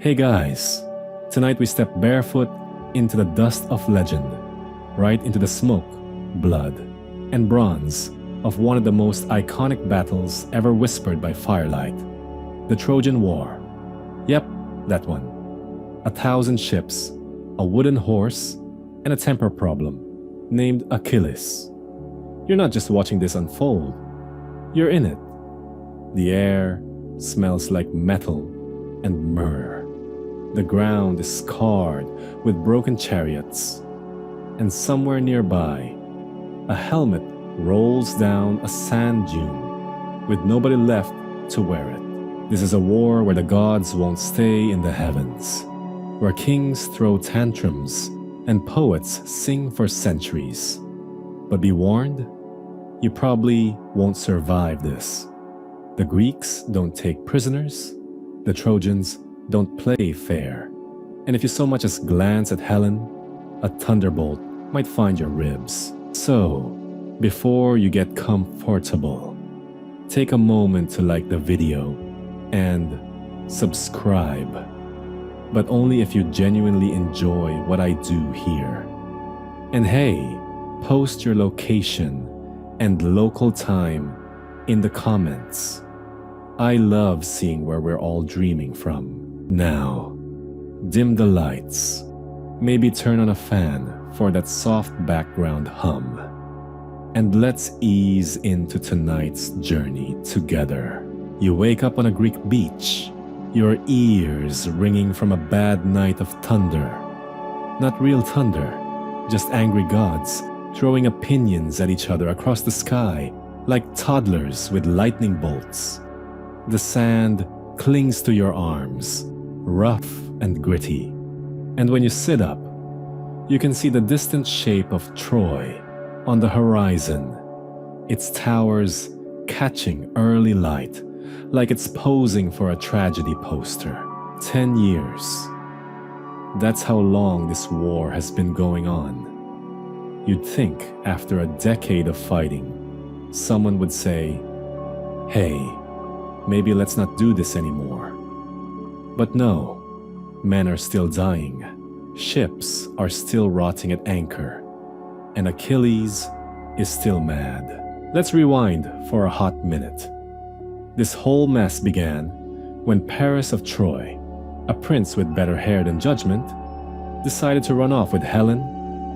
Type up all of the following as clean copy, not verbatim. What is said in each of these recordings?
Hey guys, tonight we step barefoot into the dust of legend, right into the smoke, blood, and bronze of one of the most iconic battles ever whispered by firelight, the Trojan War. Yep, that one. 1,000 ships, a wooden horse, and a temper problem named Achilles. You're not just watching this unfold, you're in it. The air smells like metal and myrrh. The ground is scarred with broken chariots, and somewhere nearby, a helmet rolls down a sand dune with nobody left to wear it. This is a war where the gods won't stay in the heavens, where kings throw tantrums and poets sing for centuries. But be warned, you probably won't survive this. The Greeks don't take prisoners, the Trojans don't play fair, and if you so much as glance at Helen, a thunderbolt might find your ribs. So, before you get comfortable, take a moment to like the video and subscribe, but only if you genuinely enjoy what I do here. And hey, post your location and local time in the comments. I love seeing where we're all dreaming from. Now, dim the lights. Maybe turn on a fan for that soft background hum. And let's ease into tonight's journey together. You wake up on a Greek beach, your ears ringing from a bad night of thunder. Not real thunder, just angry gods throwing opinions at each other across the sky like toddlers with lightning bolts. The sand clings to your arms, rough and gritty. And when you sit up, you can see the distant shape of Troy on the horizon, its towers catching early light like it's posing for a tragedy poster. 10 years. That's how long this war has been going on. You'd think after a decade of fighting, someone would say, "Hey, maybe let's not do this anymore." But no, men are still dying, ships are still rotting at anchor, and Achilles is still mad. Let's rewind for a hot minute. This whole mess began when Paris of Troy, a prince with better hair than judgment, decided to run off with Helen,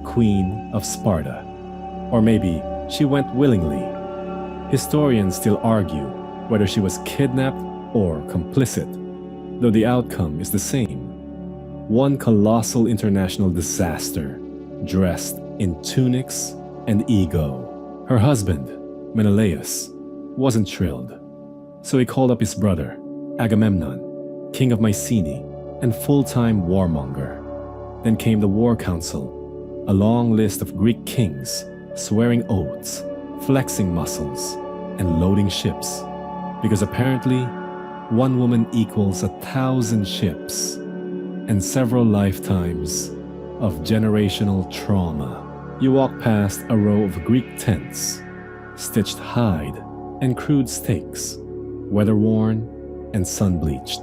Queen of Sparta. Or maybe she went willingly. Historians still argue whether she was kidnapped or complicit, though the outcome is the same. One colossal international disaster, dressed in tunics and ego. Her husband, Menelaus, wasn't thrilled, so he called up his brother, Agamemnon, king of Mycenae and full-time warmonger. Then came the war council, a long list of Greek kings swearing oaths, flexing muscles, and loading ships, because apparently one woman equals 1,000 ships and several lifetimes of generational trauma. You walk past a row of Greek tents, stitched hide and crude stakes, weather-worn and sun-bleached.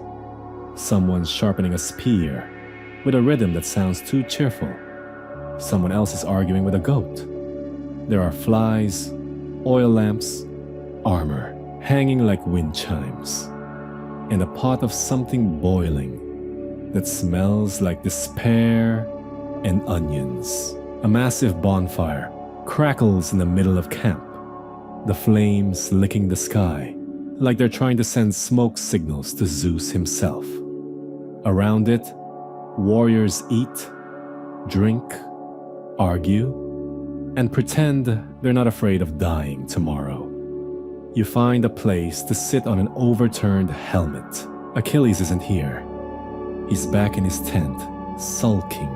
Someone's sharpening a spear with a rhythm that sounds too cheerful. Someone else is arguing with a goat. There are flies, oil lamps, armor hanging like wind chimes, and a pot of something boiling that smells like despair and onions. A massive bonfire crackles in the middle of camp, the flames licking the sky like they're trying to send smoke signals to Zeus himself. Around it, warriors eat, drink, argue, and pretend they're not afraid of dying tomorrow. You find a place to sit on an overturned helmet. Achilles isn't here. He's back in his tent, sulking.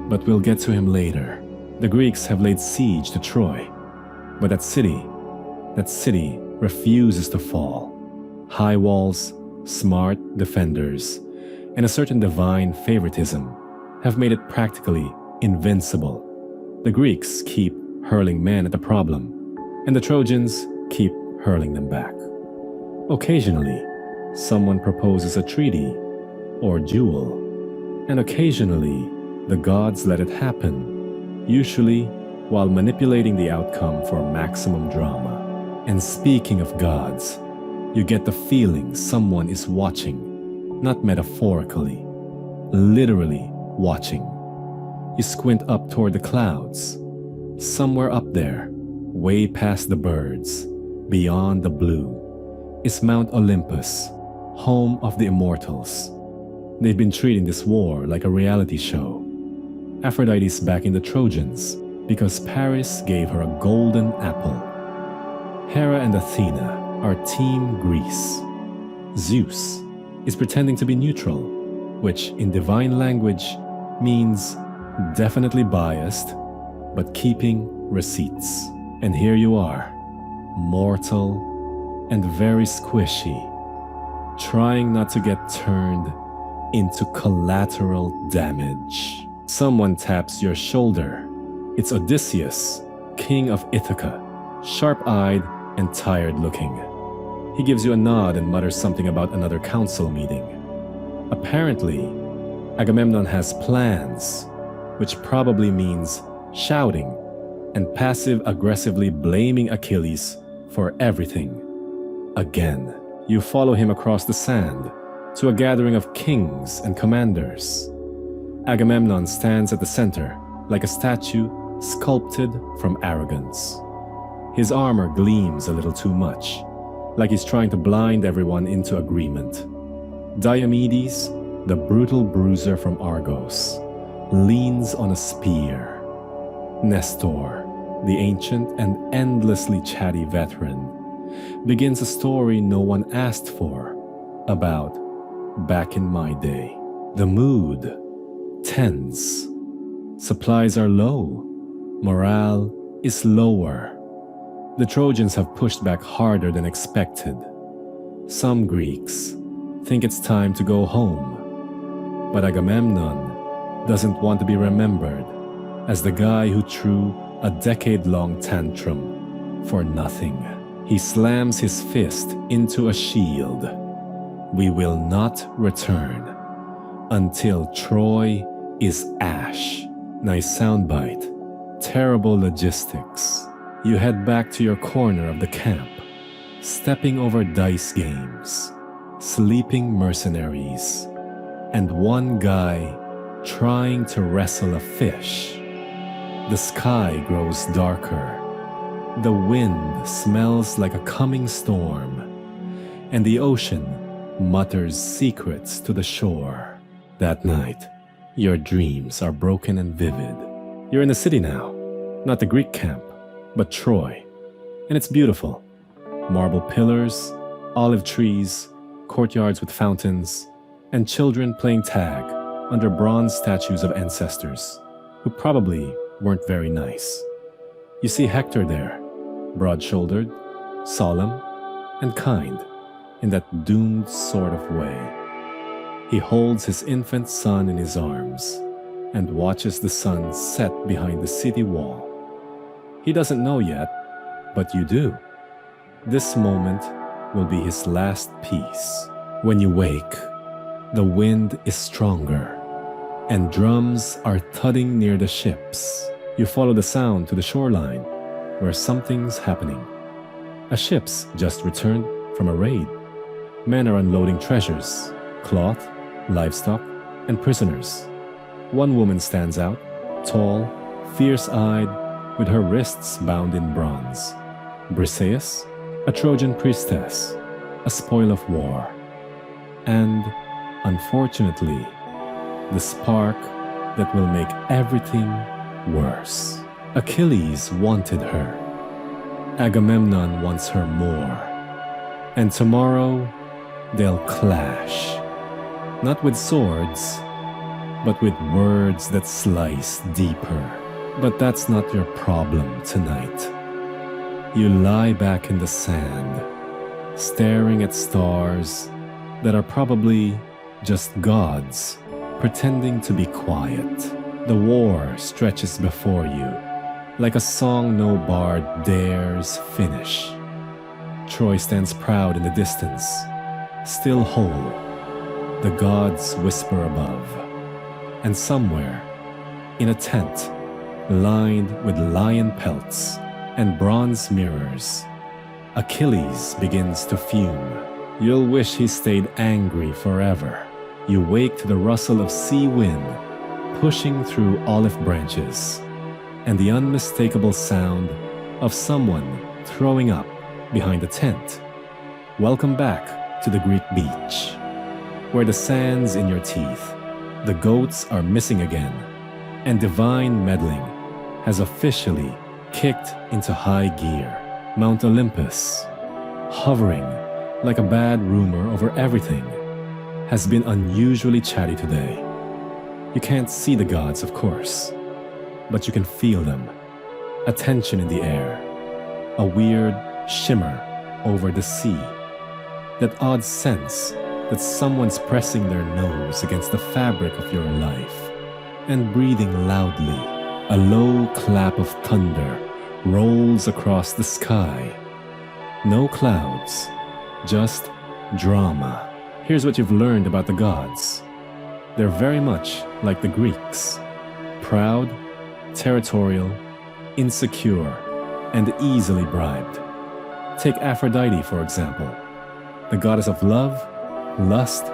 But we'll get to him later. The Greeks have laid siege to Troy, but that city refuses to fall. High walls, smart defenders, and a certain divine favoritism have made it practically invincible. The Greeks keep hurling men at the problem, and the Trojans keep hurling them back. Occasionally, someone proposes a treaty, or duel. And occasionally, the gods let it happen, usually while manipulating the outcome for maximum drama. And speaking of gods, you get the feeling someone is watching, not metaphorically, literally watching. You squint up toward the clouds. Somewhere up there, way past the birds, beyond the blue, is Mount Olympus, home of the immortals. They've been treating this war like a reality show. Aphrodite's backing the Trojans because Paris gave her a golden apple. Hera and Athena are Team Greece. Zeus is pretending to be neutral, which in divine language means definitely biased, but keeping receipts. And here you are, mortal and very squishy, trying not to get turned into collateral damage. Someone taps your shoulder. It's Odysseus, king of Ithaca, sharp-eyed and tired-looking. He gives you a nod and mutters something about another council meeting. Apparently, Agamemnon has plans, which probably means shouting and passive-aggressively blaming Achilles for everything. Again, you follow him across the sand to a gathering of kings and commanders. Agamemnon stands at the center like a statue sculpted from arrogance. His armor gleams a little too much, like he's trying to blind everyone into agreement. Diomedes, the brutal bruiser from Argos, leans on a spear. Nestor, the ancient and endlessly chatty veteran, begins a story no one asked for about back in my day. The mood tense. Supplies are low. Morale is lower. The Trojans have pushed back harder than expected. Some Greeks think it's time to go home. But Agamemnon doesn't want to be remembered as the guy who threw a decade-long tantrum for nothing. He slams his fist into a shield. We will not return until Troy is ash. Nice soundbite. Terrible logistics. You head back to your corner of the camp, stepping over dice games, sleeping mercenaries, and one guy trying to wrestle a fish. The sky grows darker. The wind smells like a coming storm, and the ocean mutters secrets to the shore. That night, your dreams are broken and vivid. You're in the city now, not the Greek camp, but Troy. And it's beautiful. Marble pillars, olive trees, courtyards with fountains, and children playing tag under bronze statues of ancestors who probably weren't very nice. You see Hector there, broad-shouldered, solemn, and kind in that doomed sort of way. He holds his infant son in his arms and watches the sun set behind the city wall. He doesn't know yet, but you do. This moment will be his last piece. When you wake, the wind is stronger, and drums are thudding near the ships. You follow the sound to the shoreline, where something's happening. A ship's just returned from a raid. Men are unloading treasures, cloth, livestock, and prisoners. One woman stands out, tall, fierce-eyed, with her wrists bound in bronze. Briseis, a Trojan priestess, a spoil of war. And, unfortunately, the spark that will make everything worse. Achilles wanted her. Agamemnon wants her more. And tomorrow, they'll clash. Not with swords, but with words that slice deeper. But that's not your problem tonight. You lie back in the sand, staring at stars that are probably just gods, pretending to be quiet. The war stretches before you, like a song no bard dares finish. Troy stands proud in the distance, still whole. the gods whisper above. And somewhere, in a tent, lined with lion pelts and bronze mirrors, Achilles begins to fume. You'll wish he stayed angry forever. You wake to the rustle of sea wind pushing through olive branches and the unmistakable sound of someone throwing up behind the tent. Welcome back to the Greek beach, where the sand's in your teeth, the goats are missing again, and divine meddling has officially kicked into high gear. Mount Olympus, hovering like a bad rumor over everything, has been unusually chatty today. You can't see the gods, of course, but you can feel them. A tension in the air, a weird shimmer over the sea, that odd sense that someone's pressing their nose against the fabric of your life and breathing loudly. A low clap of thunder rolls across the sky. No clouds, just drama. Here's what you've learned about the gods. They're very much like the Greeks. Proud, territorial, insecure, and easily bribed. Take Aphrodite, for example, the goddess of love, lust,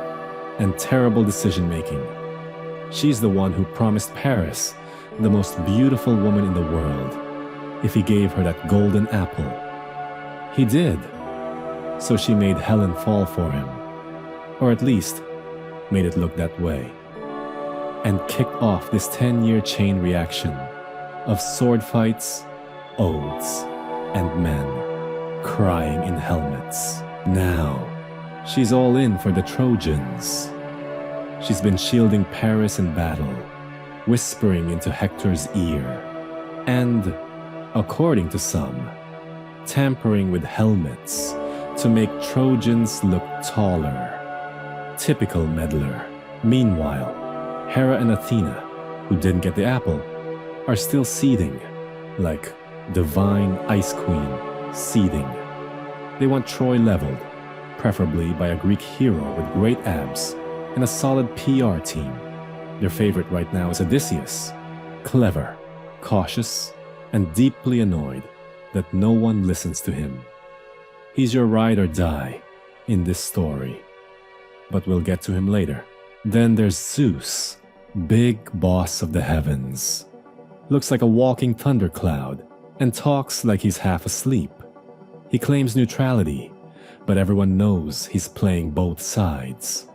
and terrible decision-making. She's the one who promised Paris the most beautiful woman in the world if he gave her that golden apple. He did. So she made Helen fall for him, or at least made it look that way, and kicked off this 10-year chain reaction of sword fights, oaths, and men crying in helmets. Now, she's all in for the Trojans. She's been shielding Paris in battle, whispering into Hector's ear, and, according to some, tampering with helmets to make Trojans look taller. Typical meddler. Meanwhile, Hera and Athena, who didn't get the apple, are still seething, like divine ice queen seething. They want Troy leveled, preferably by a Greek hero with great abs and a solid PR team. Their favorite right now is Odysseus, clever, cautious, and deeply annoyed that no one listens to him. He's your ride or die in this story, but we'll get to him later. Then there's Zeus, big boss of the heavens. Looks like a walking thundercloud and talks like he's half asleep. He claims neutrality, but everyone knows he's playing both sides.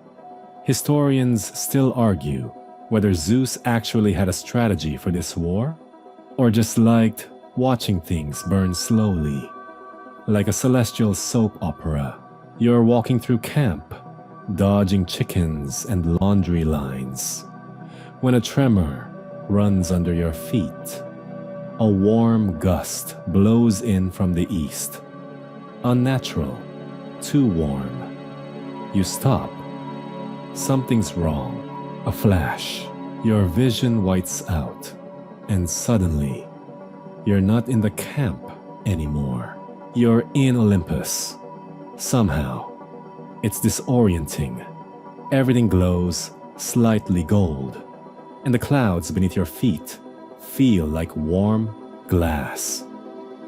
Historians still argue whether Zeus actually had a strategy for this war, or just liked watching things burn slowly. Like a celestial soap opera, you're walking through camp, dodging chickens and laundry lines, when a tremor runs under your feet. A warm gust blows in from the east. Unnatural, too warm. You stop. Something's wrong. A flash. Your vision whites out, and suddenly, you're not in the camp anymore. You're in Olympus. Somehow, it's disorienting. Everything glows slightly gold, and the clouds beneath your feet feel like warm glass.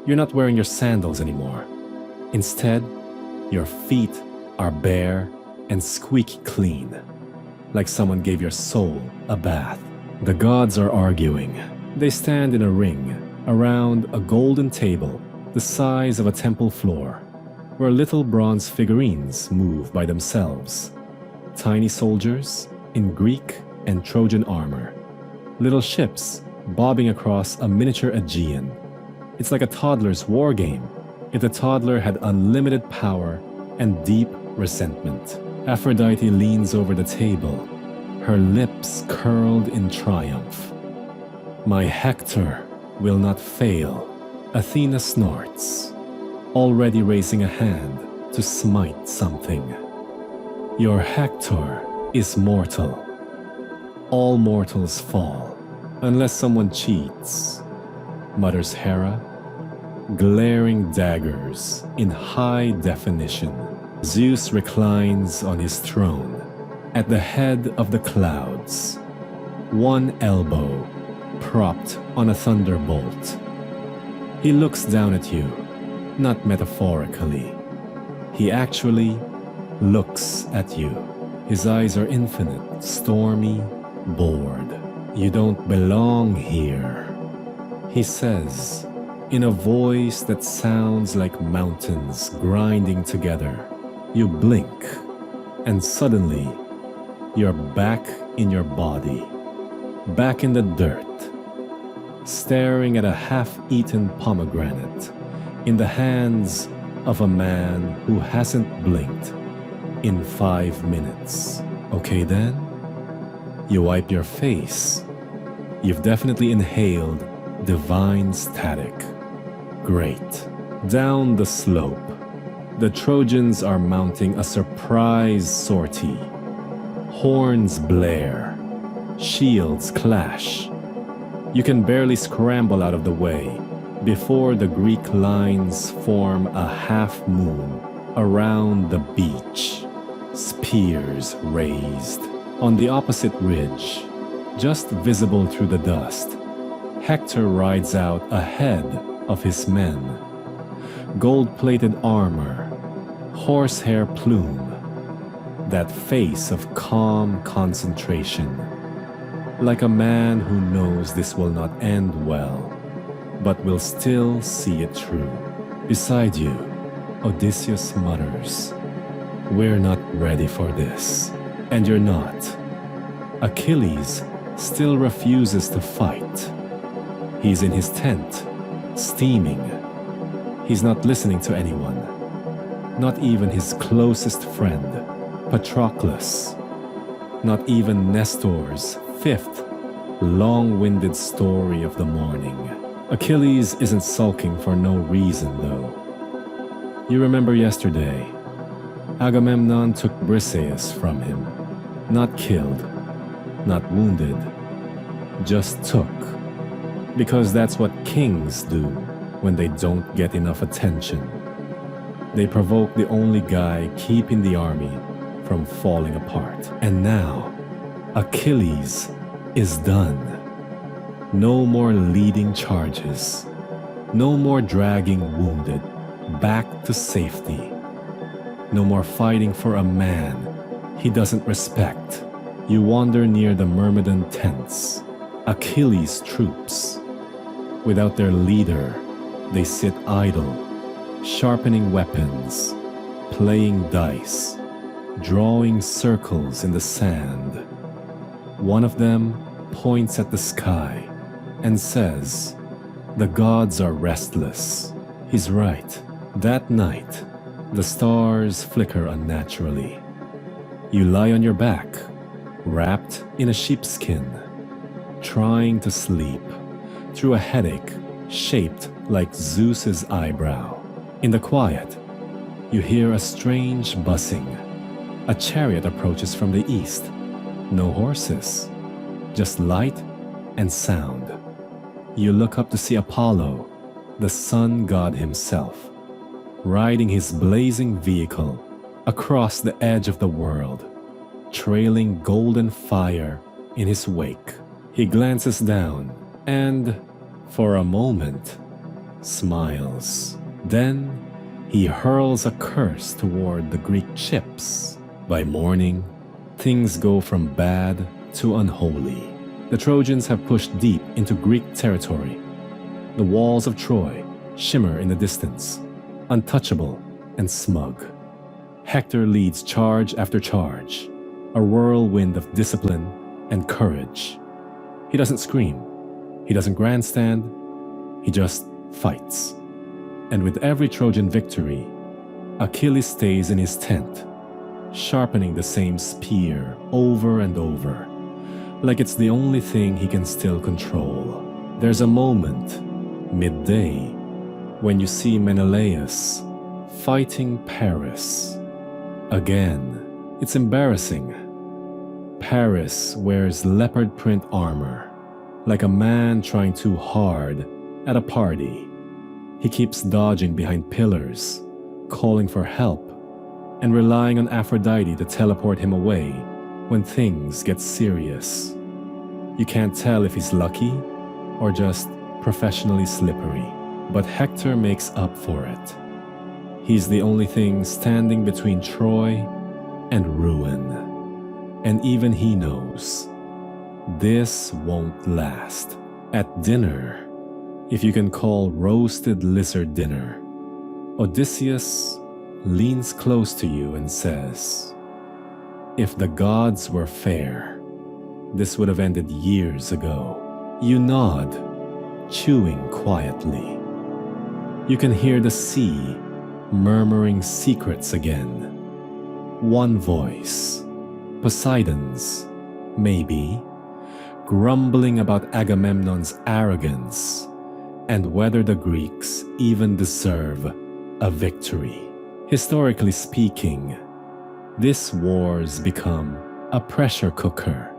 You're not wearing your sandals anymore. Instead, your feet are bare and squeaky clean, like someone gave your soul a bath. The gods are arguing. They stand in a ring around a golden table the size of a temple floor, where little bronze figurines move by themselves. Tiny soldiers in Greek and Trojan armor. Little ships bobbing across a miniature Aegean. It's like a toddler's war game, if the toddler had unlimited power and deep resentment. Aphrodite leans over the table, her lips curled in triumph. My Hector will not fail, Athena snorts, already raising a hand to smite something. Your Hector is mortal. All mortals fall, unless someone cheats, mutters Hera, glaring daggers in high definition. Zeus reclines on his throne, at the head of the clouds, one elbow propped on a thunderbolt. He looks down at you, not metaphorically. He actually looks at you. His eyes are infinite, stormy, bored. You don't belong here, he says, in a voice that sounds like mountains grinding together. You blink, and suddenly, you're back in your body, back in the dirt, staring at a half-eaten pomegranate in the hands of a man who hasn't blinked in 5 minutes. Okay then? You wipe your face. You've definitely inhaled divine static. Great. Down the slope, the Trojans are mounting a surprise sortie. Horns blare. Shields clash. You can barely scramble out of the way before the Greek lines form a half-moon around the beach. Spears raised. On the opposite ridge, just visible through the dust, Hector rides out ahead of his men. Gold-plated armor, horsehair plume, that face of calm concentration, like a man who knows this will not end well, but will still see it through. Beside you, Odysseus mutters, "We're not ready for this." And you're not. Achilles still refuses to fight. He's in his tent, steaming. He's not listening to anyone, not even his closest friend, Patroclus, not even Nestor's fifth, long-winded story of the morning. Achilles isn't sulking for no reason, though. You remember yesterday, Agamemnon took Briseis from him. Not killed, not wounded, just took. Because that's what kings do when they don't get enough attention. They provoke the only guy keeping the army from falling apart. And now, Achilles is done. No more leading charges. No more dragging wounded back to safety. No more fighting for a man he doesn't respect. You wander near the Myrmidon tents, Achilles' troops. Without their leader, they sit idle, sharpening weapons, playing dice, drawing circles in the sand. One of them points at the sky and says, "The gods are restless." He's right. That night, the stars flicker unnaturally. You lie on your back, wrapped in a sheepskin, trying to sleep through a headache shaped like Zeus's eyebrow. In the quiet, you hear a strange buzzing. A chariot approaches from the east. No horses, just light and sound. You look up to see Apollo, the sun god himself, riding his blazing vehicle across the edge of the world, trailing golden fire in his wake. He glances down and, for a moment, smiles. Then he hurls a curse toward the Greek ships. By morning, things go from bad to unholy. The Trojans have pushed deep into Greek territory. The walls of Troy shimmer in the distance, untouchable and smug. Hector leads charge after charge, a whirlwind of discipline and courage. He doesn't scream, he doesn't grandstand, he just fights. And with every Trojan victory, Achilles stays in his tent, sharpening the same spear over and over, like it's the only thing he can still control. There's a moment, midday, when you see Menelaus fighting Paris. Again, it's embarrassing. Paris wears leopard print armor, like a man trying too hard at a party. He keeps dodging behind pillars, calling for help, and relying on Aphrodite to teleport him away when things get serious. You can't tell if he's lucky or just professionally slippery, but Hector makes up for it. He's the only thing standing between Troy and ruin. And even he knows this won't last. At dinner, if you can call roasted lizard dinner, Odysseus leans close to you and says, "If the gods were fair, this would have ended years ago." You nod, chewing quietly. You can hear the sea murmuring secrets again. One voice, Poseidon's, maybe, grumbling about Agamemnon's arrogance and whether the Greeks even deserve a victory. Historically speaking, this war's become a pressure cooker,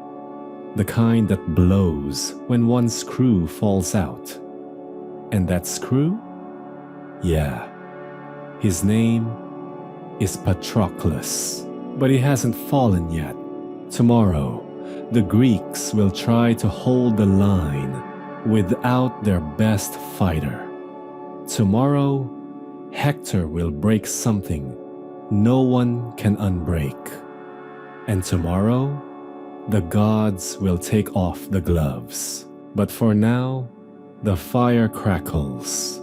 the kind that blows when one screw falls out. And that screw? Yeah, his name is Patroclus, but he hasn't fallen yet. Tomorrow, the Greeks will try to hold the line without their best fighter. Tomorrow, Hector will break something no one can unbreak. And tomorrow, the gods will take off the gloves. But for now, the fire crackles,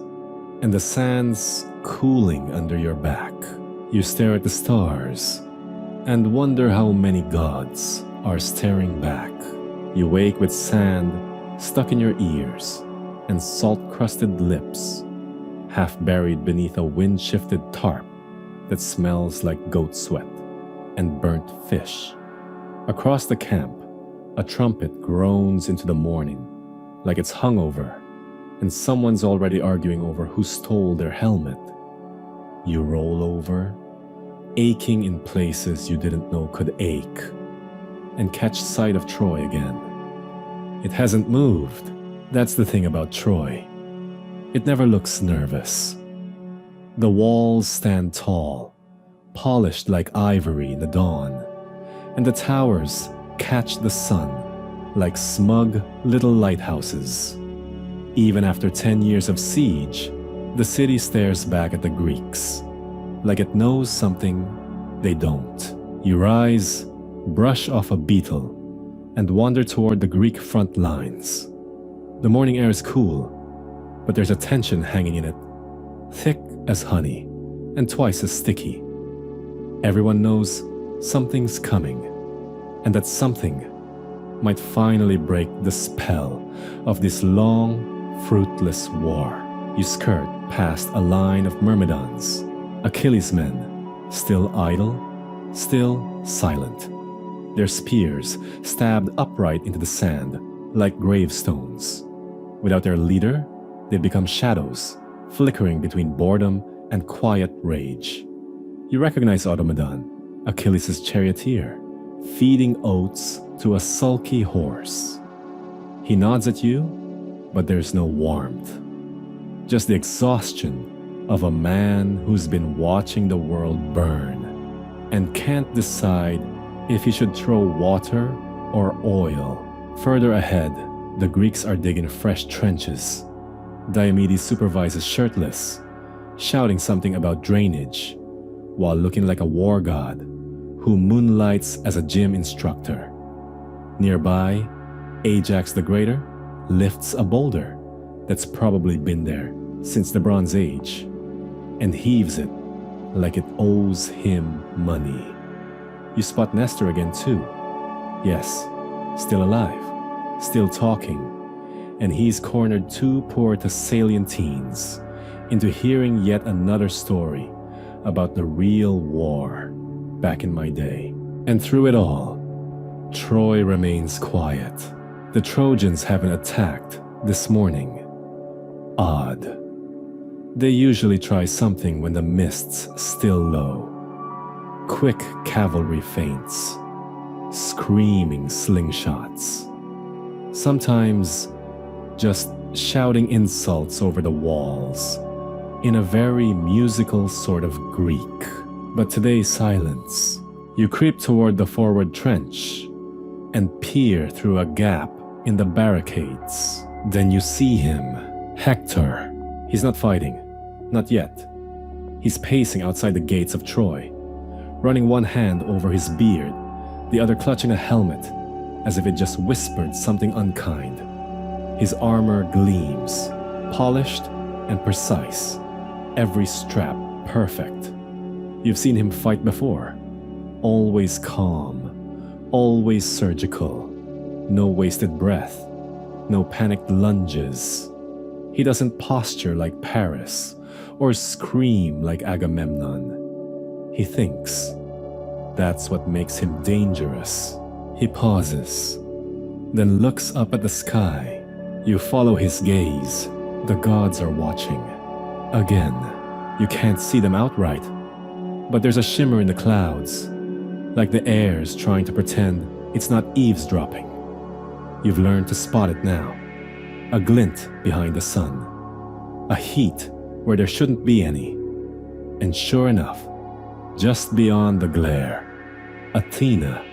and the sand's cooling under your back. You stare at the stars and wonder how many gods are staring back. You wake with sand stuck in your ears and salt-crusted lips, half buried beneath a wind-shifted tarp that smells like goat sweat and burnt fish. Across the camp, a trumpet groans into the morning like it's hungover, and someone's already arguing over who stole their helmet. You roll over, aching in places you didn't know could ache, and catch sight of Troy again. It hasn't moved. That's the thing about Troy. It never looks nervous. The walls stand tall, polished like ivory in the dawn, and the towers catch the sun like smug little lighthouses. Even after 10 years of siege, the city stares back at the Greeks, like it knows something they don't. You rise, brush off a beetle, and wander toward the Greek front lines. The morning air is cool, but there's a tension hanging in it, thick as honey and twice as sticky. Everyone knows something's coming, and that something might finally break the spell of this long, fruitless war. You skirt past a line of myrmidons, Achilles' men, still idle, still silent. Their spears stabbed upright into the sand like gravestones. Without their leader, they become shadows, flickering between boredom and quiet rage. You recognize Automedon, Achilles' charioteer, feeding oats to a sulky horse. He nods at you, but there's no warmth. Just the exhaustion of a man who's been watching the world burn and can't decide if he should throw water or oil. Further ahead, the Greeks are digging fresh trenches. Diomedes supervises shirtless, shouting something about drainage, while looking like a war god who moonlights as a gym instructor. Nearby, Ajax the Greater lifts a boulder that's probably been there since the Bronze Age and heaves it like it owes him money. You spot Nestor again too. Yes, still alive, still talking, and he's cornered two poor Thessalian teens into hearing yet another story about the real war back in my day. And through it all, Troy remains quiet. The Trojans haven't attacked this morning. Odd. They usually try something when the mist's still low. Quick cavalry feints, screaming slingshots. Sometimes just shouting insults over the walls in a very musical sort of Greek. But today's silence, You creep toward the forward trench and peer through a gap in the barricades. Then you see him, Hector. He's not fighting, not yet. He's pacing outside the gates of Troy, running one hand over his beard, the other clutching a helmet, as if it just whispered something unkind. His armor gleams, polished and precise, every strap perfect. You've seen him fight before. Always calm, always surgical, no wasted breath, no panicked lunges. He doesn't posture like Paris or scream like Agamemnon. He thinks. That's what makes him dangerous. He pauses, then looks up at the sky. You follow his gaze. The gods are watching. Again, you can't see them outright, but there's a shimmer in the clouds, like the air's trying to pretend it's not eavesdropping. You've learned to spot it now. A glint behind the sun. A heat where there shouldn't be any. And sure enough, just beyond the glare, Athena,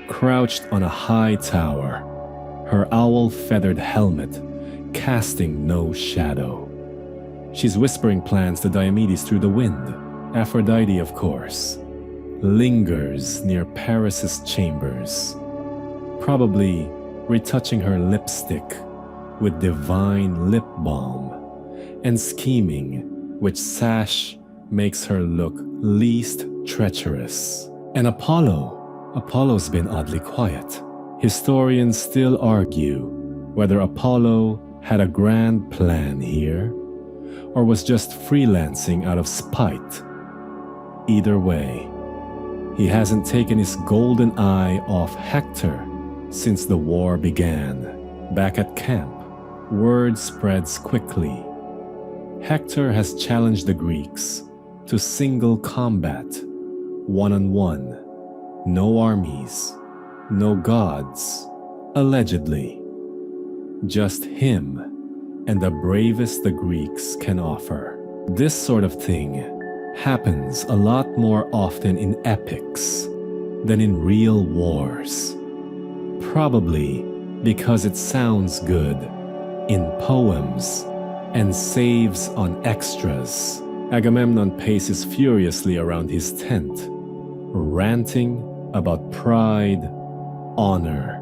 crouched on a high tower, her owl-feathered helmet casting no shadow. She's whispering plans to Diomedes through the wind. Aphrodite, of course, lingers near Paris's chambers, probably retouching her lipstick with divine lip balm and scheming which sash makes her look least treacherous. And Apollo's been oddly quiet. Historians still argue whether Apollo had a grand plan here or was just freelancing out of spite. Either way, he hasn't taken his golden eye off Hector since the war began. Back at camp, word spreads quickly. Hector has challenged the Greeks to single combat, one-on-one. No armies, no gods, allegedly. Just him and the bravest the Greeks can offer. This sort of thing happens a lot more often in epics than in real wars. Probably because it sounds good in poems and saves on extras. Agamemnon paces furiously around his tent, ranting about pride, honor,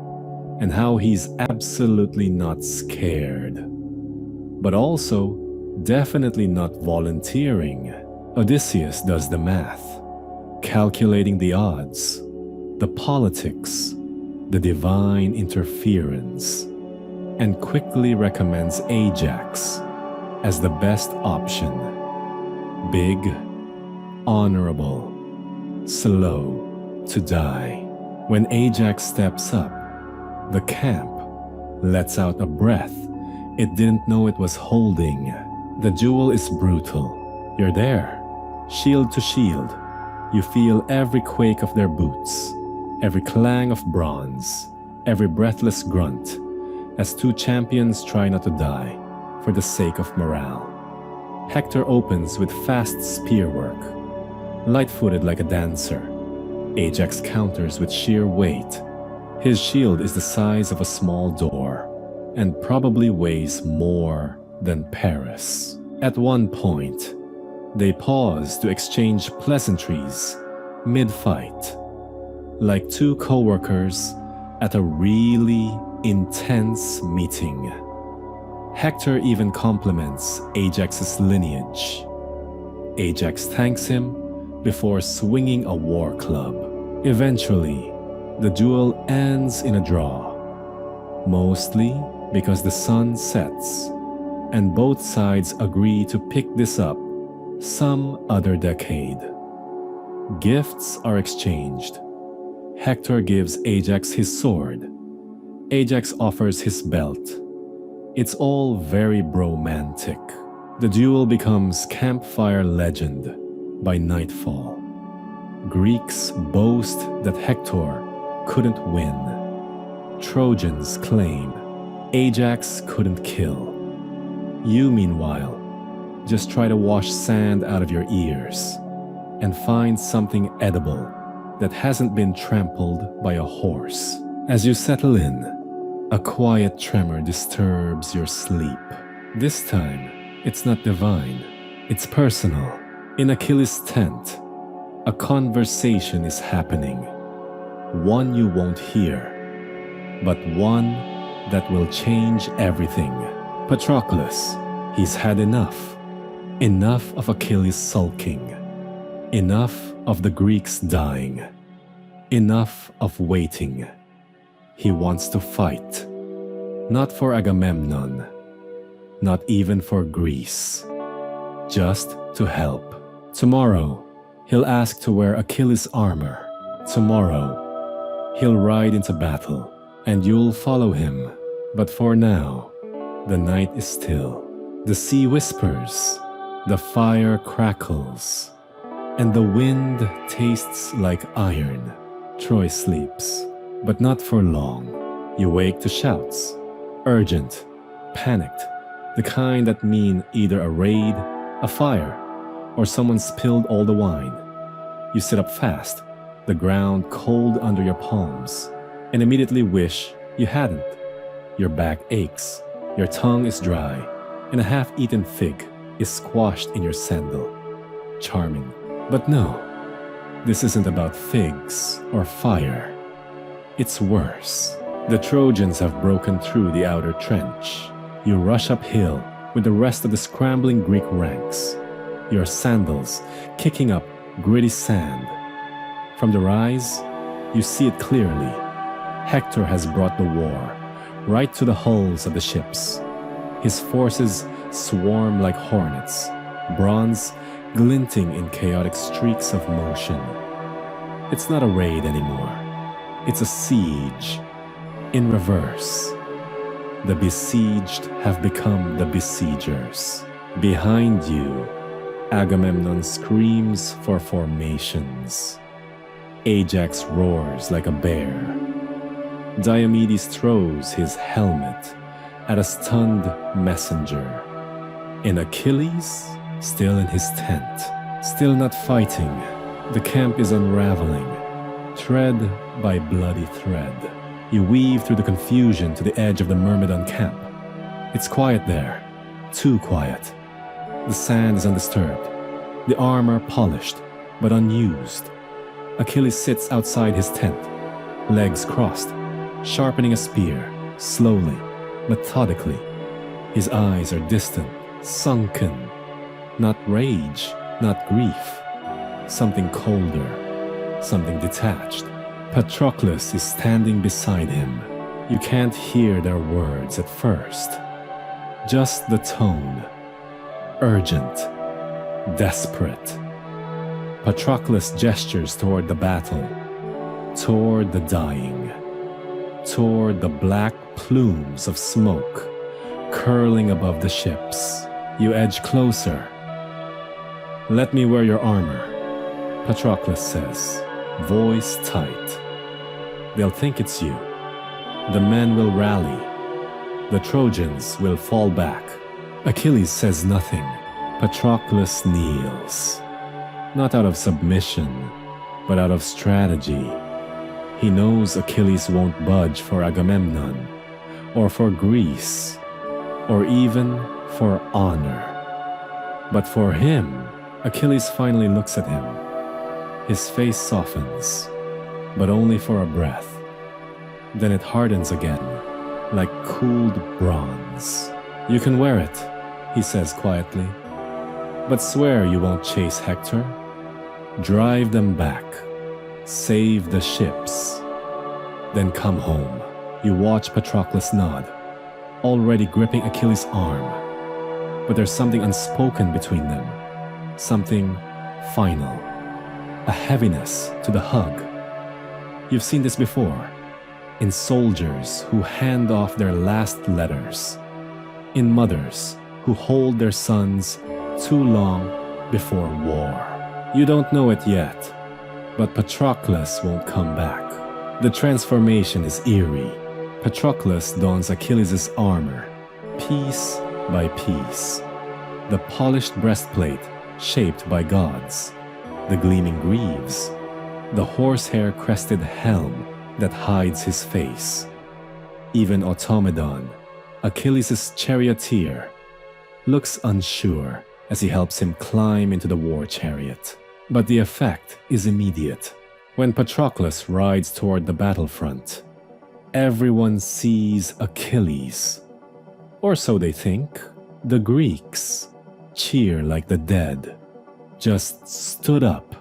and how he's absolutely not scared. But also, definitely not volunteering. Odysseus does the math, calculating the odds, the politics, the divine interference, and quickly recommends Ajax as the best option. Big, honorable, slow to die. When Ajax steps up, the camp lets out a breath it didn't know it was holding. The duel is brutal. You're there, shield to shield. You feel every quake of their boots, every clang of bronze, every breathless grunt, as two champions try not to die for the sake of morale. Hector opens with fast spear work, light-footed like a dancer. Ajax counters with sheer weight. His shield is the size of a small door, and probably weighs more than Paris. At one point, they pause to exchange pleasantries mid-fight, like two co-workers at a really intense meeting. Hector even compliments Ajax's lineage. Ajax thanks him before swinging a war club. Eventually, the duel ends in a draw, mostly because the sun sets and both sides agree to pick this up some other decade. Gifts are exchanged. Hector gives Ajax his sword. Ajax offers his belt. It's all very bromantic. The duel becomes campfire legend by nightfall. Greeks boast that Hector couldn't win. Trojans claim Ajax couldn't kill. You, meanwhile, just try to wash sand out of your ears and find something edible that hasn't been trampled by a horse. As you settle in, a quiet tremor disturbs your sleep. This time, it's not divine, it's personal. In Achilles' tent, a conversation is happening. One you won't hear, but one that will change everything. Patroclus, he's had enough. Enough of Achilles sulking. Enough of the Greeks dying. Enough of waiting. He wants to fight. Not for Agamemnon. Not even for Greece. Just to help. Tomorrow, he'll ask to wear Achilles' armor. Tomorrow, he'll ride into battle, and you'll follow him. But for now, the night is still. The sea whispers, the fire crackles, and the wind tastes like iron. Troy sleeps, but not for long. You wake to shouts, urgent, panicked, the kind that mean either a raid, a fire, or someone spilled all the wine. You sit up fast, the ground cold under your palms, and immediately wish you hadn't. Your back aches, your tongue is dry, and a half-eaten fig is squashed in your sandal. Charming. But no, this isn't about figs or fire. It's worse. The Trojans have broken through the outer trench. You rush uphill with the rest of the scrambling Greek ranks, your sandals kicking up gritty sand. From the rise, you see it clearly. Hector has brought the war right to the hulls of the ships. His forces swarm like hornets, bronze glinting in chaotic streaks of motion. It's not a raid anymore. It's a siege in reverse. The besieged have become the besiegers. Behind you, Agamemnon screams for formations. Ajax roars like a bear. Diomedes throws his helmet at a stunned messenger. And Achilles, still in his tent, still not fighting. The camp is unraveling, thread by bloody thread. You weave through the confusion to the edge of the Myrmidon camp. It's quiet there, too quiet. The sand is undisturbed, the armor polished, but unused. Achilles sits outside his tent, legs crossed, sharpening a spear, slowly, methodically. His eyes are distant, sunken. Not rage, not grief. Something colder, something detached. Patroclus is standing beside him. You can't hear their words at first. Just the tone. Urgent. Desperate. Patroclus gestures toward the battle. Toward the dying. Toward the black plumes of smoke curling above the ships. You edge closer. "Let me wear your armor," Patroclus says, voice tight. "They'll think it's you. The men will rally. The Trojans will fall back." Achilles says nothing. Patroclus kneels. Not out of submission, but out of strategy. He knows Achilles won't budge for Agamemnon, or for Greece, or even for honor. But for him, Achilles finally looks at him. His face softens, but only for a breath. Then it hardens again, like cooled bronze. "You can wear it," he says quietly. "But swear you won't chase Hector. Drive them back. Save the ships. Then come home." You watch Patroclus nod, already gripping Achilles' arm. But there's something unspoken between them. Something final. A heaviness to the hug. You've seen this before. In soldiers who hand off their last letters. In mothers who hold their sons too long before war. You don't know it yet, but Patroclus won't come back. The transformation is eerie. Patroclus dons Achilles' armor, piece by piece. The polished breastplate shaped by gods, the gleaming greaves, the horsehair-crested helm that hides his face. Even Automedon, Achilles' charioteer, looks unsure as he helps him climb into the war chariot. But the effect is immediate. When Patroclus rides toward the battlefront, everyone sees Achilles. Or so they think. The Greeks cheer like the dead, just stood up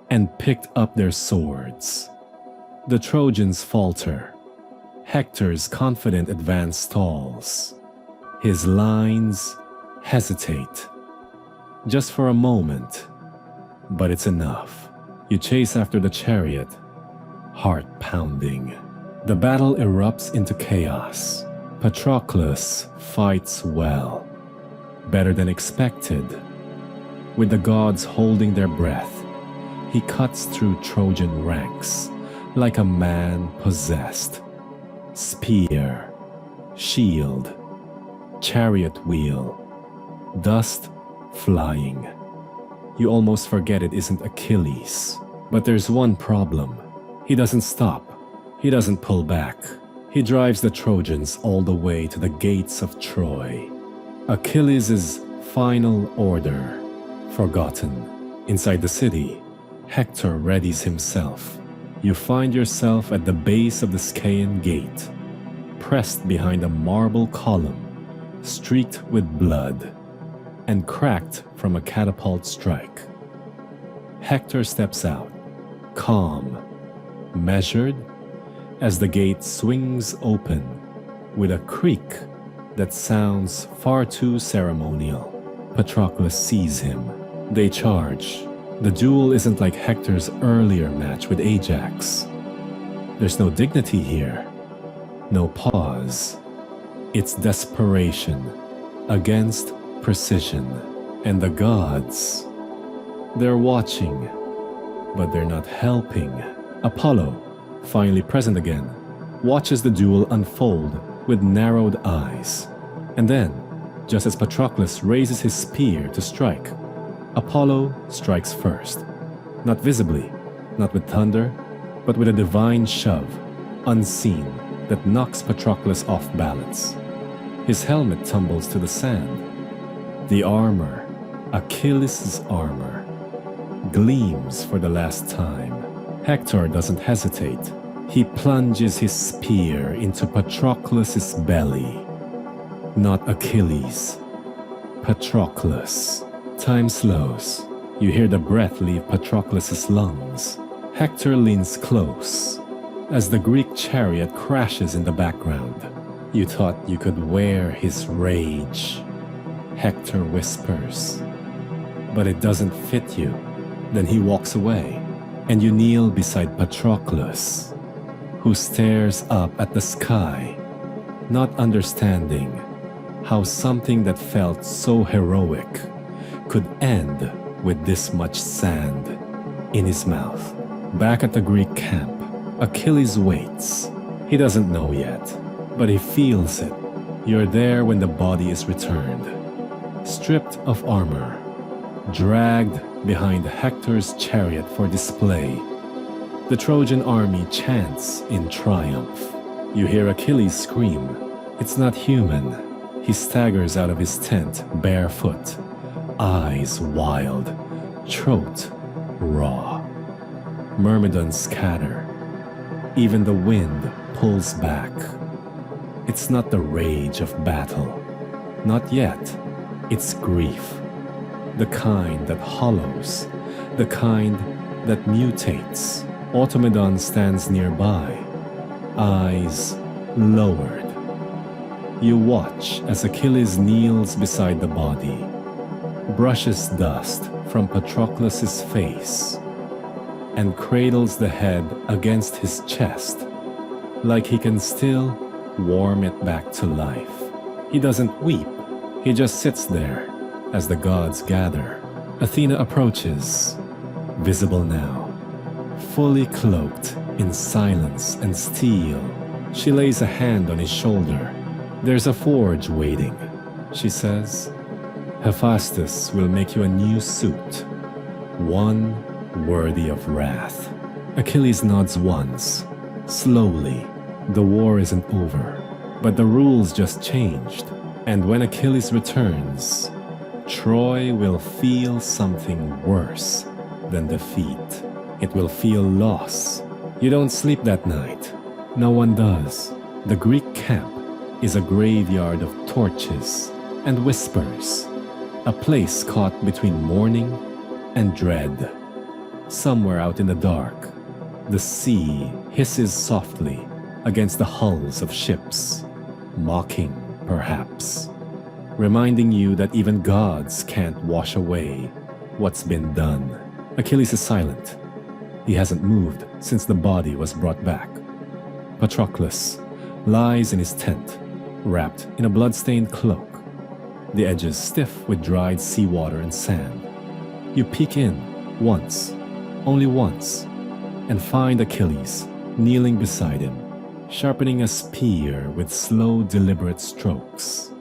and picked up their swords. The Trojans falter. Hector's confident advance stalls. His lines hesitate. Just for a moment, but it's enough. You chase after the chariot, heart pounding. The battle erupts into chaos. Patroclus fights well, better than expected. With the gods holding their breath, he cuts through Trojan ranks like a man possessed. Spear, shield, chariot wheel, dust flying. You almost forget it isn't Achilles. But there's one problem. He doesn't stop. He doesn't pull back. He drives the Trojans all the way to the gates of Troy. Achilles' final order, forgotten. Inside the city, Hector readies himself. You find yourself at the base of the Scaean gate, pressed behind a marble column, streaked with blood, and cracked from a catapult strike. Hector steps out, calm, measured, as the gate swings open with a creak that sounds far too ceremonial. Patroclus sees him. They charge. The duel isn't like Hector's earlier match with Ajax. There's no dignity here, no pause. It's desperation against precision. And the gods, they're watching, but they're not helping. Apollo, finally present again, watches the duel unfold with narrowed eyes. And then, just as Patroclus raises his spear to strike, Apollo strikes first. Not visibly, not with thunder, but with a divine shove, unseen, that knocks Patroclus off balance. His helmet tumbles to the sand. The armor, Achilles' armor, gleams for the last time. Hector doesn't hesitate. He plunges his spear into Patroclus' belly. Not Achilles, Patroclus. Time slows. You hear the breath leave Patroclus' lungs. Hector leans close as the Greek chariot crashes in the background. You thought you could wear his rage, Hector whispers. But it doesn't fit you. Then he walks away, and you kneel beside Patroclus, who stares up at the sky, not understanding how something that felt so heroic could end with this much sand in his mouth. Back at the Greek camp, Achilles waits. He doesn't know yet, but he feels it. You're there when the body is returned, stripped of armor, dragged behind Hector's chariot for display. The Trojan army chants in triumph. You hear Achilles scream. It's not human. He staggers out of his tent barefoot, eyes wild, throat raw. Myrmidons scatter. Even the wind pulls back. It's not the rage of battle. Not yet. It's grief. The kind that hollows. The kind that mutates. Automedon stands nearby, eyes lowered. You watch as Achilles kneels beside the body, brushes dust from Patroclus' face, and cradles the head against his chest, like he can still warm it back to life. He doesn't weep, he just sits there as the gods gather. Athena approaches, visible now, fully cloaked in silence and steel. She lays a hand on his shoulder. There's a forge waiting, she says. Hephaestus will make you a new suit, one worthy of wrath. Achilles nods once, slowly. The war isn't over, but the rules just changed. And when Achilles returns, Troy will feel something worse than defeat. It will feel loss. You don't sleep that night. No one does. The Greek camp is a graveyard of torches and whispers, a place caught between mourning and dread. Somewhere out in the dark, the sea hisses softly against the hulls of ships, mocking, perhaps, reminding you that even gods can't wash away what's been done. Achilles is silent. He hasn't moved since the body was brought back. Patroclus lies in his tent, wrapped in a blood-stained cloak, the edges stiff with dried seawater and sand. You peek in once, only once, and find Achilles kneeling beside him, sharpening a spear with slow, deliberate strokes.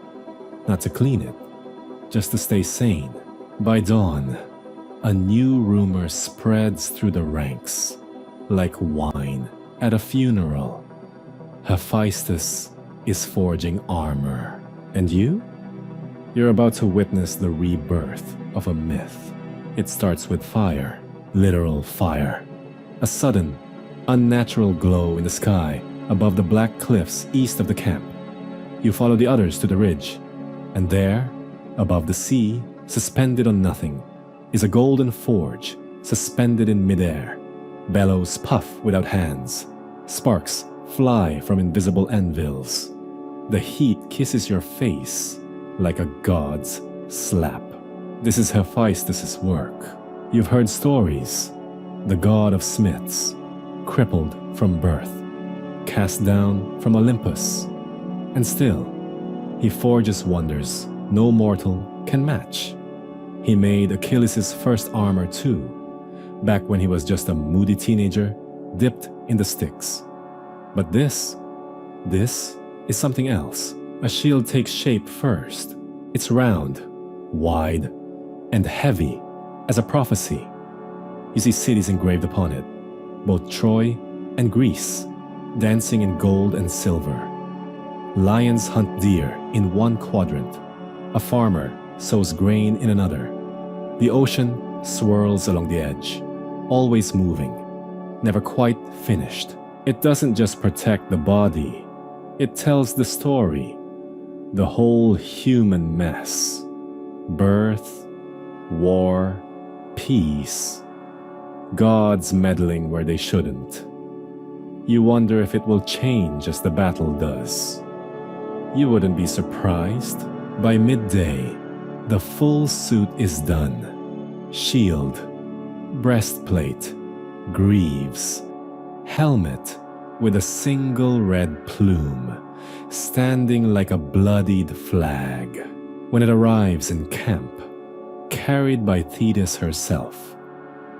Not to clean it, just to stay sane. By dawn, a new rumor spreads through the ranks, like wine at a funeral. Hephaestus is forging armor. And you? You're about to witness the rebirth of a myth. It starts with fire, literal fire. A sudden, unnatural glow in the sky above the black cliffs east of the camp. You follow the others to the ridge, and there, above the sea, suspended on nothing, is a golden forge suspended in midair. Bellows puff without hands. Sparks fly from invisible anvils. The heat kisses your face like a god's slap. This is Hephaestus' work. You've heard stories. The god of smiths, crippled from birth, cast down from Olympus. And still, he forges wonders no mortal can match. He made Achilles' first armor too, back when he was just a moody teenager dipped in the sticks. But this is something else. A shield takes shape first. It's round, wide, and heavy as a prophecy. You see cities engraved upon it, both Troy and Greece, dancing in gold and silver. Lions hunt deer in one quadrant. A farmer sows grain in another. The ocean swirls along the edge, always moving, never quite finished. It doesn't just protect the body, it tells the story, the whole human mess. Birth, war, peace, gods meddling where they shouldn't. You wonder if it will change as the battle does. You wouldn't be surprised. By midday, the full suit is done. Shield, breastplate, greaves, helmet with a single red plume, standing like a bloodied flag. When it arrives in camp, carried by Thetis herself,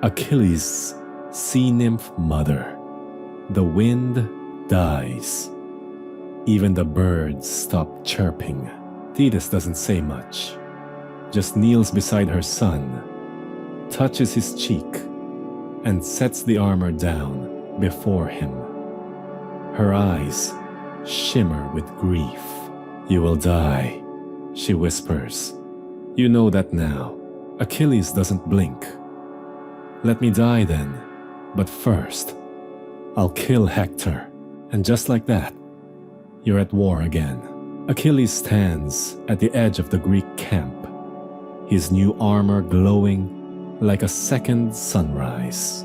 Achilles' sea nymph mother, the wind dies. Even the birds stop chirping. Thetis doesn't say much, just kneels beside her son, touches his cheek, and sets the armor down before him. Her eyes shimmer with grief. "You will die," she whispers. You know that now. Achilles doesn't blink. "Let me die then, but first, I'll kill Hector." And just like that, you're at war again. Achilles stands at the edge of the Greek camp, his new armor glowing like a second sunrise.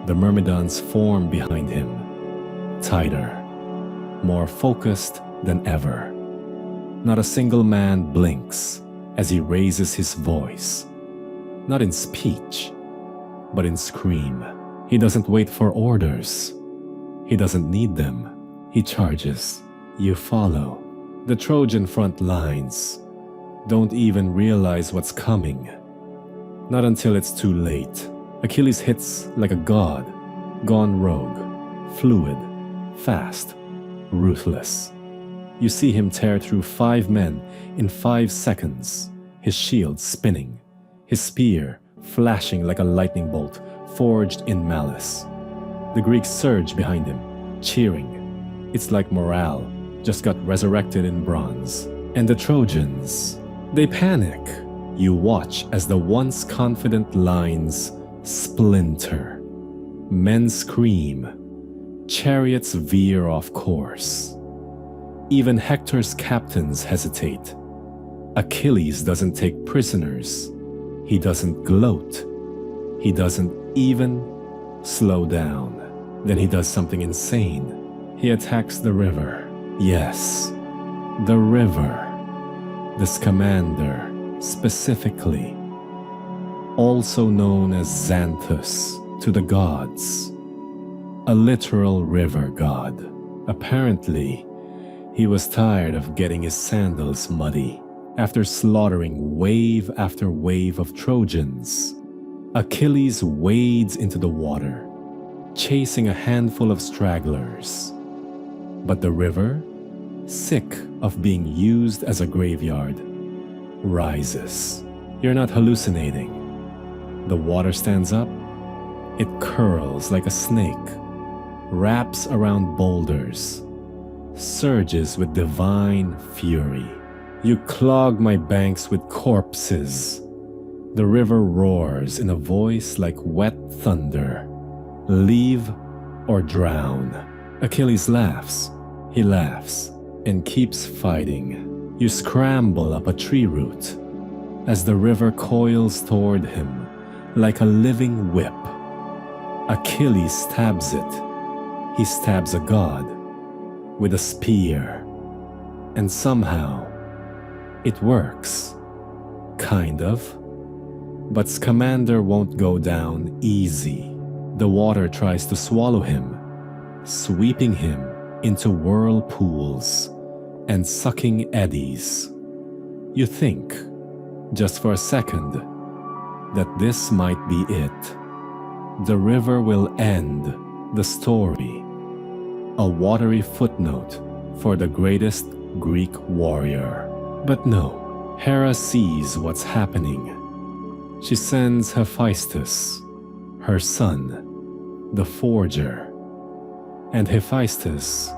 The Myrmidons form behind him, tighter, more focused than ever. Not a single man blinks as he raises his voice, not in speech, but in scream. He doesn't wait for orders. He doesn't need them. He charges. You follow. The Trojan front lines don't even realize what's coming. Not until it's too late. Achilles hits like a god, gone rogue, fluid, fast, ruthless. You see him tear through 5 men in 5 seconds, his shield spinning, his spear flashing like a lightning bolt forged in malice. The Greeks surge behind him, cheering. It's like morale just got resurrected in bronze. And the Trojans, they panic. You watch as the once confident lines splinter. Men scream. Chariots veer off course. Even Hector's captains hesitate. Achilles doesn't take prisoners. He doesn't gloat. He doesn't even slow down. Then he does something insane. He attacks the river. Yes, the river. The Scamander, specifically, also known as Xanthus to the gods, a literal river god. Apparently, he was tired of getting his sandals muddy. After slaughtering wave after wave of Trojans, Achilles wades into the water, chasing a handful of stragglers. But the river, sick of being used as a graveyard, rises. You're not hallucinating. The water stands up. It curls like a snake, wraps around boulders, surges with divine fury. You clog my banks with corpses. The river roars in a voice like wet thunder. Leave or drown. Achilles laughs. He laughs and keeps fighting. You scramble up a tree root as the river coils toward him like a living whip. Achilles stabs it. He stabs a god with a spear. And somehow, it works. Kind of. But Scamander won't go down easy. The water tries to swallow him, sweeping him into whirlpools and sucking eddies. You think, just for a second, that this might be it. The river will end the story. A watery footnote for the greatest Greek warrior. But no, Hera sees what's happening. She sends Hephaestus, her son, the forger. And Hephaestus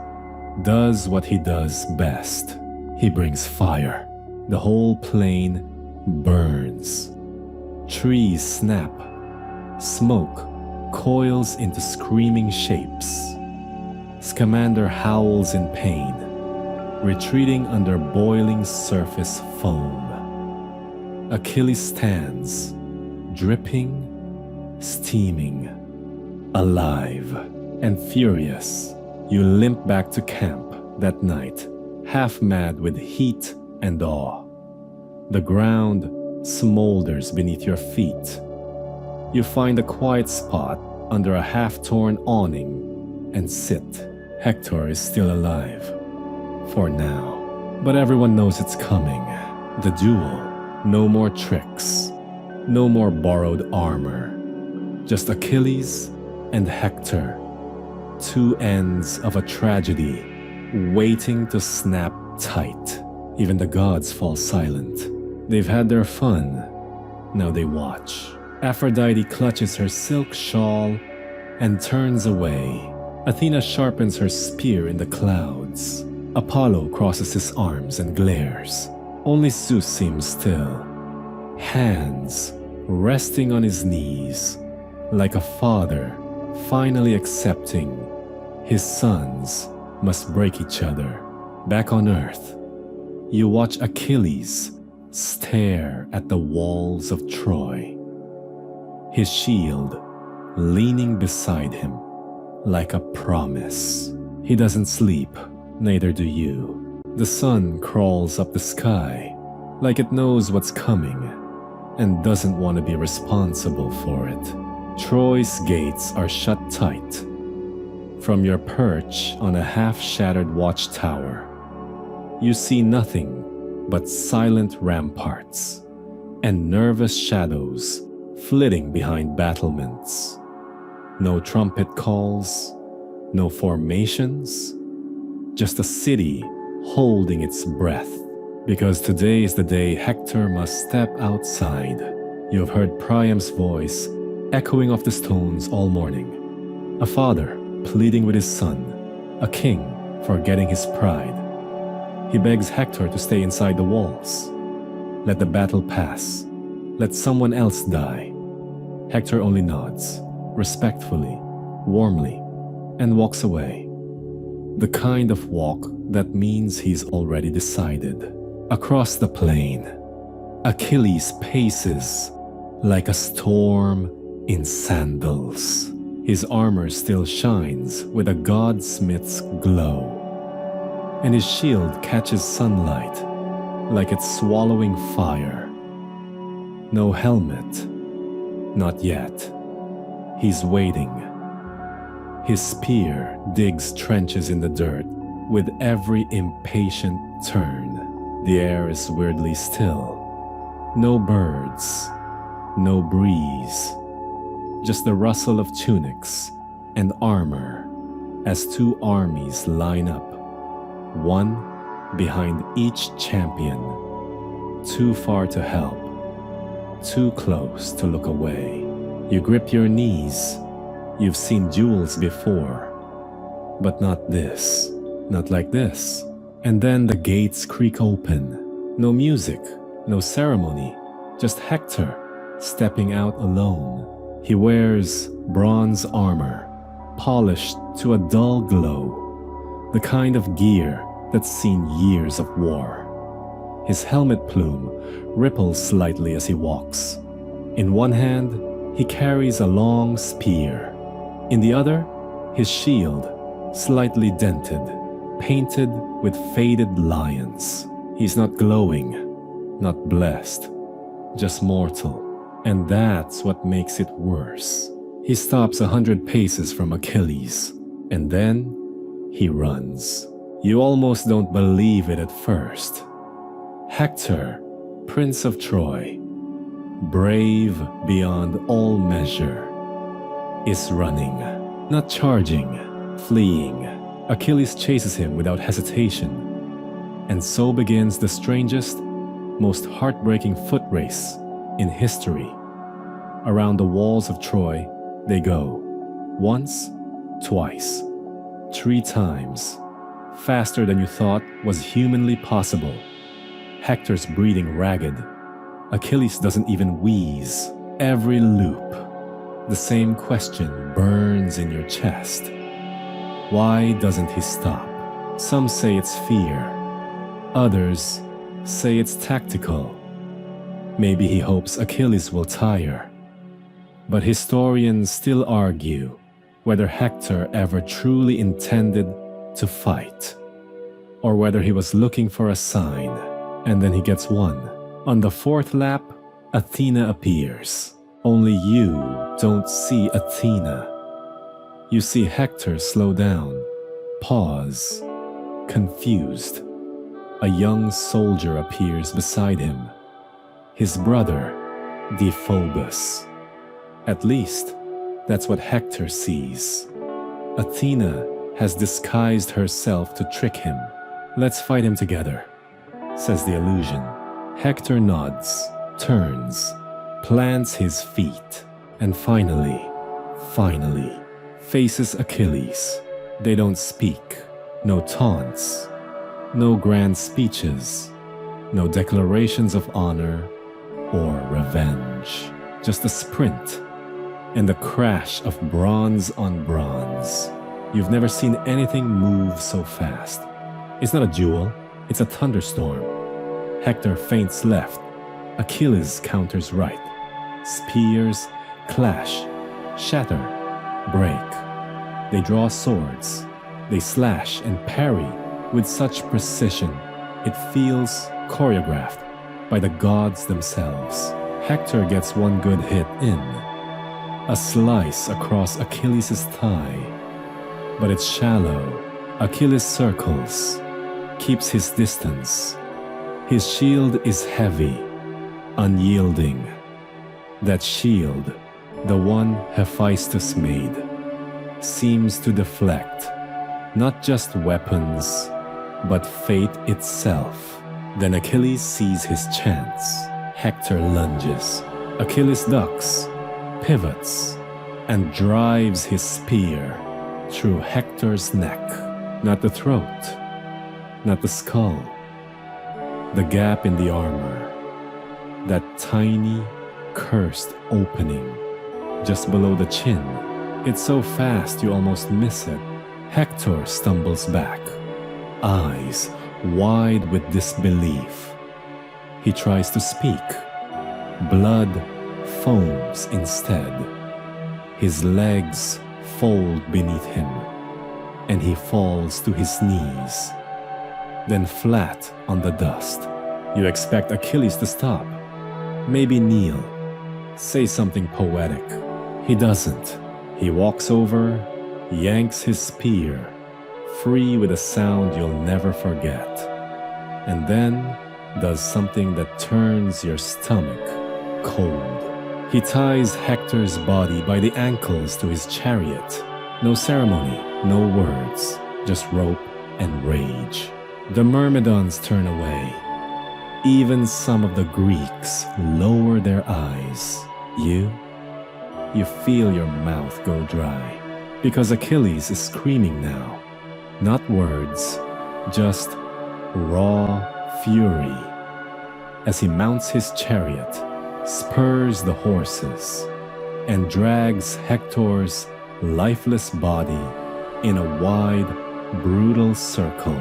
does what he does best. He brings fire. The whole plain burns. Trees snap. Smoke coils into screaming shapes. Scamander howls in pain, retreating under boiling surface foam. Achilles stands, dripping, steaming, alive, and furious. You limp back to camp that night, half mad with heat and awe. The ground smolders beneath your feet. You find a quiet spot under a half-torn awning and sit. Hector is still alive. For now. But everyone knows it's coming. The duel. No more tricks. No more borrowed armor. Just Achilles and Hector. Two ends of a tragedy waiting to snap tight. Even the gods fall silent. They've had their fun. Now they watch. Aphrodite clutches her silk shawl and turns away. Athena sharpens her spear in the clouds. Apollo crosses his arms and glares. Only Zeus seems still. Hands resting on his knees, like a father finally accepting his sons must break each other. Back on Earth, you watch Achilles stare at the walls of Troy. His shield leaning beside him like a promise. He doesn't sleep, neither do you. The sun crawls up the sky like it knows what's coming and doesn't want to be responsible for it. Troy's gates are shut tight. From your perch on a half-shattered watchtower, you see nothing but silent ramparts and nervous shadows flitting behind battlements. No trumpet calls, no formations, just a city holding its breath. Because today is the day Hector must step outside. You have heard Priam's voice echoing off the stones all morning, A father pleading with his son, a king forgetting his pride. He begs Hector to stay inside the walls. Let the battle pass. Let someone else die. Hector only nods, respectfully, warmly, and walks away. The kind of walk that means he's already decided. Across the plain, Achilles paces like a storm in sandals. His armor still shines with a goldsmith's glow, and his shield catches sunlight like it's swallowing fire. No helmet, not yet. He's waiting. His spear digs trenches in the dirt with every impatient turn. The air is weirdly still. No birds, no breeze. Just the rustle of tunics and armor as two armies line up, one behind each champion, too far to help, too close to look away. You grip your knees. You've seen duels before, but not this, not like this. And then the gates creak open. No music, no ceremony, just Hector stepping out alone. He wears bronze armor, polished to a dull glow, the kind of gear that's seen years of war. His helmet plume ripples slightly as he walks. In one hand, he carries a long spear. In the other, his shield, slightly dented, painted with faded lions. He's not glowing, not blessed, just mortal. And that's what makes it worse. He stops 100 paces from Achilles, and then he runs. You almost don't believe it at first. Hector, Prince of Troy, brave beyond all measure, is running, not charging, fleeing. Achilles chases him without hesitation. And so begins the strangest, most heartbreaking foot race in history. Around the walls of Troy, they go. Once, twice, 3 times. Faster than you thought was humanly possible. Hector's breathing ragged. Achilles doesn't even wheeze. Every loop, the same question burns in your chest. Why doesn't he stop? Some say it's fear. Others say it's tactical. Maybe he hopes Achilles will tire. But historians still argue whether Hector ever truly intended to fight, or whether he was looking for a sign, and then he gets one. On the 4th lap, Athena appears. Only you don't see Athena. You see Hector slow down, pause, confused. A young soldier appears beside him. His brother, Deiphobus. At least, that's what Hector sees. Athena has disguised herself to trick him. Let's fight him together, says the illusion. Hector nods, turns, plants his feet, and finally, faces Achilles. They don't speak. No taunts, no grand speeches, no declarations of honor or revenge. Just a sprint and the crash of bronze on bronze. You've never seen anything move so fast. It's not a duel, it's a thunderstorm. Hector feints left, Achilles counters right. Spears clash, shatter, break. They draw swords, they slash and parry with such precision it feels choreographed by the gods themselves. Hector gets one good hit in, a slice across Achilles' thigh. But it's shallow. Achilles circles, keeps his distance. His shield is heavy, unyielding. That shield, the one Hephaestus made, seems to deflect not just weapons, but fate itself. Then Achilles sees his chance. Hector lunges. Achilles ducks, pivots, and drives his spear through Hector's neck. Not the throat, not the skull, the gap in the armor, that tiny, cursed opening just below the chin. It's so fast you almost miss it. Hector stumbles back, eyes wide with disbelief. He tries to speak. Blood foams instead. His legs fold beneath him, and he falls to his knees, then flat on the dust. You expect Achilles to stop, maybe kneel, say something poetic. He doesn't. He walks over, yanks his spear, free with a sound you'll never forget, and then does something that turns your stomach cold. He ties Hector's body by the ankles to his chariot. No ceremony, no words, just rope and rage. The Myrmidons turn away. Even some of the Greeks lower their eyes. You feel your mouth go dry, because Achilles is screaming now. Not words, just raw fury. As he mounts his chariot, spurs the horses, and drags Hector's lifeless body in a wide, brutal circle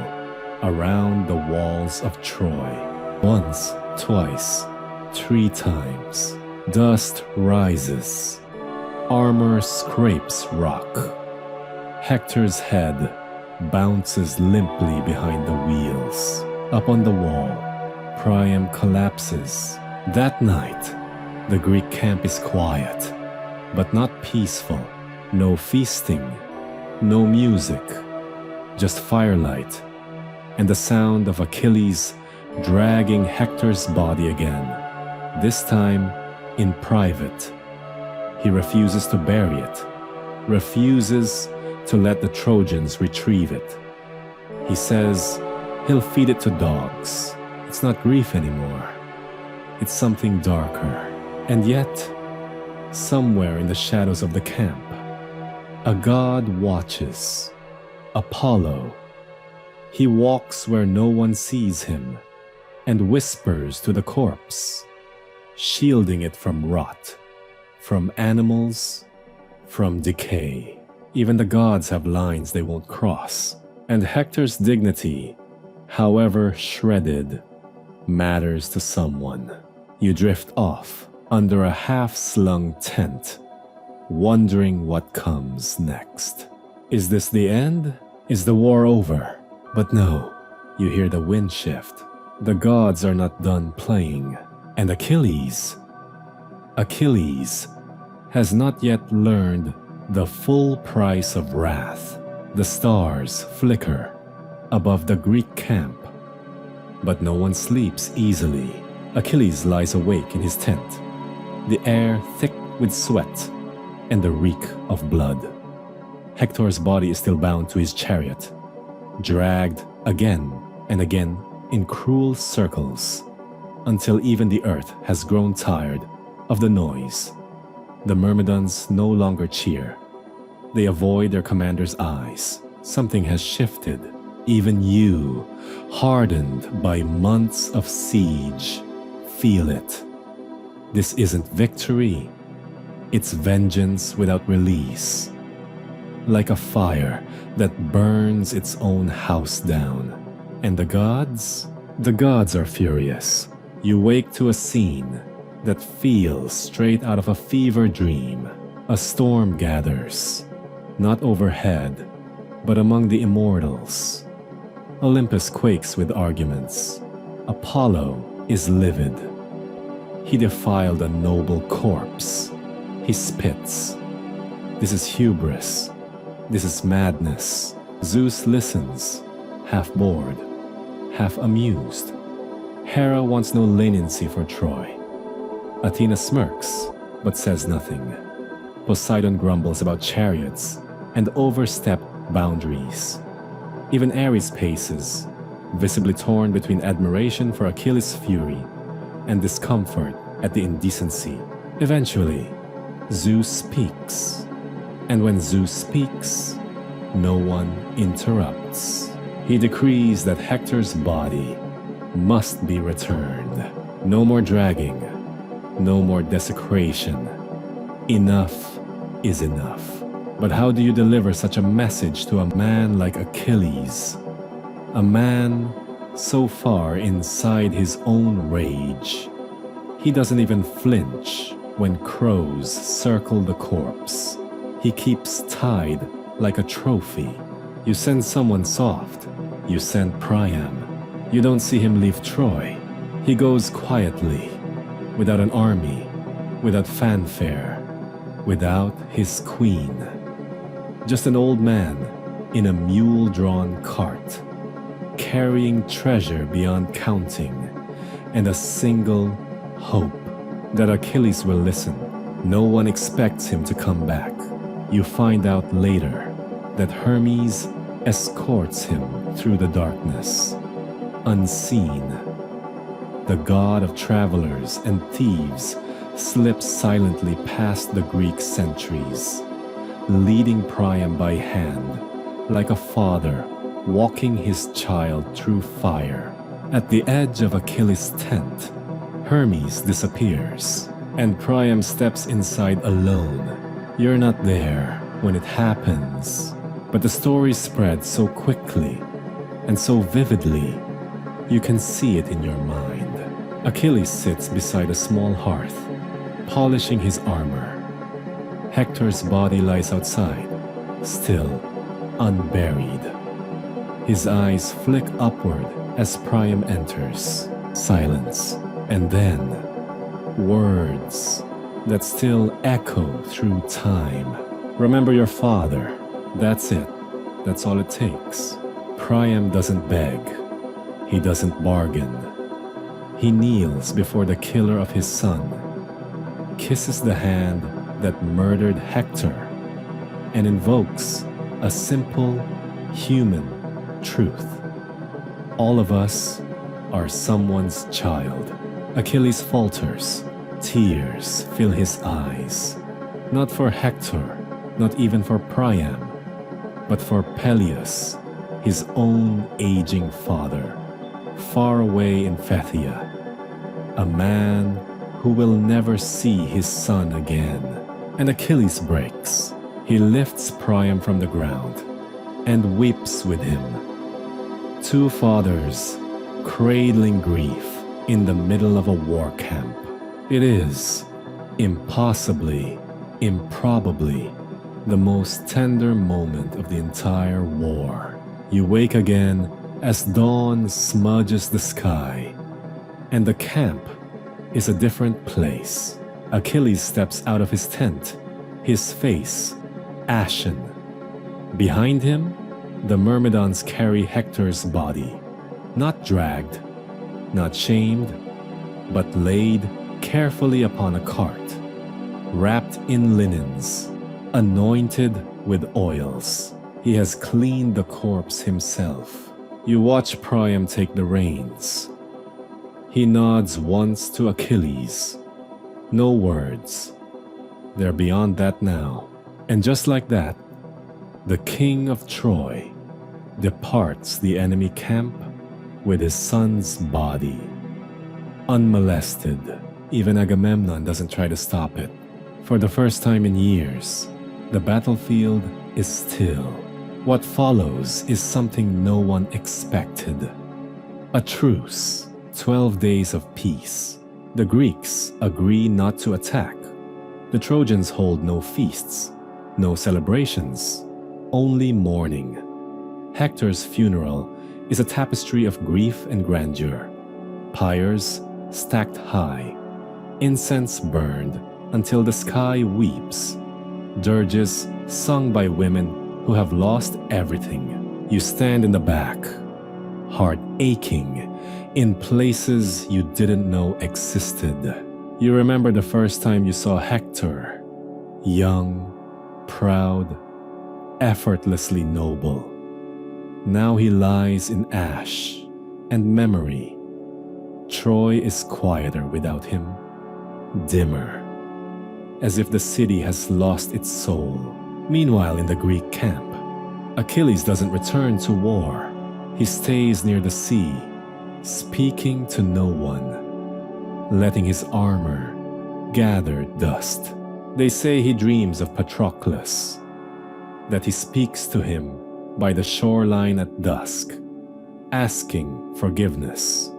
around the walls of Troy. Once, twice, 3 times. Dust rises. Armor scrapes rock. Hector's head bounces limply behind the wheels. Up on the wall, Priam collapses. That night, the Greek camp is quiet, but not peaceful. No feasting, no music, just firelight and the sound of Achilles dragging Hector's body again, this time in private. He refuses to bury it, refuses to let the Trojans retrieve it. He says he'll feed it to dogs. It's not grief anymore. It's something darker. And yet, somewhere in the shadows of the camp, a god watches. Apollo. He walks where no one sees him and whispers to the corpse, shielding it from rot, from animals, from decay. Even the gods have lines they won't cross. And Hector's dignity, however shredded, matters to someone. You drift off under a half-slung tent, wondering what comes next. Is this the end? Is the war over? But no, you hear the wind shift. The gods are not done playing. And Achilles has not yet learned the full price of wrath. The stars flicker above the Greek camp, but no one sleeps easily. Achilles lies awake in his tent, the air thick with sweat and the reek of blood. Hector's body is still bound to his chariot, dragged again and again in cruel circles, until even the earth has grown tired of the noise. The Myrmidons no longer cheer. They avoid their commander's eyes. Something has shifted. Even you, hardened by months of siege, feel it. This isn't victory. It's vengeance without release. Like a fire that burns its own house down. And the gods? The gods are furious. You wake to a scene that feels straight out of a fever dream. A storm gathers, not overhead, but among the immortals. Olympus quakes with arguments. Apollo is livid. He defiled a noble corpse. He spits. This is hubris. This is madness. Zeus listens, half bored, half amused. Hera wants no leniency for Troy. Athena smirks, but says nothing. Poseidon grumbles about chariots and overstepped boundaries. Even Ares paces, visibly torn between admiration for Achilles' fury and discomfort at the indecency. Eventually, Zeus speaks. And when Zeus speaks, no one interrupts. He decrees that Hector's body must be returned. No more dragging, no more desecration. Enough is enough. But how do you deliver such a message to a man like Achilles? A man so far inside his own rage. He doesn't even flinch when crows circle the corpse. He keeps tied like a trophy. You send someone soft. You send Priam. You don't see him leave Troy. He goes quietly, without an army, without fanfare, without his queen. Just an old man in a mule-drawn cart, carrying treasure beyond counting, and a single hope that Achilles will listen. No one expects him to come back. You find out later that Hermes escorts him through the darkness, unseen. The god of travelers and thieves slips silently past the Greek sentries, leading Priam by hand, like a father walking his child through fire. At the edge of Achilles' tent, Hermes disappears, and Priam steps inside alone. You're not there when it happens, but the story spreads so quickly and so vividly, you can see it in your mind. Achilles sits beside a small hearth, polishing his armor. Hector's body lies outside, still unburied. His eyes flick upward as Priam enters. Silence, and then words that still echo through time. Remember your father. That's it. That's all it takes. Priam doesn't beg. He doesn't bargain. He kneels before the killer of his son, kisses the hand that murdered Hector, and invokes a simple human truth. All of us are someone's child. Achilles falters. Tears fill his eyes. Not for Hector, not even for Priam, but for Peleus, his own aging father, far away in Phthia, a man who will never see his son again. And Achilles breaks. He lifts Priam from the ground and weeps with him. Two fathers cradling grief in the middle of a war camp. It is, impossibly, improbably, the most tender moment of the entire war. You wake again as dawn smudges the sky, and the camp is a different place. Achilles steps out of his tent, his face ashen. Behind him, the Myrmidons carry Hector's body, not dragged, not shamed, but laid carefully upon a cart, wrapped in linens, anointed with oils. He has cleaned the corpse himself. You watch Priam take the reins. He nods once to Achilles. No words. They're beyond that now. And just like that, the king of Troy departs the enemy camp with his son's body. Unmolested, even Agamemnon doesn't try to stop it. For the first time in years, the battlefield is still. What follows is something no one expected. A truce, 12 days of peace. The Greeks agree not to attack. The Trojans hold no feasts, no celebrations, only mourning. Hector's funeral is a tapestry of grief and grandeur. Pyres stacked high, incense burned until the sky weeps, dirges sung by women who have lost everything. You stand in the back, heart aching, in places you didn't know existed. You remember the first time you saw Hector, young, proud, effortlessly noble. Now he lies in ash and memory. Troy is quieter without him, dimmer, as if the city has lost its soul. Meanwhile, in the Greek camp, Achilles doesn't return to war. He stays near the sea, speaking to no one, letting his armor gather dust. They say he dreams of Patroclus, that he speaks to him by the shoreline at dusk, asking forgiveness.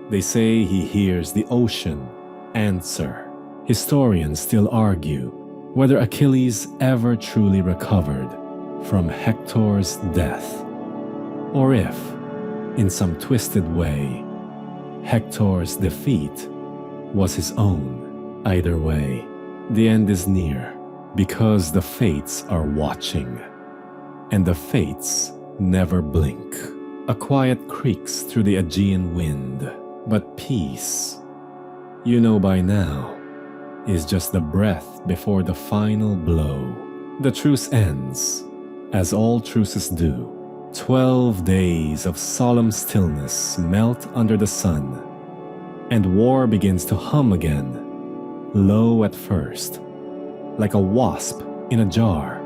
They say he hears the ocean answer. Historians still argue whether Achilles ever truly recovered from Hector's death, or if, in some twisted way, Hector's defeat was his own. Either way, the end is near, because the fates are watching, and the fates never blink. A quiet creaks through the Aegean wind, but peace, you know by now, is just the breath before the final blow. The truce ends, as all truces do. 12 days of solemn stillness melt under the sun, and war begins to hum again, low at first, like a wasp in a jar.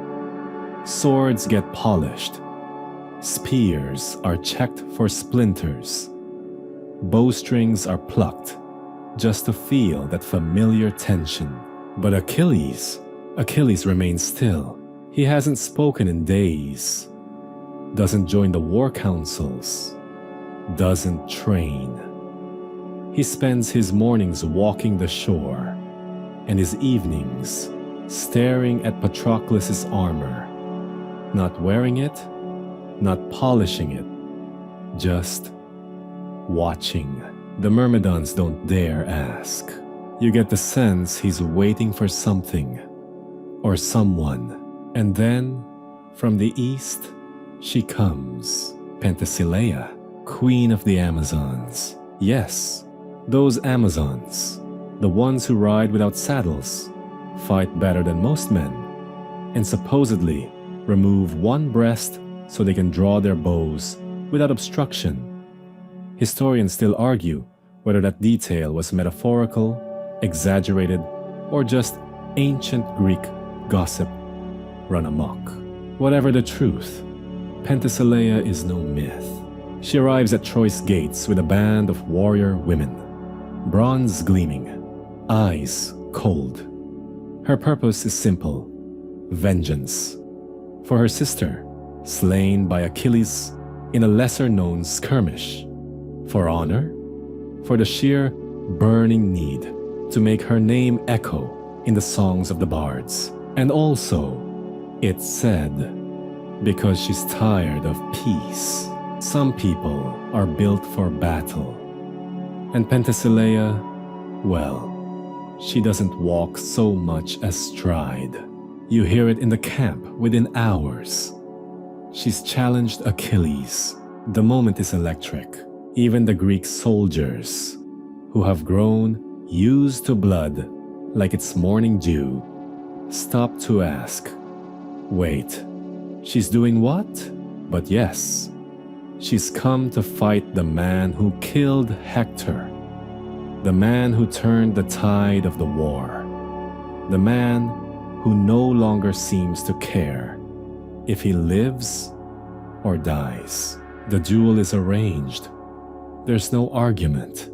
Swords get polished, spears are checked for splinters, bowstrings are plucked just to feel that familiar tension. But Achilles remains still. He hasn't spoken in days, doesn't join the war councils, doesn't train. He spends his mornings walking the shore and his evenings staring at Patroclus' armor, not wearing it, not polishing it, just watching. The Myrmidons don't dare ask. You get the sense he's waiting for something or someone. And then, from the east, she comes, Penthesilea, queen of the Amazons. Yes, those Amazons, the ones who ride without saddles, fight better than most men, and supposedly remove one breast so they can draw their bows without obstruction. Historians still argue whether that detail was metaphorical, exaggerated, or just ancient Greek gossip run amok. Whatever the truth, Penthesilea is no myth. She arrives at Troy's gates with a band of warrior women, bronze gleaming, eyes cold. Her purpose is simple: vengeance. For her sister, slain by Achilles in a lesser-known skirmish. For honor, for the sheer burning need to make her name echo in the songs of the bards. And also, it's said, because she's tired of peace. Some people are built for battle. And Penthesilea, well, she doesn't walk so much as stride. You hear it in the camp within hours. She's challenged Achilles. The moment is electric. Even the Greek soldiers, who have grown used to blood like it's morning dew, stop to ask, wait, she's doing what? But yes, she's come to fight the man who killed Hector, the man who turned the tide of the war, the man who no longer seems to care if he lives or dies. The duel is arranged. There's no argument.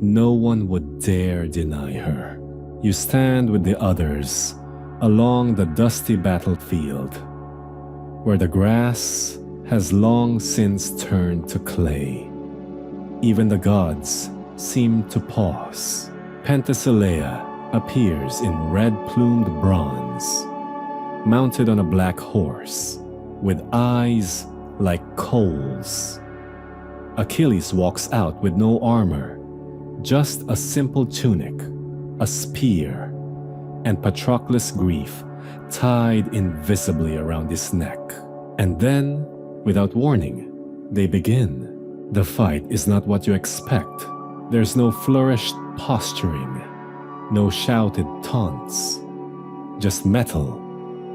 No one would dare deny her. You stand with the others along the dusty battlefield, where the grass has long since turned to clay. Even the gods seem to pause. Penthesilea appears in red-plumed bronze, mounted on a black horse, with eyes like coals. Achilles walks out with no armor, just a simple tunic, a spear, and Patroclus' grief tied invisibly around his neck. And then, without warning, they begin. The fight is not what you expect. There's no flourished posturing, no shouted taunts, just metal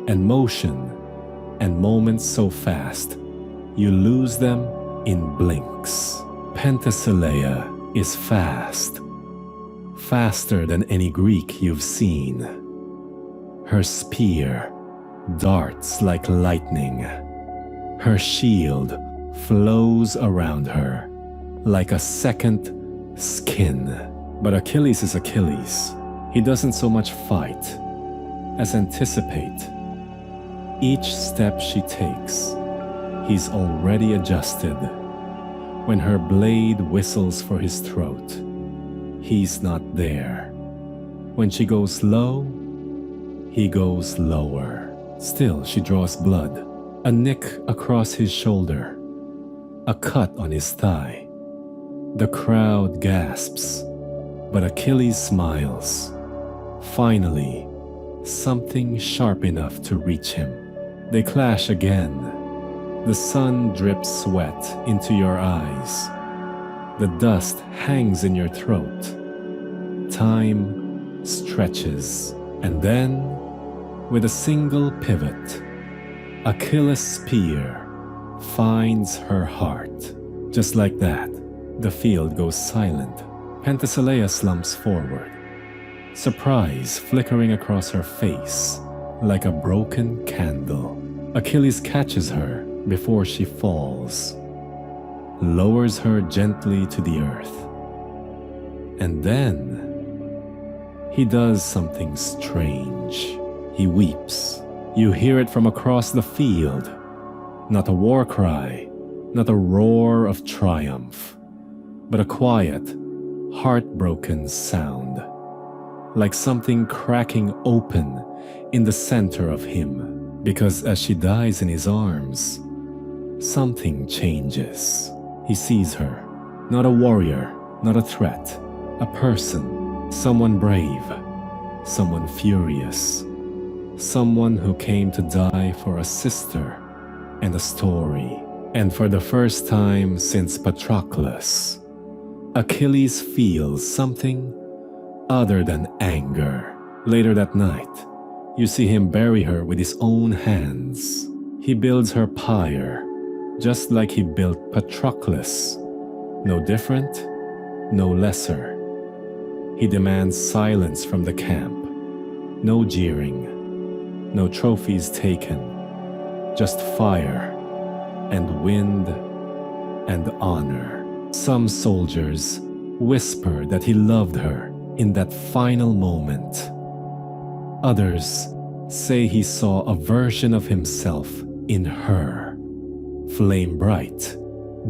and motion, and moments so fast you lose them in blinks. Penthesilea is fast, faster than any Greek you've seen. Her spear darts like lightning. Her shield flows around her like a second skin. But Achilles is Achilles. He doesn't so much fight as anticipate. Each step she takes, he's already adjusted. When her blade whistles for his throat, he's not there. When she goes low, he goes lower. Still, she draws blood. A nick across his shoulder, a cut on his thigh. The crowd gasps, but Achilles smiles. Finally, something sharp enough to reach him. They clash again. The sun drips sweat into your eyes. The dust hangs in your throat. Time stretches, and then, with a single pivot, Achilles' spear finds her heart. Just like that, the field goes silent. Penthesilea slumps forward, surprise flickering across her face like a broken candle. Achilles catches her before she falls, lowers her gently to the earth. And then, he does something strange. He weeps. You hear it from across the field. Not a war cry, not a roar of triumph, but a quiet, heartbroken sound, like something cracking open in the center of him. Because as she dies in his arms, something changes. He sees her, not a warrior, not a threat, a person, someone brave, someone furious, someone who came to die for a sister and a story. And for the first time since Patroclus, Achilles feels something other than anger. Later that night, you see him bury her with his own hands. He builds her pyre, just like he built Patroclus. No different, no lesser. He demands silence from the camp. No jeering, no trophies taken. Just fire and wind and honor. Some soldiers whisper that he loved her in that final moment. Others say he saw a version of himself in her. Flame bright,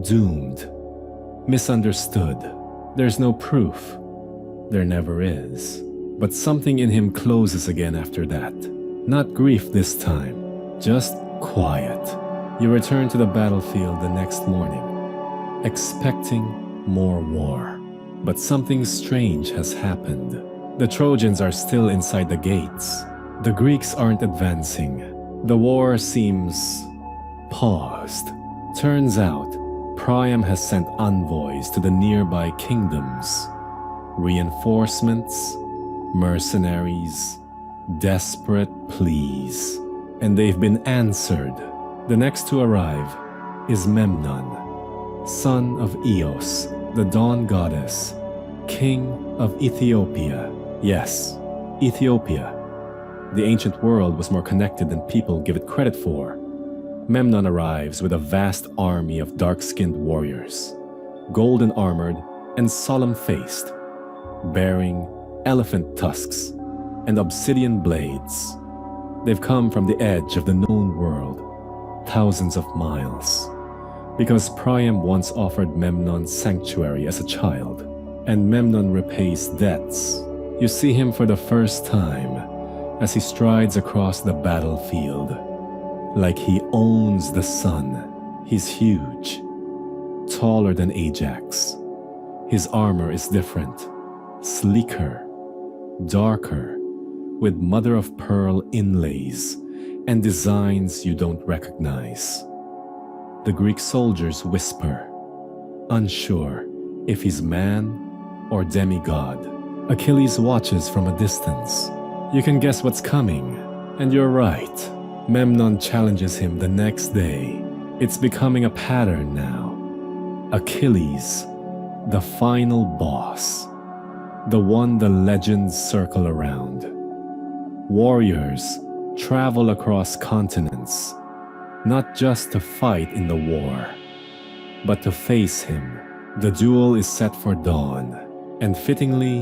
doomed, misunderstood. There's no proof. There never is. But something in him closes again after that. Not grief this time, just quiet. You return to the battlefield the next morning, expecting more war. But something strange has happened. The Trojans are still inside the gates. The Greeks aren't advancing. The war seems paused. Turns out, Priam has sent envoys to the nearby kingdoms. Reinforcements, mercenaries, desperate pleas. And they've been answered. The next to arrive is Memnon, son of Eos, the dawn goddess, king of Ethiopia. Yes, Ethiopia. The ancient world was more connected than people give it credit for. Memnon arrives with a vast army of dark-skinned warriors, golden armored and solemn-faced, bearing elephant tusks and obsidian blades. They've come from the edge of the known world, thousands of miles, because Priam once offered Memnon sanctuary as a child, and Memnon repays debts. You see him for the first time as he strides across the battlefield, like he owns the sun. He's huge, taller than Ajax. His armor is different, sleeker, darker, with mother-of-pearl inlays and designs you don't recognize. The Greek soldiers whisper, unsure if he's man or demigod. Achilles watches from a distance. You can guess what's coming, and you're right. Memnon challenges him the next day. It's becoming a pattern now. Achilles, the final boss, the one the legends circle around. Warriors travel across continents, not just to fight in the war, but to face him. The duel is set for dawn, and fittingly,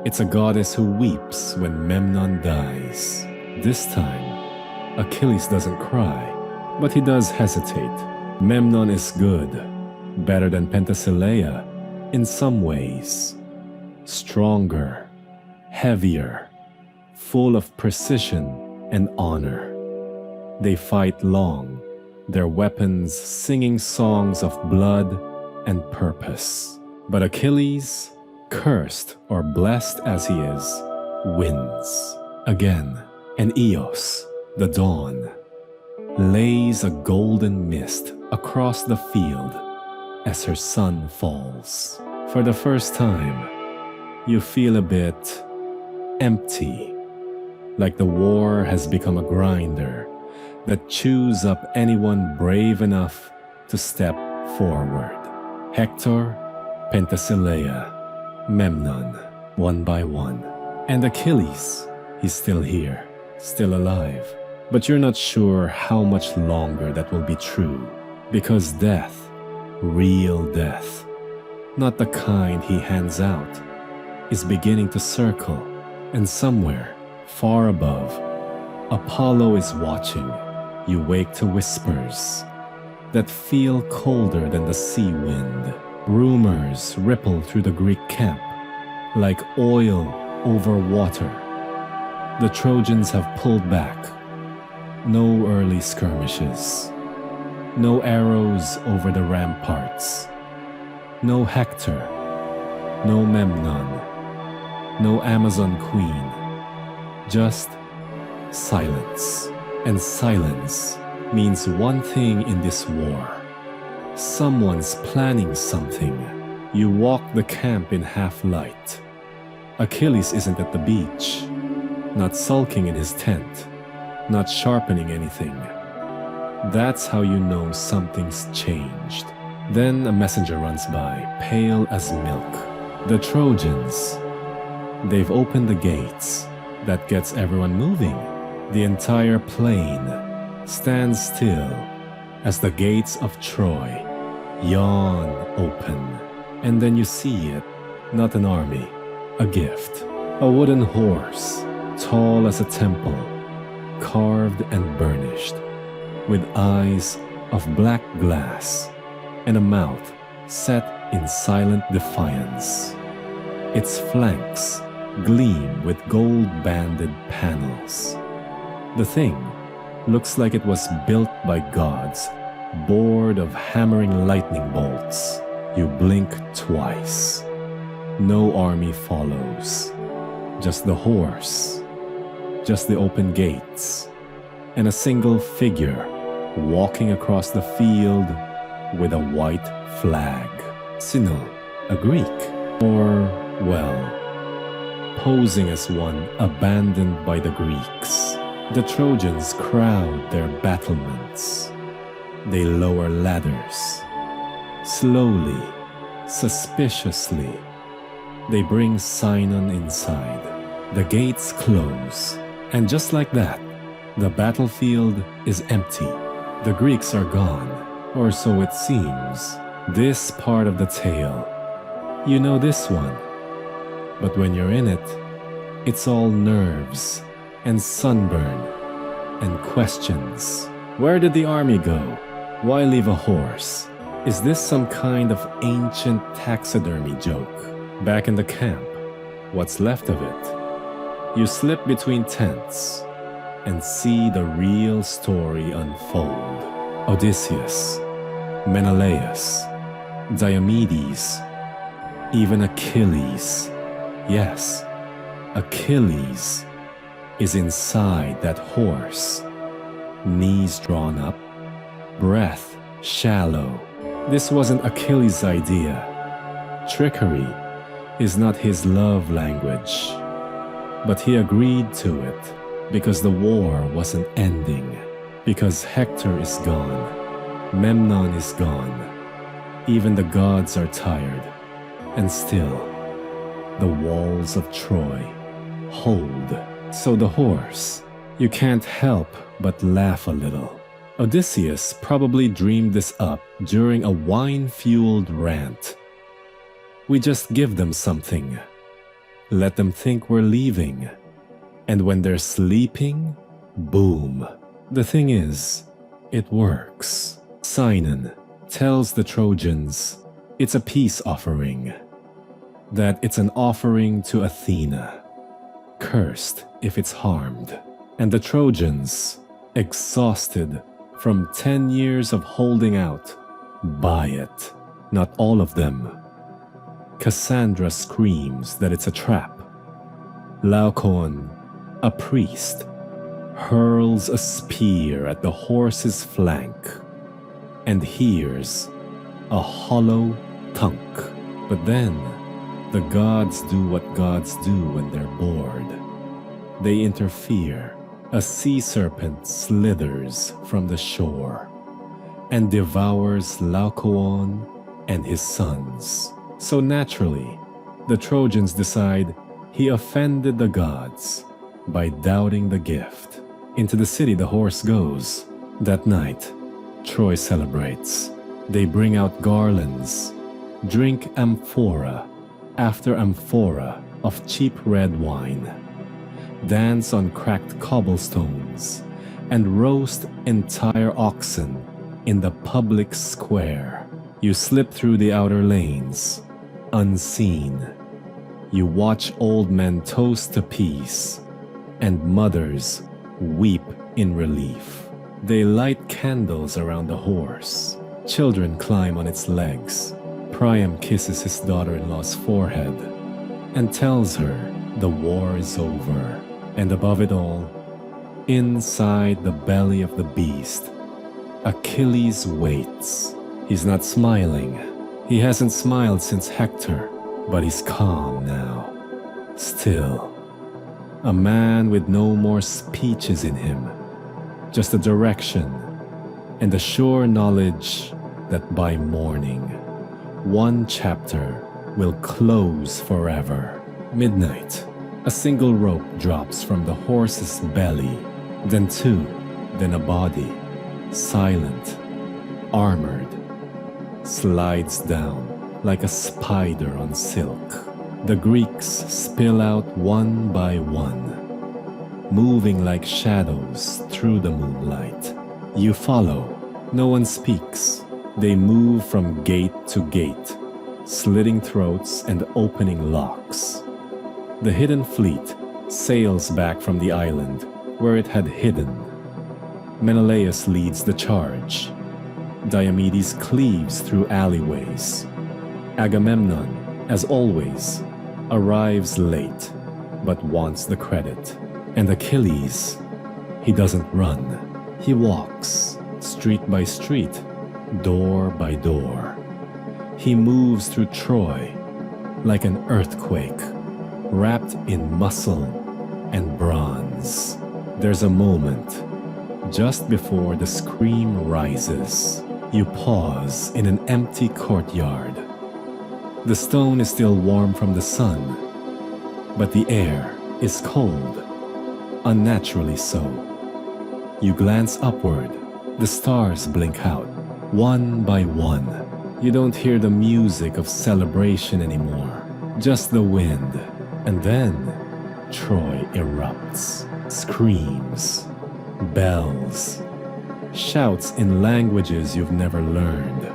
it's a goddess who weeps when Memnon dies. This time, Achilles doesn't cry, but he does hesitate. Memnon is good, better than Penthesilea in some ways. Stronger, heavier, full of precision and honor. They fight long, their weapons singing songs of blood and purpose. But Achilles, cursed or blessed as he is, wins. Again, and Eos, the dawn, lays a golden mist across the field as her sun falls. For the first time, you feel a bit empty, like the war has become a grinder that chews up anyone brave enough to step forward. Hector, Penthesilea, Memnon, one by one. And Achilles, he's still here, still alive. But you're not sure how much longer that will be true, because death, real death, not the kind he hands out, is beginning to circle, and somewhere, far above, Apollo is watching. You wake to whispers that feel colder than the sea wind. Rumors ripple through the Greek camp like oil over water. The Trojans have pulled back. No early skirmishes. No arrows over the ramparts. No Hector. No Memnon. No Amazon Queen. Just silence. And silence means one thing in this war. Someone's planning something. You walk the camp in half light. Achilles isn't at the beach, not sulking in his tent, not sharpening anything. That's how you know something's changed. Then a messenger runs by, pale as milk. The Trojans. They've opened the gates. That gets everyone moving. The entire plain stands still as the gates of Troy yawn open. And then you see it, not an army, a gift. A wooden horse, tall as a temple, carved and burnished, with eyes of black glass and a mouth set in silent defiance. Its flanks gleam with gold-banded panels. The thing looks like it was built by gods, bored of hammering lightning bolts. You blink twice. No army follows. Just the horse. Just the open gates. And a single figure walking across the field with a white flag. Sino, a Greek. Or, well, posing as one abandoned by the Greeks. The Trojans crowd their battlements. They lower ladders. Slowly, suspiciously, they bring Sinon inside. The gates close, and just like that, the battlefield is empty. The Greeks are gone, or so it seems. This part of the tale, you know this one. But when you're in it, it's all nerves and sunburn and questions. Where did the army go? Why leave a horse? Is this some kind of ancient taxidermy joke? Back in the camp, what's left of it? You slip between tents and see the real story unfold. Odysseus, Menelaus, Diomedes, even Achilles. Yes, Achilles is inside that horse, knees drawn up, breath shallow. This wasn't Achilles' idea. Trickery is not his love language. But he agreed to it because the war wasn't ending. Because Hector is gone. Memnon is gone. Even the gods are tired. And still, the walls of Troy hold. So the horse, You can't help but laugh a little. Odysseus probably dreamed this up during a wine-fueled rant. We just give them something. Let them think we're leaving. And when they're sleeping, boom. The thing is, it works. Sinon tells the Trojans it's a peace offering, that it's an offering to Athena, cursed if it's harmed. And the Trojans, exhausted from 10 years of holding out, buy it. Not all of them. Cassandra screams that it's a trap. Laocoon, a priest, hurls a spear at the horse's flank and hears a hollow thunk. But then, the gods do what gods do when they're bored. They interfere. A sea serpent slithers from the shore and devours Laocoon and his sons. So naturally, the Trojans decide he offended the gods by doubting the gift. Into the city the horse goes. That night, Troy celebrates. They bring out garlands, drink amphora after amphora of cheap red wine, dance on cracked cobblestones, and roast entire oxen in the public square. You slip through the outer lanes, unseen. You watch old men toast to peace, and mothers weep in relief. They light candles around the horse. Children climb on its legs. Priam kisses his daughter-in-law's forehead and tells her the war is over. And above it all, inside the belly of the beast, Achilles waits. He's not smiling. He hasn't smiled since Hector, but he's calm now. Still, a man with no more speeches in him, just a direction and a sure knowledge that by morning, one chapter will close forever. Midnight. A single rope drops from the horse's belly, then two, then a body, silent, armored, slides down like a spider on silk. The Greeks spill out one by one, moving like shadows through the moonlight. You follow. No one speaks. They move from gate to gate, slitting throats and opening locks. The hidden fleet sails back from the island where it had hidden. Menelaus leads the charge. Diomedes cleaves through alleyways. Agamemnon, as always, arrives late but wants the credit. And Achilles, he doesn't run. He walks, street by street, door by door. He moves through Troy like an earthquake, wrapped in muscle and bronze. There's a moment, just before the scream rises. You pause in an empty courtyard. The stone is still warm from the sun, but the air is cold, unnaturally so. You glance upward. The stars blink out, one by one. You don't hear the music of celebration anymore, just the wind. And then, Troy erupts, screams, bells, shouts in languages you've never learned,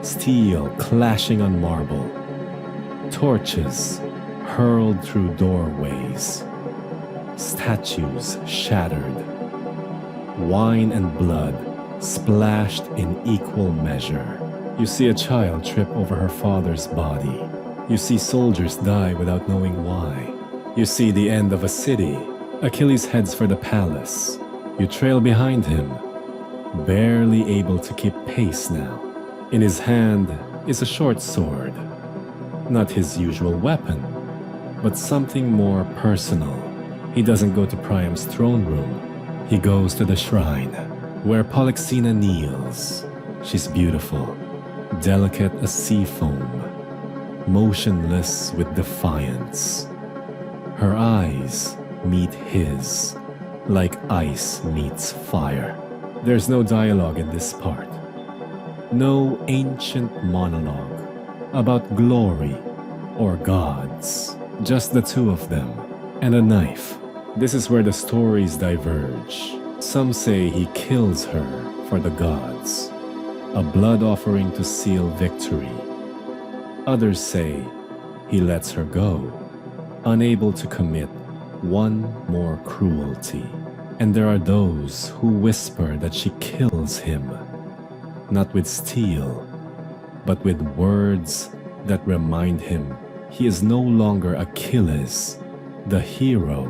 steel clashing on marble, torches hurled through doorways, statues shattered, wine and blood splashed in equal measure. You see a child trip over her father's body. You see soldiers die without knowing why. You see the end of a city. Achilles heads for the palace. You trail behind him, barely able to keep pace now. In his hand is a short sword. Not his usual weapon, but something more personal. He doesn't go to Priam's throne room. He goes to the shrine, where Polyxena kneels. She's beautiful, delicate as sea foam, motionless with defiance. Her eyes meet his, like ice meets fire. There's no dialogue in this part. No ancient monologue about glory or gods. Just the two of them and a knife. This is where the stories diverge. Some say he kills her for the gods, a blood offering to seal victory. Others say he lets her go, unable to commit one more cruelty. And there are those who whisper that she kills him, not with steel, but with words that remind him he is no longer Achilles, the hero,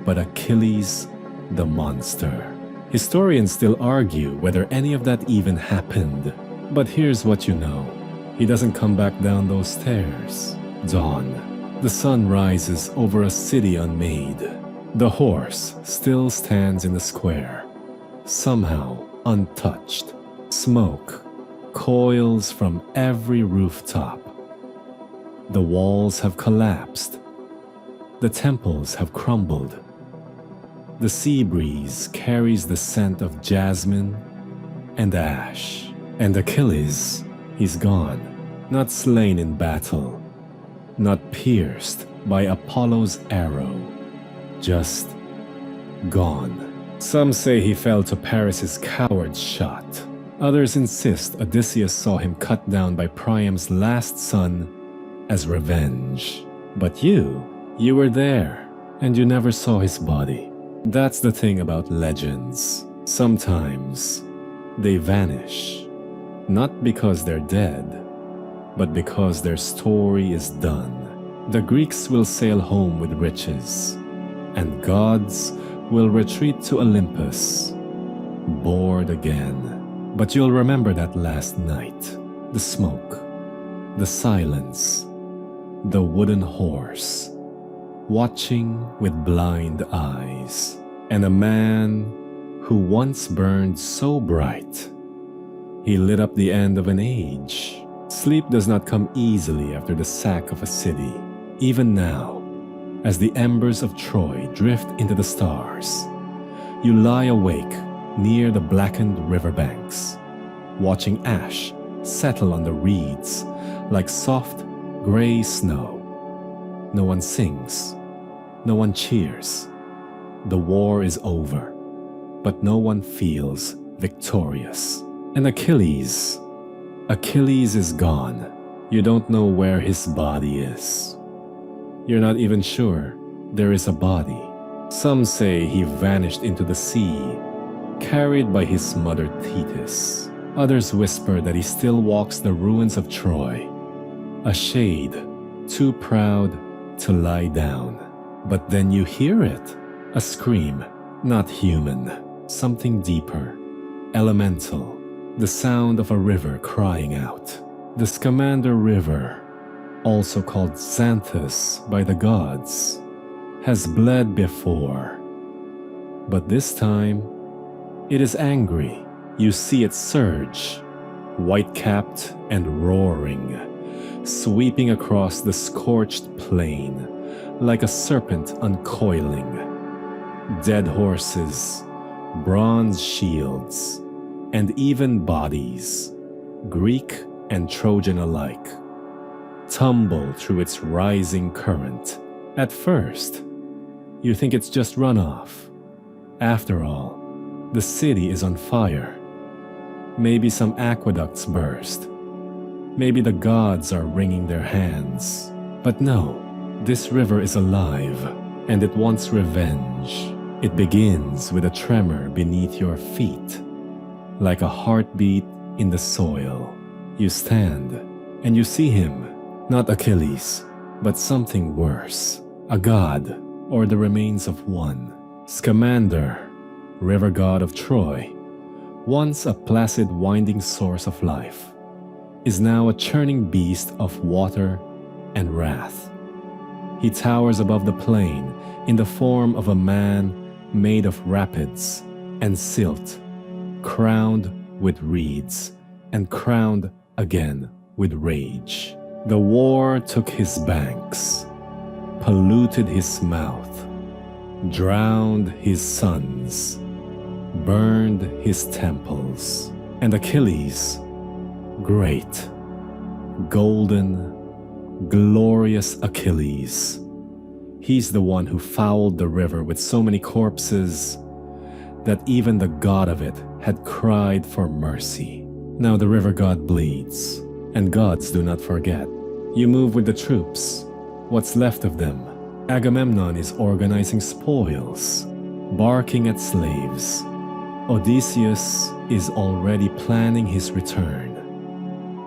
but Achilles, the monster. Historians still argue whether any of that even happened, but here's what you know. He doesn't come back down those stairs. Dawn. The sun rises over a city unmade. The horse still stands in the square, somehow untouched. Smoke coils from every rooftop. The walls have collapsed. The temples have crumbled. The sea breeze carries the scent of jasmine and ash. And Achilles, he's gone, not slain in battle, not pierced by Apollo's arrow, just gone. Some say he fell to Paris's coward's shot. Others insist Odysseus saw him cut down by Priam's last son as revenge. But you were there, and you never saw his body. That's the thing about legends. Sometimes they vanish, not because they're dead, but because their story is done. The Greeks will sail home with riches, and gods will retreat to Olympus, bored again. But you'll remember that last night, the smoke, the silence, the wooden horse, watching with blind eyes, and a man who once burned so bright, he lit up the end of an age. Sleep does not come easily after the sack of a city. Even now, as the embers of Troy drift into the stars, you lie awake near the blackened riverbanks, watching ash settle on the reeds like soft gray snow. No one sings, no one cheers. The war is over, but no one feels victorious. And Achilles is gone. You don't know where his body is. You're not even sure there is a body. Some say he vanished into the sea, carried by his mother Thetis. Others whisper that he still walks the ruins of Troy, a shade too proud to lie down. But then you hear it, a scream, not human, something deeper, elemental, the sound of a river crying out. The Scamander River, also called Xanthus by the gods, has bled before, but this time it is angry. You see it surge, white-capped and roaring, sweeping across the scorched plain like a serpent uncoiling. Dead horses, bronze shields, and even bodies, Greek and Trojan alike, tumble through its rising current. At first, you think it's just runoff. After all, the city is on fire. Maybe some aqueducts burst. Maybe the gods are wringing their hands. But no, this river is alive, and it wants revenge. It begins with a tremor beneath your feet, like a heartbeat in the soil. You stand, and you see him, not Achilles, but something worse, a god, or the remains of one. Scamander, river god of Troy, once a placid winding source of life, is now a churning beast of water and wrath. He towers above the plain in the form of a man made of rapids and silt, crowned with reeds and crowned again with rage. The war took his banks, polluted his mouth, drowned his sons, burned his temples. And Achilles, great, golden, glorious Achilles, he's the one who fouled the river with so many corpses that even the god of it had cried for mercy. Now the river god bleeds, and gods do not forget. You move with the troops, what's left of them. Agamemnon is organizing spoils, barking at slaves. Odysseus is already planning his return.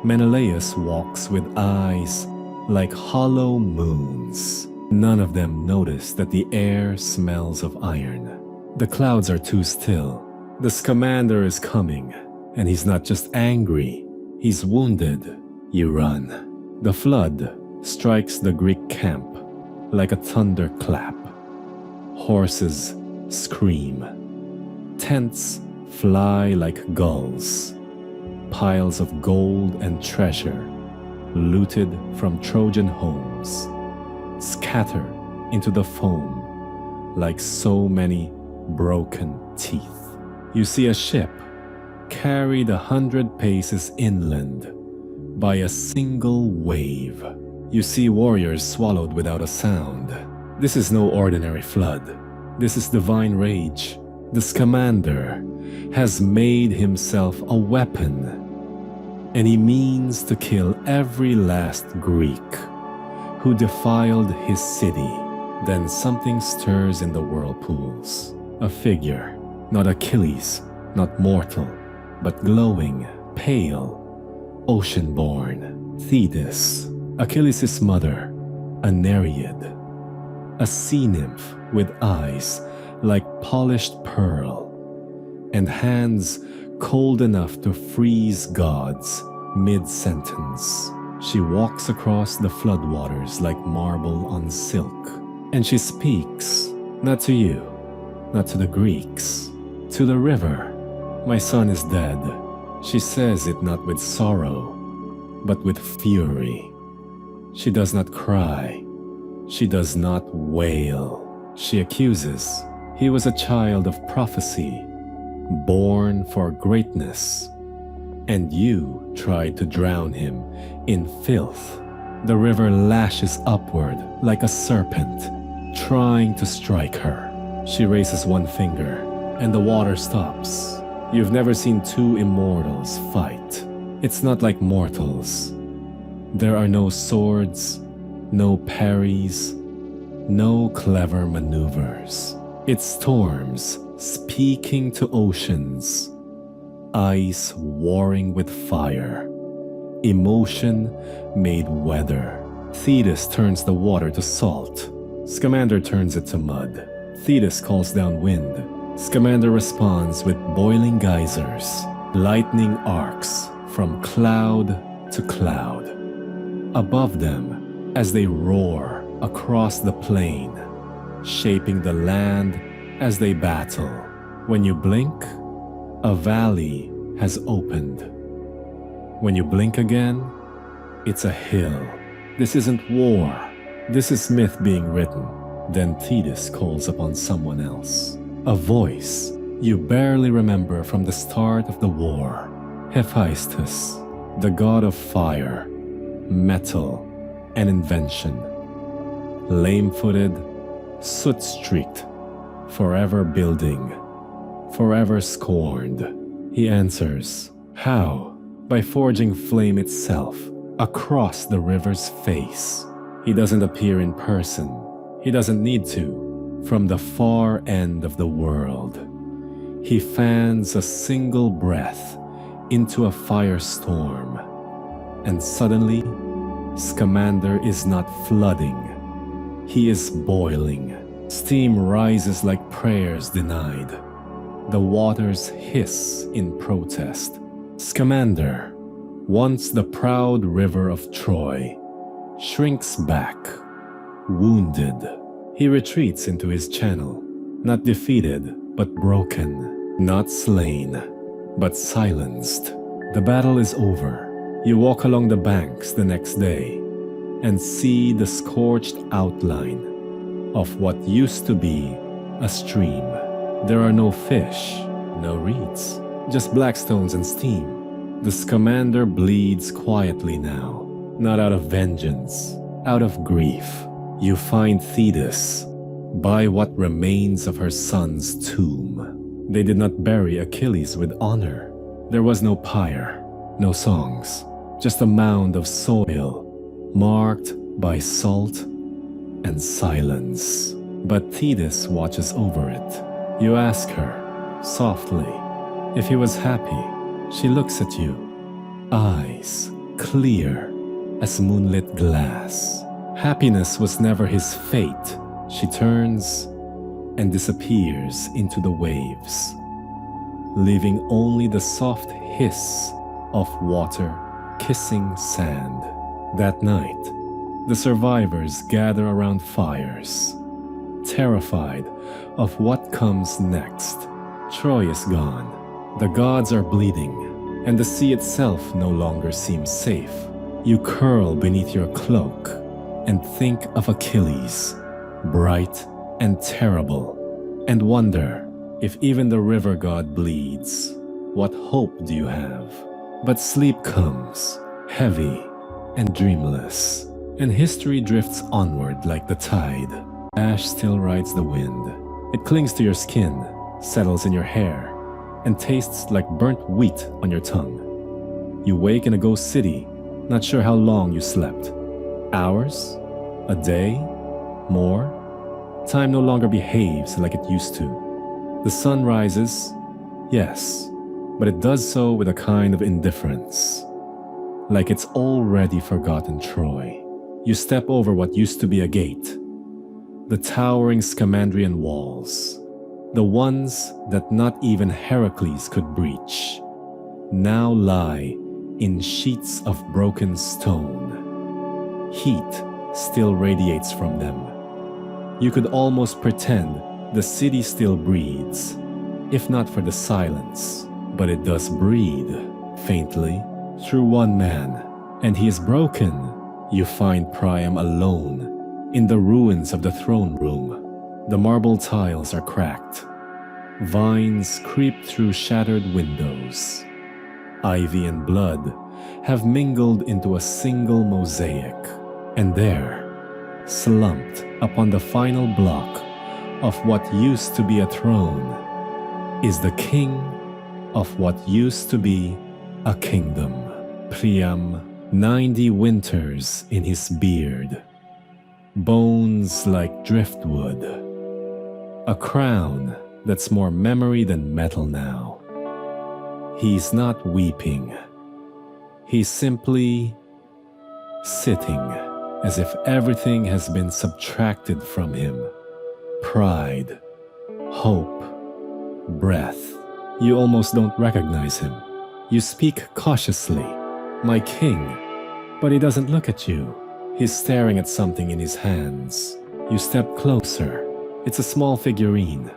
Menelaus walks with eyes like hollow moons. None of them notice that the air smells of iron. The clouds are too still. The Scamander is coming, and he's not just angry, he's wounded. You run. The flood strikes the Greek camp like a thunderclap. Horses scream. Tents fly like gulls. Piles of gold and treasure, looted from Trojan homes, scatter into the foam like so many broken teeth. You see a ship carried 100 paces inland by a single wave. You see warriors swallowed without a sound. This is no ordinary flood. This is divine rage. The Scamander has made himself a weapon, and he means to kill every last Greek who defiled his city. Then something stirs in the whirlpools. A figure, not Achilles, not mortal, but glowing, pale, ocean-born. Thetis, Achilles' mother, a Nereid, a sea nymph with eyes like polished pearl and hands cold enough to freeze gods mid-sentence. She walks across the floodwaters like marble on silk, and she speaks, not to you, not to the Greeks, to the river. My son is dead. She says it not with sorrow, but with fury. She does not cry. She does not wail. She accuses. He was a child of prophecy, born for greatness, and you tried to drown him in filth. The river lashes upward like a serpent, trying to strike her. She raises one finger, and the water stops. You've never seen two immortals fight. It's not like mortals. There are no swords, no parries, no clever maneuvers. It's storms speaking to oceans, ice warring with fire, emotion made weather. Thetis turns the water to salt. Scamander turns it to mud. Thetis calls down wind. Scamander responds with boiling geysers, lightning arcs from cloud to cloud. Above them, as they roar across the plain, shaping the land as they battle. When you blink, a valley has opened. When you blink again, it's a hill. This isn't war. This is myth being written. Then Thetis calls upon someone else. A voice you barely remember from the start of the war. Hephaestus, the god of fire, metal, and invention. Lame-footed, soot-streaked, forever building, forever scorned. He answers, how? By forging flame itself across the river's face. He doesn't appear in person. He doesn't need to. From the far end of the world, he fans a single breath into a firestorm, and suddenly, Scamander is not flooding. He is boiling. Steam rises like prayers denied. The waters hiss in protest. Scamander, once the proud river of Troy, shrinks back, wounded. He retreats into his channel, not defeated, but broken, not slain, but silenced. The battle is over. You walk along the banks the next day and see the scorched outline of what used to be a stream. There are no fish, no reeds, just black stones and steam. The Scamander bleeds quietly now, not out of vengeance, out of grief. You find Thetis by what remains of her son's tomb. They did not bury Achilles with honor. There was no pyre, no songs, just a mound of soil marked by salt and silence. But Thetis watches over it. You ask her, softly, if he was happy. She looks at you, eyes clear as moonlit glass. Happiness was never his fate. She turns and disappears into the waves, leaving only the soft hiss of water kissing sand. That night, the survivors gather around fires, terrified of what comes next. Troy is gone, the gods are bleeding, and the sea itself no longer seems safe. You curl beneath your cloak and think of Achilles, bright and terrible, and wonder if even the river god bleeds. What hope do you have? But sleep comes, heavy and dreamless, and history drifts onward like the tide. Ash still rides the wind. It clings to your skin, settles in your hair, and tastes like burnt wheat on your tongue. You wake in a ghost city, not sure how long you slept. Hours? A day? More? Time no longer behaves like it used to. The sun rises, yes, but it does so with a kind of indifference, like it's already forgotten Troy. You step over what used to be a gate. The towering Scamandrian walls, the ones that not even Heracles could breach, now lie in sheets of broken stone. Heat still radiates from them. You could almost pretend the city still breathes, if not for the silence. But it does breathe, faintly, through one man, and he is broken. You find Priam alone in the ruins of the throne room. The marble tiles are cracked. Vines creep through shattered windows. Ivy and blood have mingled into a single mosaic. And there, slumped upon the final block of what used to be a throne, is the king of what used to be a kingdom. Priam, 90 winters in his beard, bones like driftwood, a crown that's more memory than metal now. He's not weeping. He's simply sitting as if everything has been subtracted from him. Pride, hope, breath. You almost don't recognize him. You speak cautiously, "My king," but he doesn't look at you. He's staring at something in his hands. You step closer. It's a small figurine,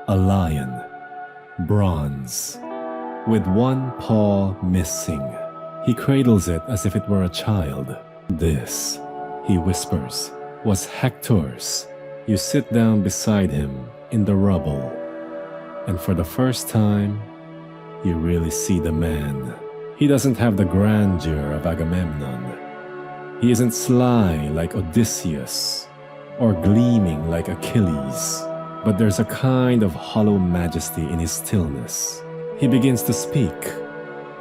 a lion, bronze, with one paw missing. He cradles it as if it were a child. This, he whispers, was Hector's. You sit down beside him in the rubble, and for the first time, you really see the man. He doesn't have the grandeur of Agamemnon. He isn't sly like Odysseus, or gleaming like Achilles, but there's a kind of hollow majesty in his stillness. He begins to speak,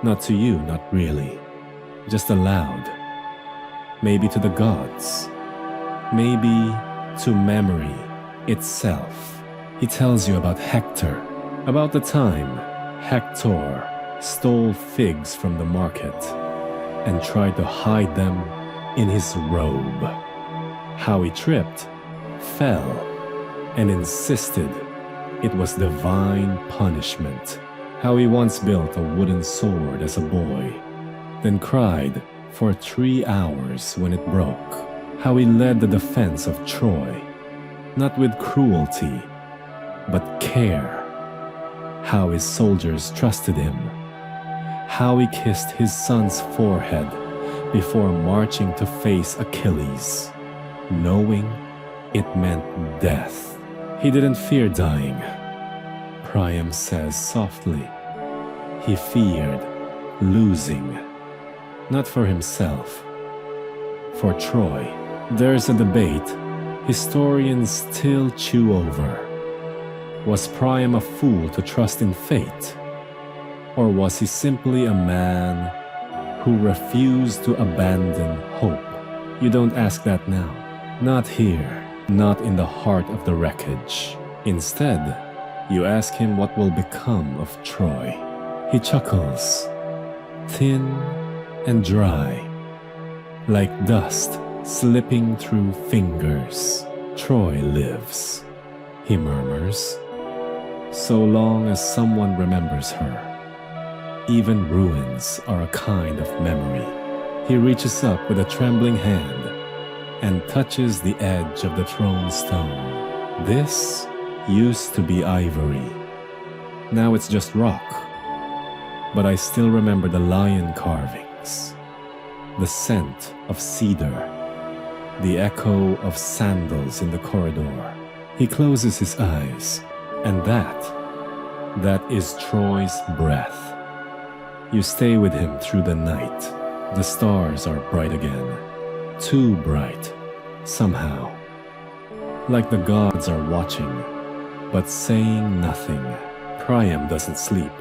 not to you, not really, just aloud. Maybe to the gods, maybe to memory itself. He tells you about Hector, about the time Hector stole figs from the market and tried to hide them in his robe. How he tripped, fell, and insisted it was divine punishment. How he once built a wooden sword as a boy, then cried for 3 hours when it broke. How he led the defense of Troy, not with cruelty, but care. How his soldiers trusted him. How he kissed his son's forehead before marching to face Achilles, knowing it meant death. He didn't fear dying, Priam says softly. He feared losing, not for himself, for Troy. There's a debate historians still chew over. Was Priam a fool to trust in fate? Or was he simply a man who refused to abandon hope? You don't ask that now. Not here, not in the heart of the wreckage. Instead, you ask him what will become of Troy. He chuckles, thin and dry, like dust slipping through fingers. Troy lives, he murmurs, so long as someone remembers her. Even ruins are a kind of memory. He reaches up with a trembling hand and touches the edge of the throne stone. This used to be ivory. Now it's just rock. But I still remember the lion carvings, the scent of cedar, the echo of sandals in the corridor. He closes his eyes, and that is Troy's breath. You stay with him through the night. The stars are bright again, too bright, somehow. Like the gods are watching, but saying nothing. Priam doesn't sleep.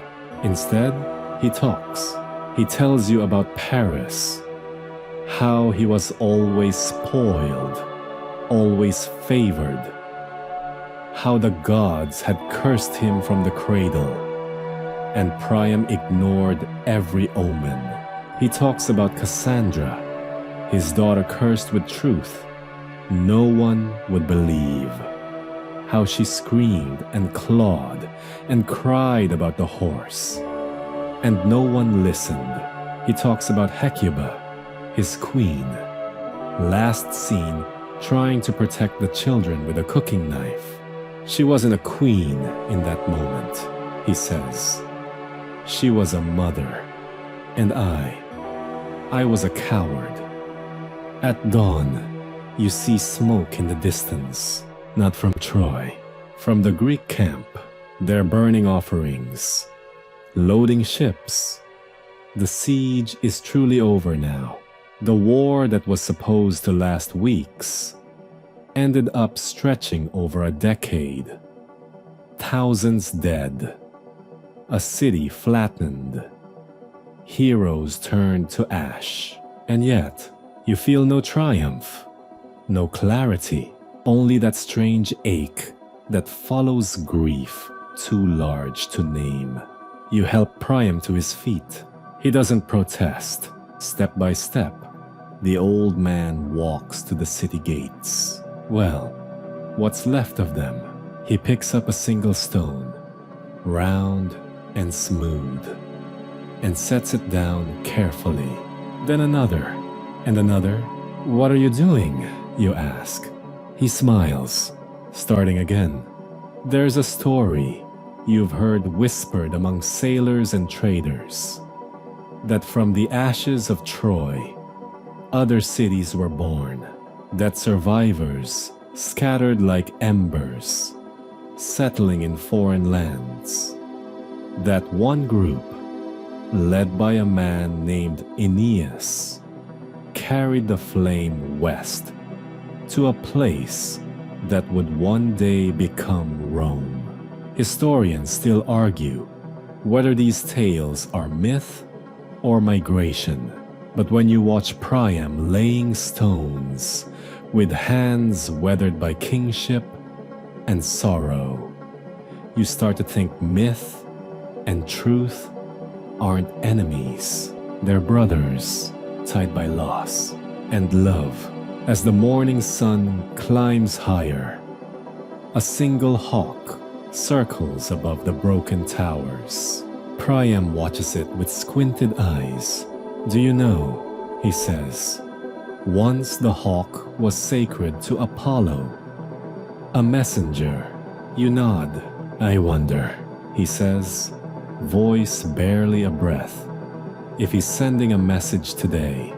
Instead, he talks. He tells you about Paris, how he was always spoiled, always favored, how the gods had cursed him from the cradle, and Priam ignored every omen. He talks about Cassandra, his daughter cursed with truth. No one would believe. How she screamed and clawed and cried about the horse. And no one listened. He talks about Hecuba, his queen, last seen trying to protect the children with a cooking knife. She wasn't a queen in that moment, he says. She was a mother, and I was a coward. At dawn, you see smoke in the distance, not from Troy, from the Greek camp. They're burning offerings, loading ships. The siege is truly over now. The war that was supposed to last weeks ended up stretching over a decade. Thousands dead, a city flattened, heroes turned to ash. And yet, you feel no triumph, no clarity, only that strange ache that follows grief too large to name. You help Priam to his feet. He doesn't protest. Step by step, the old man walks to the city gates. Well, what's left of them? He picks up a single stone, round and smooth, and sets it down carefully. Then another, and another. What are you doing? You ask. He smiles, starting again. There's a story you've heard whispered among sailors and traders, that from the ashes of Troy, other cities were born, that survivors scattered like embers, settling in foreign lands, that one group, led by a man named Aeneas, carried the flame west to a place that would one day become Rome. Historians still argue whether these tales are myth or migration. But when you watch Priam laying stones with hands weathered by kingship and sorrow, you start to think myth and truth aren't enemies. They're brothers tied by loss and love. As the morning sun climbs higher, a single hawk circles above the broken towers. Priam watches it with squinted eyes. Do you know, he says, once the hawk was sacred to Apollo, a messenger. You nod. I wonder, he says, voice barely a breath, if he's sending a message today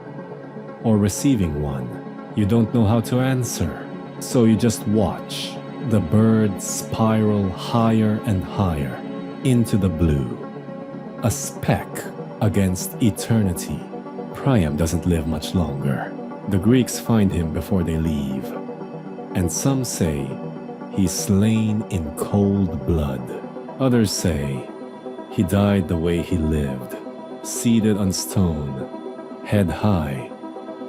or receiving one. You don't know how to answer, so you just watch, The birds spiral higher and higher into the blue, a speck against eternity. Priam doesn't live much longer. The Greeks find him before they leave, and some say he's slain in cold blood. Others say he died the way he lived, seated on stone, head high,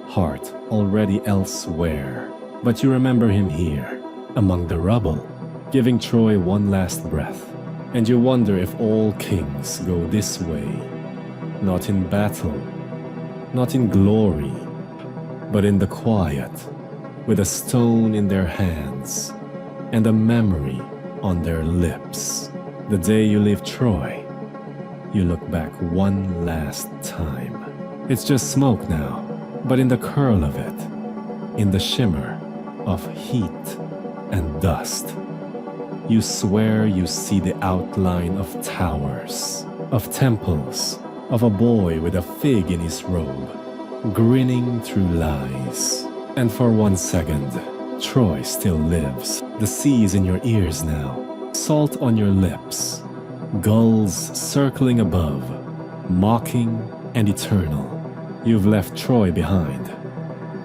heart already elsewhere. But you remember him here, among the rubble, giving Troy one last breath. And you wonder if all kings go this way, not in battle, not in glory, but in the quiet, with a stone in their hands and a memory on their lips. The day you leave Troy, you look back one last time. It's just smoke now, but in the curl of it, in the shimmer of heat and dust, you swear you see the outline of towers, of temples, of a boy with a fig in his robe, grinning through lies. And for 1 second, Troy still lives. The sea is in your ears now, salt on your lips, gulls circling above, mocking and eternal. You've left Troy behind.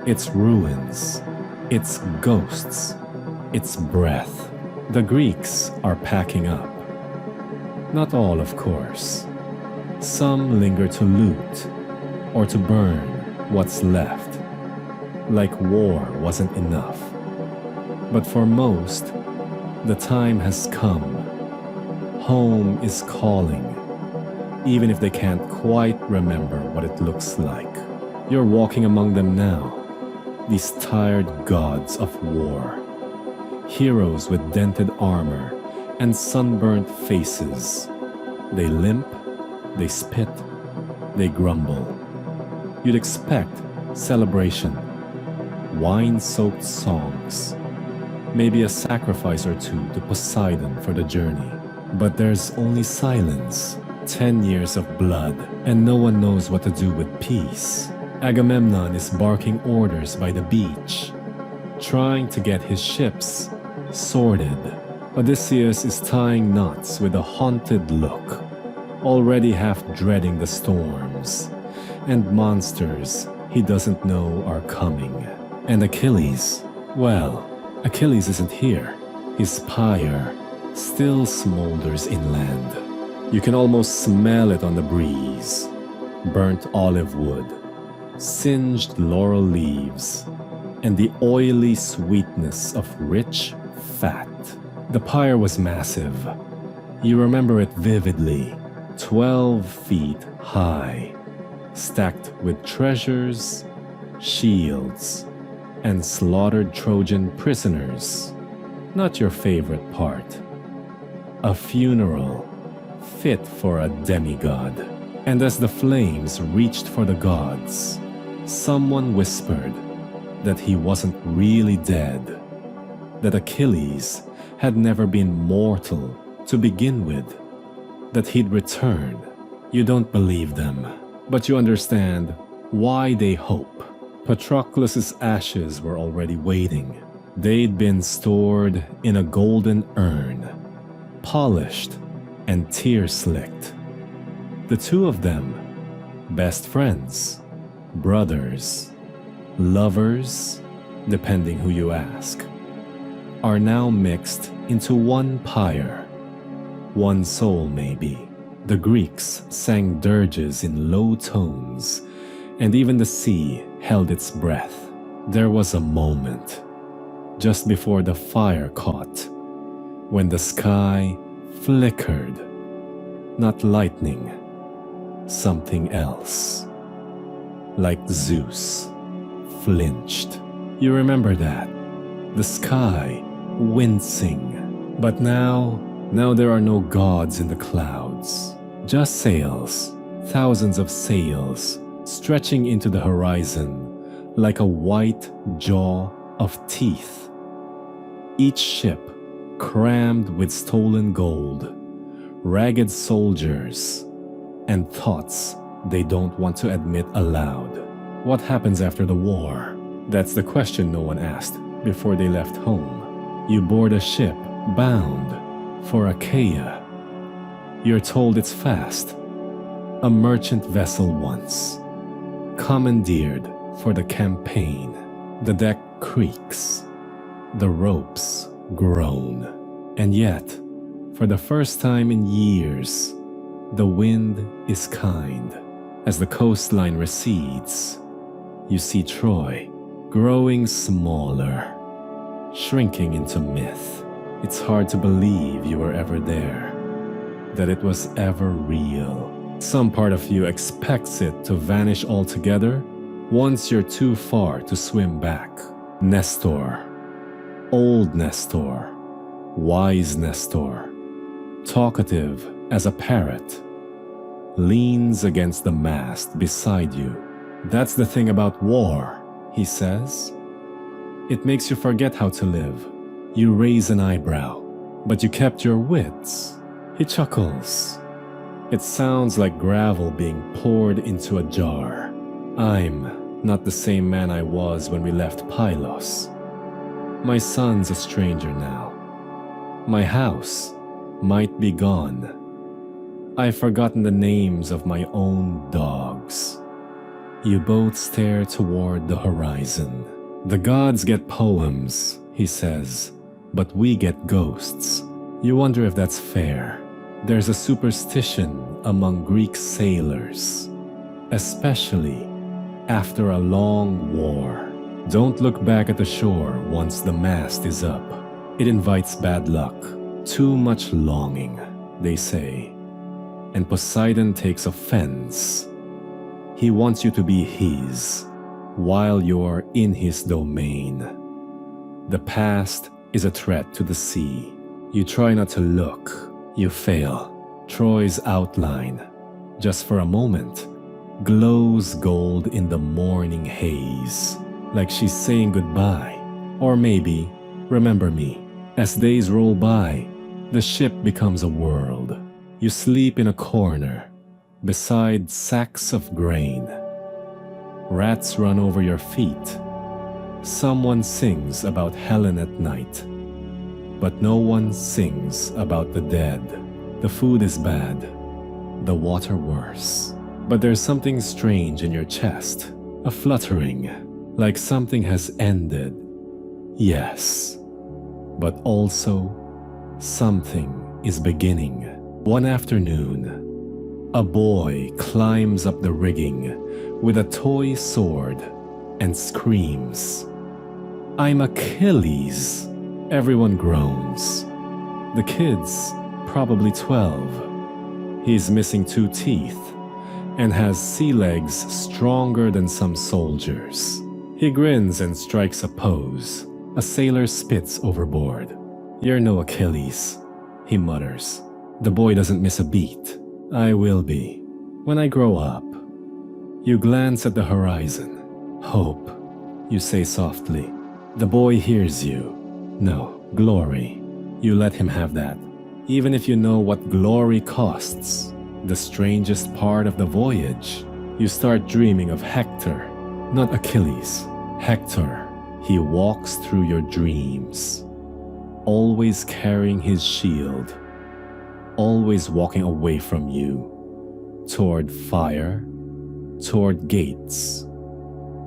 Its ruins, its ghosts, its breath. The Greeks are packing up. Not all, of course. Some linger to loot or to burn what's left, like war wasn't enough. But for most, the time has come. Home is calling, even if they can't quite remember what it looks like. You're walking among them now, these tired gods of war. Heroes with dented armor and sunburnt faces. They limp, they spit, they grumble. You'd expect celebration, wine-soaked songs, maybe a sacrifice or two to Poseidon for the journey. But there's only silence, 10 years of blood, and no one knows what to do with peace. Agamemnon is barking orders by the beach, trying to get his ships sorted. Odysseus is tying knots with a haunted look, already half dreading the storms and monsters he doesn't know are coming. And Achilles, well, Achilles isn't here. His pyre still smolders inland. You can almost smell it on the breeze. Burnt olive wood, singed laurel leaves, and the oily sweetness of rich fat. The pyre was massive. You remember it vividly, 12 feet high, stacked with treasures, shields, and slaughtered Trojan prisoners. Not your favorite part. A funeral fit for a demigod. And as the flames reached for the gods, someone whispered that he wasn't really dead, that Achilles had never been mortal to begin with, that he'd return. You don't believe them, but you understand why they hope. Patroclus's ashes were already waiting. They'd been stored in a golden urn, polished and tear-slicked. The two of them, best friends, brothers, lovers, depending who you ask, are now mixed into one pyre, one soul maybe. The Greeks sang dirges in low tones, and even the sea held its breath. There was a moment, just before the fire caught, when the sky flickered, not lightning, something else. Like Zeus flinched. You remember that? The sky wincing. But now there are no gods in the clouds. Just sails, thousands of sails, stretching into the horizon like a white jaw of teeth. Each ship crammed with stolen gold, ragged soldiers, and thoughts they don't want to admit aloud. What happens after the war? That's the question no one asked before they left home. You board a ship bound for Achaia. You're told it's fast. A merchant vessel once, commandeered for the campaign. The deck creaks. The ropes groan. And yet, for the first time in years, the wind is kind. As the coastline recedes, you see Troy growing smaller, shrinking into myth. It's hard to believe you were ever there, that it was ever real. Some part of you expects it to vanish altogether once you're too far to swim back. Nestor, old Nestor, wise Nestor, talkative as a parrot, leans against the mast beside you. That's the thing about war, he says. It makes you forget how to live. You raise an eyebrow, but you kept your wits. He chuckles. It sounds like gravel being poured into a jar. I'm not the same man I was when we left Pylos. My son's a stranger now. My house might be gone. I've forgotten the names of my own dogs. You both stare toward the horizon. The gods get poems, he says, but we get ghosts. You wonder if that's fair. There's a superstition among Greek sailors, especially after a long war. Don't look back at the shore once the mast is up. It invites bad luck. Too much longing, they say. And Poseidon takes offense. He wants you to be his while you're in his domain. The past is a threat to the sea. You try not to look. You fail. Troy's outline, just for a moment, glows gold in the morning haze, like she's saying goodbye. Or maybe, remember me. As days roll by, the ship becomes a world. You sleep in a corner, beside sacks of grain. Rats run over your feet. Someone sings about Helen at night, but no one sings about the dead. The food is bad, the water worse. But there's something strange in your chest, a fluttering, like something has ended. Yes, but also something is beginning. One afternoon, a boy climbs up the rigging with a toy sword and screams, "I'm Achilles!" Everyone groans. The kid's probably 12. He's missing 2 teeth and has sea legs stronger than some soldiers. He grins and strikes a pose. A sailor spits overboard. "You're no Achilles," he mutters. The boy doesn't miss a beat. "I will be, when I grow up." You glance at the horizon. "Hope," you say softly. The boy hears you. "No, glory." You let him have that, even if you know what glory costs. The strangest part of the voyage, you start dreaming of Hector, not Achilles. Hector. He walks through your dreams, always carrying his shield, always walking away from you, toward fire, toward gates,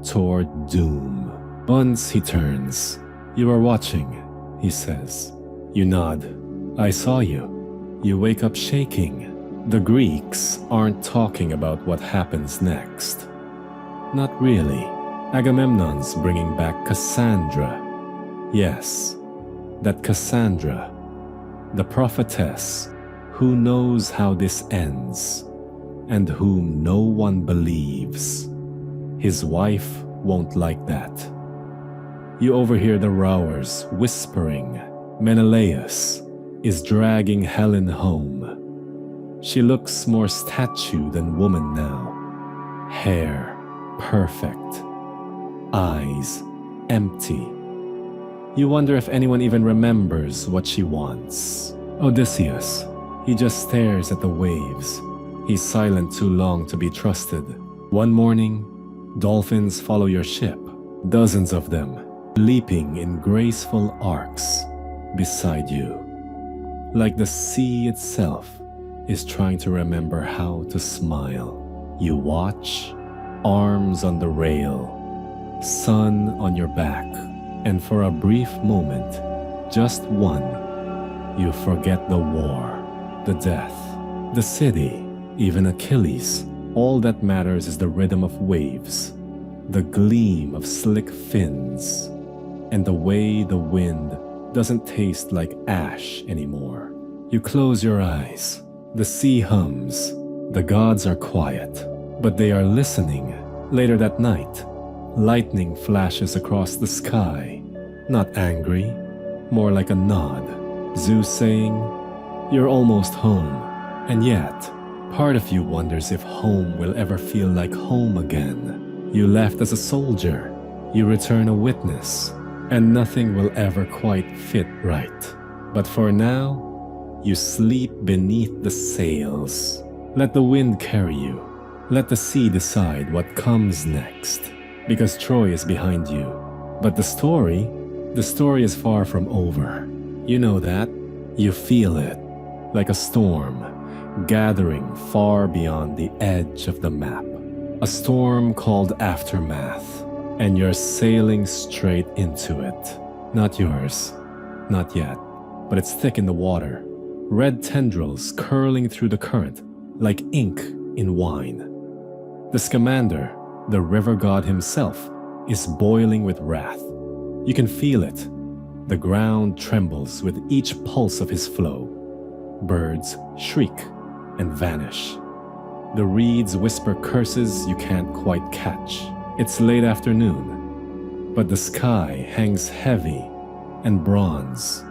toward doom. Once he turns. "You are watching," he says. You nod. "I saw you." You wake up shaking. The Greeks aren't talking about what happens next. Not really. Agamemnon's bringing back Cassandra. Yes, that Cassandra, the prophetess, who knows how this ends, and whom no one believes. His wife won't like that. You overhear the rowers whispering. Menelaus is dragging Helen home. She looks more statue than woman now. Hair perfect. Eyes empty. You wonder if anyone even remembers what she wants. Odysseus, he just stares at the waves. He's silent too long to be trusted. One morning, dolphins follow your ship, dozens of them, leaping in graceful arcs. beside you, like the sea itself is trying to remember how to smile. You watch, arms on the rail, sun on your back, and for a brief moment, just one, you forget the war, the death, the city, even Achilles. All that matters is the rhythm of waves, the gleam of slick fins, and the way the wind doesn't taste like ash anymore. You close your eyes. The sea hums. The gods are quiet, but they are listening. Later that night, lightning flashes across the sky. Not angry, more like a nod. Zeus saying, "You're almost home." And yet, part of you wonders if home will ever feel like home again. You left as a soldier. You return a witness. And nothing will ever quite fit right. But for now, you sleep beneath the sails. Let the wind carry you. Let the sea decide what comes next. Because Troy is behind you. But the story is far from over. You know that. You feel it. Like a storm, gathering far beyond the edge of the map. A storm called Aftermath. And you're sailing straight into it. Not yours. Not yet. But it's thick in the water. Red tendrils curling through the current like ink in wine. The Scamander, the river god himself, is boiling with wrath. You can feel it. The ground trembles with each pulse of his flow. Birds shriek and vanish. The reeds whisper curses you can't quite catch. It's late afternoon, but the sky hangs heavy and bronze,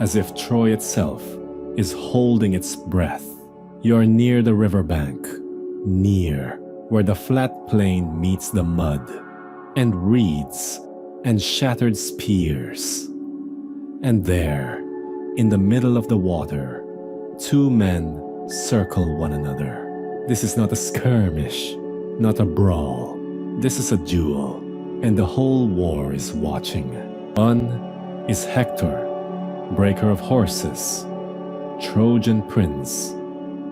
as if Troy itself is holding its breath. You're near the riverbank, near where the flat plain meets the mud, and reeds and shattered spears. And there, in the middle of the water, two men circle one another. This is not a skirmish, not a brawl. This is a duel, and the whole war is watching. One is Hector, breaker of horses, Trojan prince,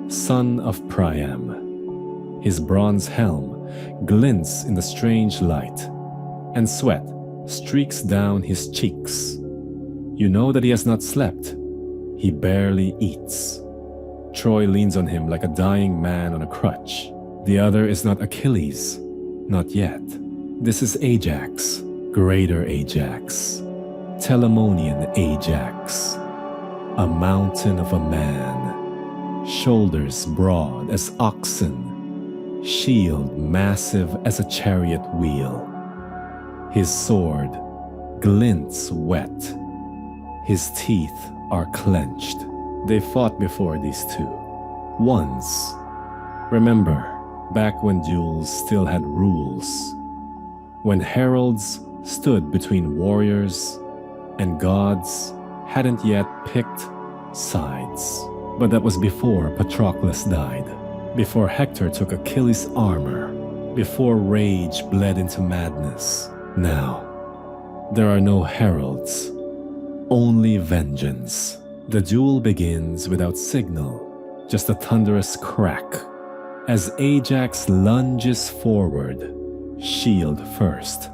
son of Priam. His bronze helm glints in the strange light, and sweat streaks down his cheeks. You know that he has not slept. He barely eats. Troy leans on him like a dying man on a crutch. The other is not Achilles, not yet. This is Ajax, greater Ajax, Telamonian Ajax, a mountain of a man, shoulders broad as oxen, shield massive as a chariot wheel. His sword glints wet. His teeth are clenched. They fought before, these two. Once. Remember, back when duels still had rules. When heralds stood between warriors and gods hadn't yet picked sides. But that was before Patroclus died. Before Hector took Achilles' armor. Before rage bled into madness. Now, there are no heralds. Only vengeance. The duel begins without signal, just a thunderous crack. As Ajax lunges forward, shield first,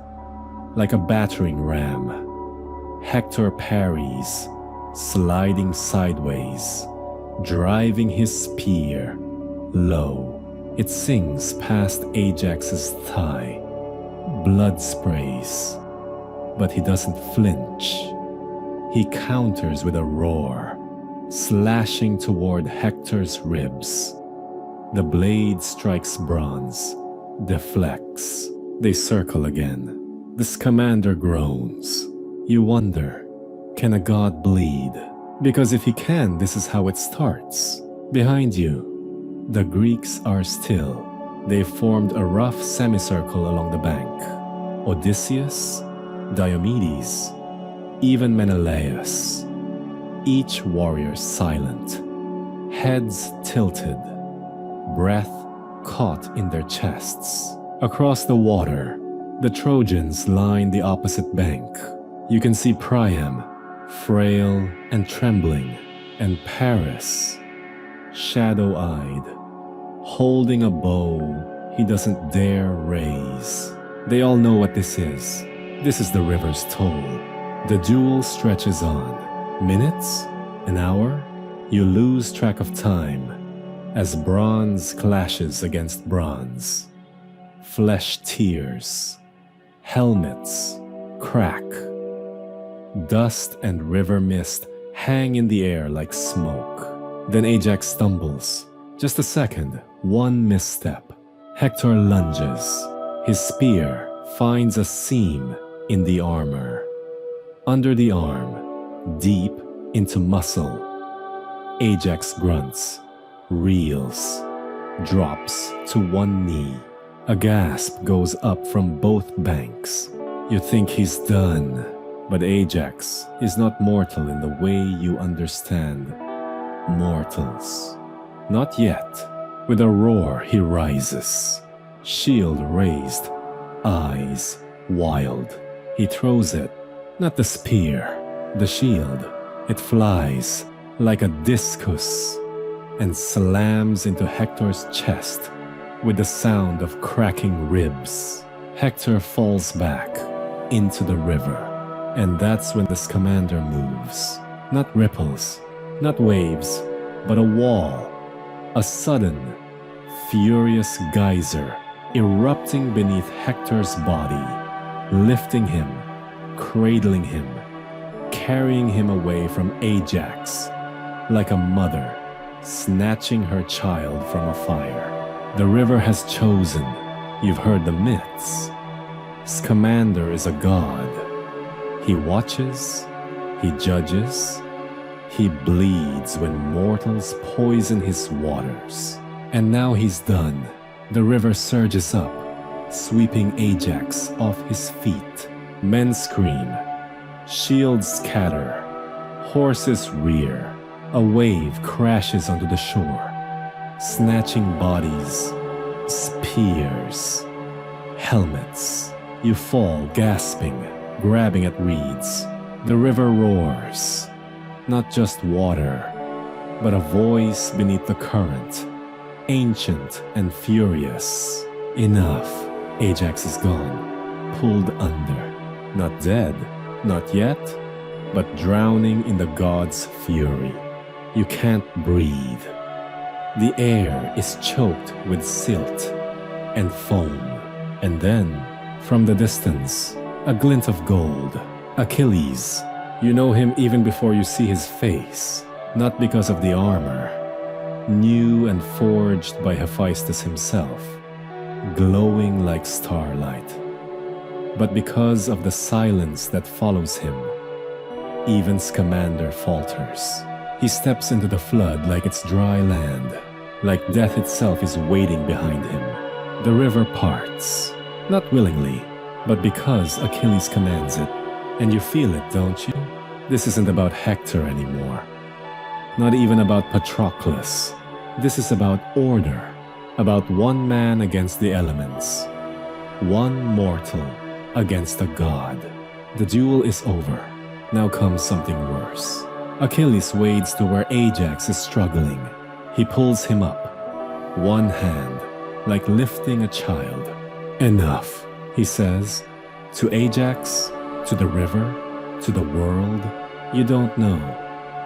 like a battering ram. Hector parries, sliding sideways, driving his spear low. It sings past Ajax's thigh. Blood sprays, but he doesn't flinch. He counters with a roar, slashing toward Hector's ribs. The blade strikes bronze, deflects. They circle again. The Scamander groans. You wonder, can a god bleed? Because if he can, this is how it starts. Behind you, the Greeks are still. They've formed a rough semicircle along the bank. Odysseus, Diomedes, even Menelaus. Each warrior silent, heads tilted, breath caught in their chests. Across the water, the Trojans line the opposite bank. You can see Priam, frail and trembling, and Paris, shadow-eyed, holding a bow he doesn't dare raise. They all know what this is. This is the river's toll. The duel stretches on. Minutes? An hour? You lose track of time as bronze clashes against bronze. Flesh tears. Helmets crack. Dust and river mist hang in the air like smoke. Then Ajax stumbles. Just a second, one misstep. Hector lunges. His spear finds a seam in the armor. Under the arm, deep into muscle. Ajax grunts, reels, drops to one knee. A gasp goes up from both banks. You think he's done, but Ajax is not mortal in the way you understand mortals. Not yet. With a roar he rises, shield raised, eyes wild. He throws it, not the spear, the shield. It flies like a discus and slams into Hector's chest with the sound of cracking ribs. Hector falls back into the river, and that's when the Scamander moves. Not ripples, not waves, but a wall. A sudden, furious geyser erupting beneath Hector's body, lifting him, cradling him, carrying him away from Ajax, like a mother snatching her child from a fire. The river has chosen. You've heard the myths. Scamander is a god. He watches, he judges, he bleeds when mortals poison his waters. And now he's done. The river surges up, sweeping Ajax off his feet. Men scream, shields scatter, horses rear. A wave crashes onto the shore, snatching bodies, spears, helmets. You fall gasping, grabbing at reeds. The river roars. Not just water, but a voice beneath the current, ancient and furious. Enough. Ajax is gone, pulled under. Not dead, not yet, but drowning in the god's fury. You can't breathe. The air is choked with silt and foam. And then, from the distance, a glint of gold. Achilles. You know him even before you see his face, not because of the armor, new and forged by Hephaestus himself, glowing like starlight, but because of the silence that follows him. Even Scamander falters. He steps into the flood like it's dry land, like death itself is waiting behind him. The river parts, not willingly, but because Achilles commands it. And you feel it, don't you? This isn't about Hector anymore. Not even about Patroclus. This is about order. About one man against the elements. One mortal against a god. The duel is over. Now comes something worse. Achilles wades to where Ajax is struggling. He pulls him up. One hand, like lifting a child. Enough, he says. To Ajax, to the river, to the world, you don't know,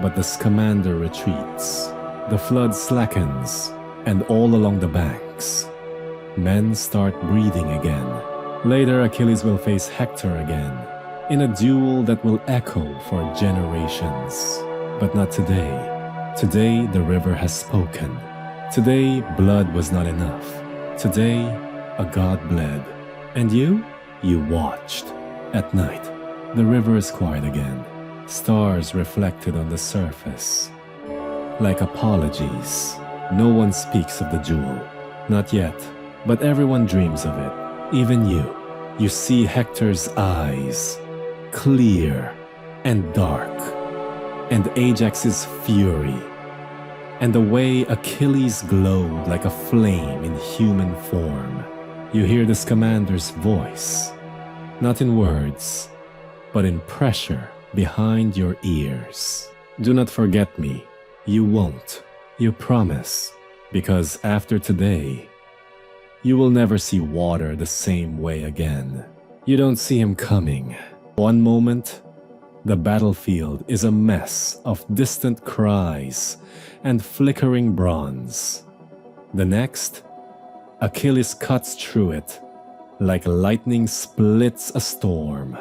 but the Scamander retreats. The flood slackens, and all along the banks, men start breathing again. Later, Achilles will face Hector again, in a duel that will echo for generations. But not today. Today, the river has spoken. Today, blood was not enough. Today, a god bled. And you? You watched. At night, the river is quiet again, stars reflected on the surface. Like apologies, no one speaks of the duel. Not yet, but everyone dreams of it. Even you. You see Hector's eyes, clear and dark, and Ajax's fury, and the way Achilles glowed like a flame in human form. You hear the Scamander's voice. Not in words, but in pressure, behind your ears. Do not forget me. You won't. You promise. Because after today, you will never see water the same way again. You don't see him coming. One moment, the battlefield is a mess of distant cries and flickering bronze. The next, Achilles cuts through it like lightning splits a storm.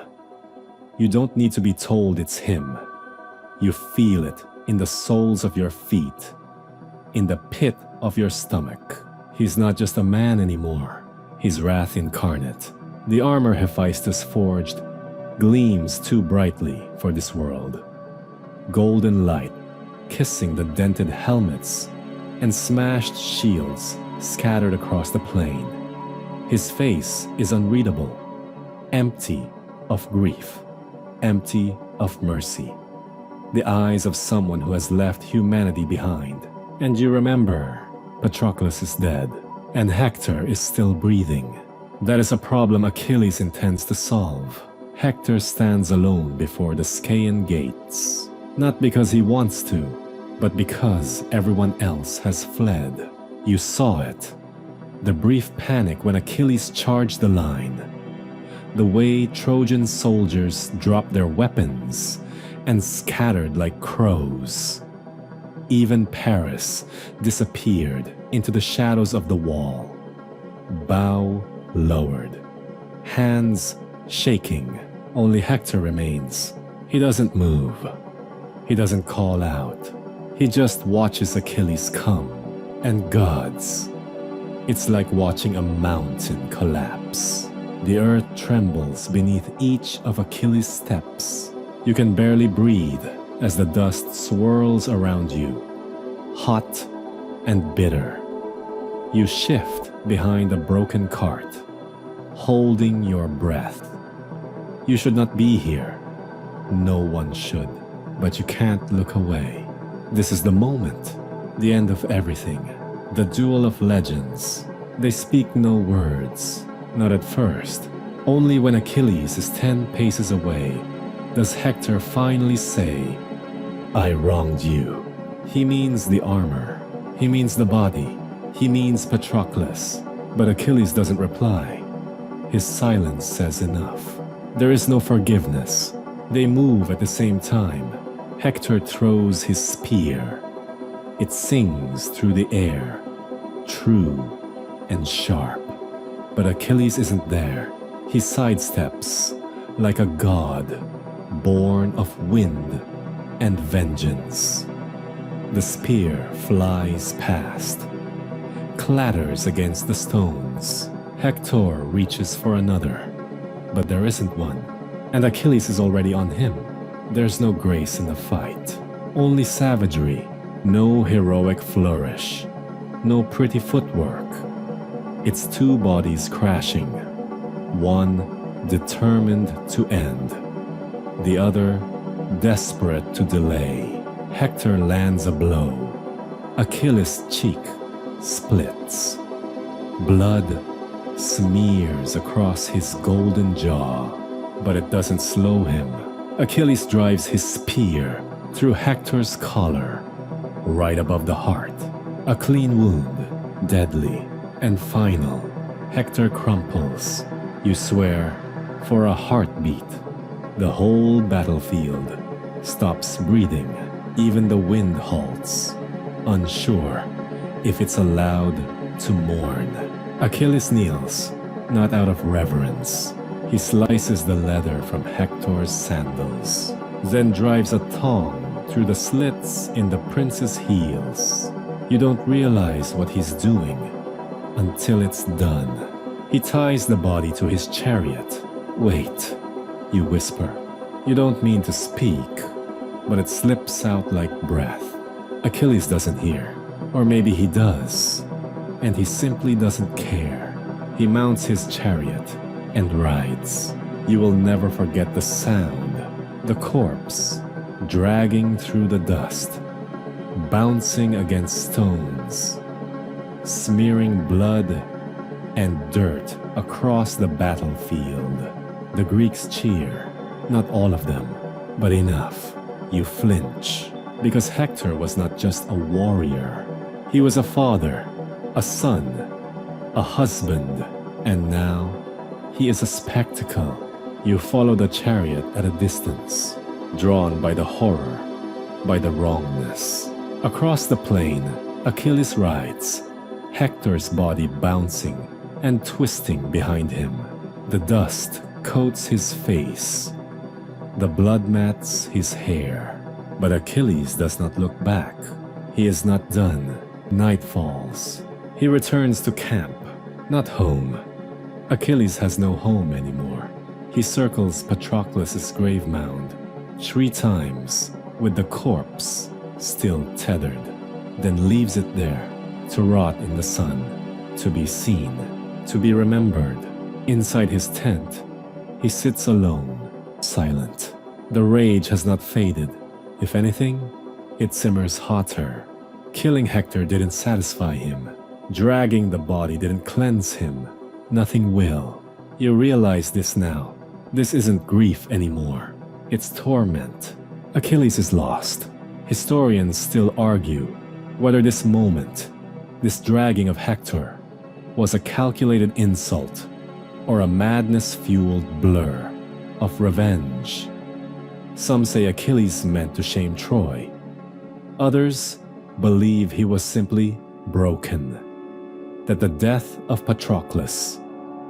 You don't need to be told it's him. You feel it in the soles of your feet, in the pit of your stomach. He's not just a man anymore. He's wrath incarnate. The armor Hephaestus forged gleams too brightly for this world. Golden light kissing the dented helmets and smashed shields scattered across the plain. His face is unreadable, empty of grief, empty of mercy. The eyes of someone who has left humanity behind. And you remember, Patroclus is dead, and Hector is still breathing. That is a problem Achilles intends to solve. Hector stands alone before the Scaean gates, not because he wants to, but because everyone else has fled. You saw it. The brief panic when Achilles charged the line. The way Trojan soldiers dropped their weapons and scattered like crows. Even Paris disappeared into the shadows of the wall. Bow lowered, hands shaking. Only Hector remains. He doesn't move. He doesn't call out. He just watches Achilles come. And gods, it's like watching a mountain collapse. The earth trembles beneath each of Achilles' steps. You can barely breathe as the dust swirls around you, hot and bitter. You shift behind a broken cart, holding your breath. You should not be here. No one should. But you can't look away. This is the moment, the end of everything. The duel of legends. They speak no words, not at first. Only when Achilles is 10 paces away does Hector finally say, "I wronged you." He means the armor. He means the body. He means Patroclus. But Achilles doesn't reply. His silence says enough. There is no forgiveness. They move at the same time. Hector throws his spear. It sings through the air, true and sharp. But Achilles isn't there. He sidesteps like a god, born of wind and vengeance. The spear flies past, clatters against the stones. Hector reaches for another, but there isn't one. And Achilles is already on him. There's no grace in the fight, only savagery, no heroic flourish, no pretty footwork. It's two bodies crashing, one determined to end, the other desperate to delay. Hector lands a blow. Achilles' cheek splits. Blood smears across his golden jaw, but it doesn't slow him. Achilles drives his spear through Hector's collar, right above the heart. A clean wound, deadly and final. Hector crumples. You swear, for a heartbeat. The whole battlefield stops breathing. Even the wind halts, unsure if it's allowed to mourn. Achilles kneels, not out of reverence. He slices the leather from Hector's sandals, then drives a tongue through the slits in the prince's heels. You don't realize what he's doing until it's done. He ties the body to his chariot. Wait, you whisper. You don't mean to speak, but it slips out like breath. Achilles doesn't hear, or maybe he does, and he simply doesn't care. He mounts his chariot and rides. You will never forget the sound, the corpse dragging through the dust, bouncing against stones, smearing blood and dirt across the battlefield. The Greeks cheer, not all of them. But enough. You flinch. Because Hector was not just a warrior. He was a father, a son, a husband, and now he is a spectacle. You follow the chariot at a distance, drawn by the horror, by the wrongness. Across the plain, Achilles rides, Hector's body bouncing and twisting behind him. The dust coats his face. The blood mats his hair. But Achilles does not look back. He is not done. Night falls. He returns to camp, not home. Achilles has no home anymore. He circles Patroclus' grave mound 3 times with the corpse still tethered, then leaves it there to rot in the sun, to be seen, to be remembered. Inside his tent, he sits alone, silent. The rage has not faded. If anything, it simmers hotter. Killing Hector didn't satisfy him. Dragging the body didn't cleanse him. Nothing will. You realize this now. This isn't grief anymore. It's torment. Achilles is lost. Historians still argue whether this moment, this dragging of Hector, was a calculated insult or a madness-fueled blur of revenge. Some say Achilles meant to shame Troy. Others believe he was simply broken, that the death of Patroclus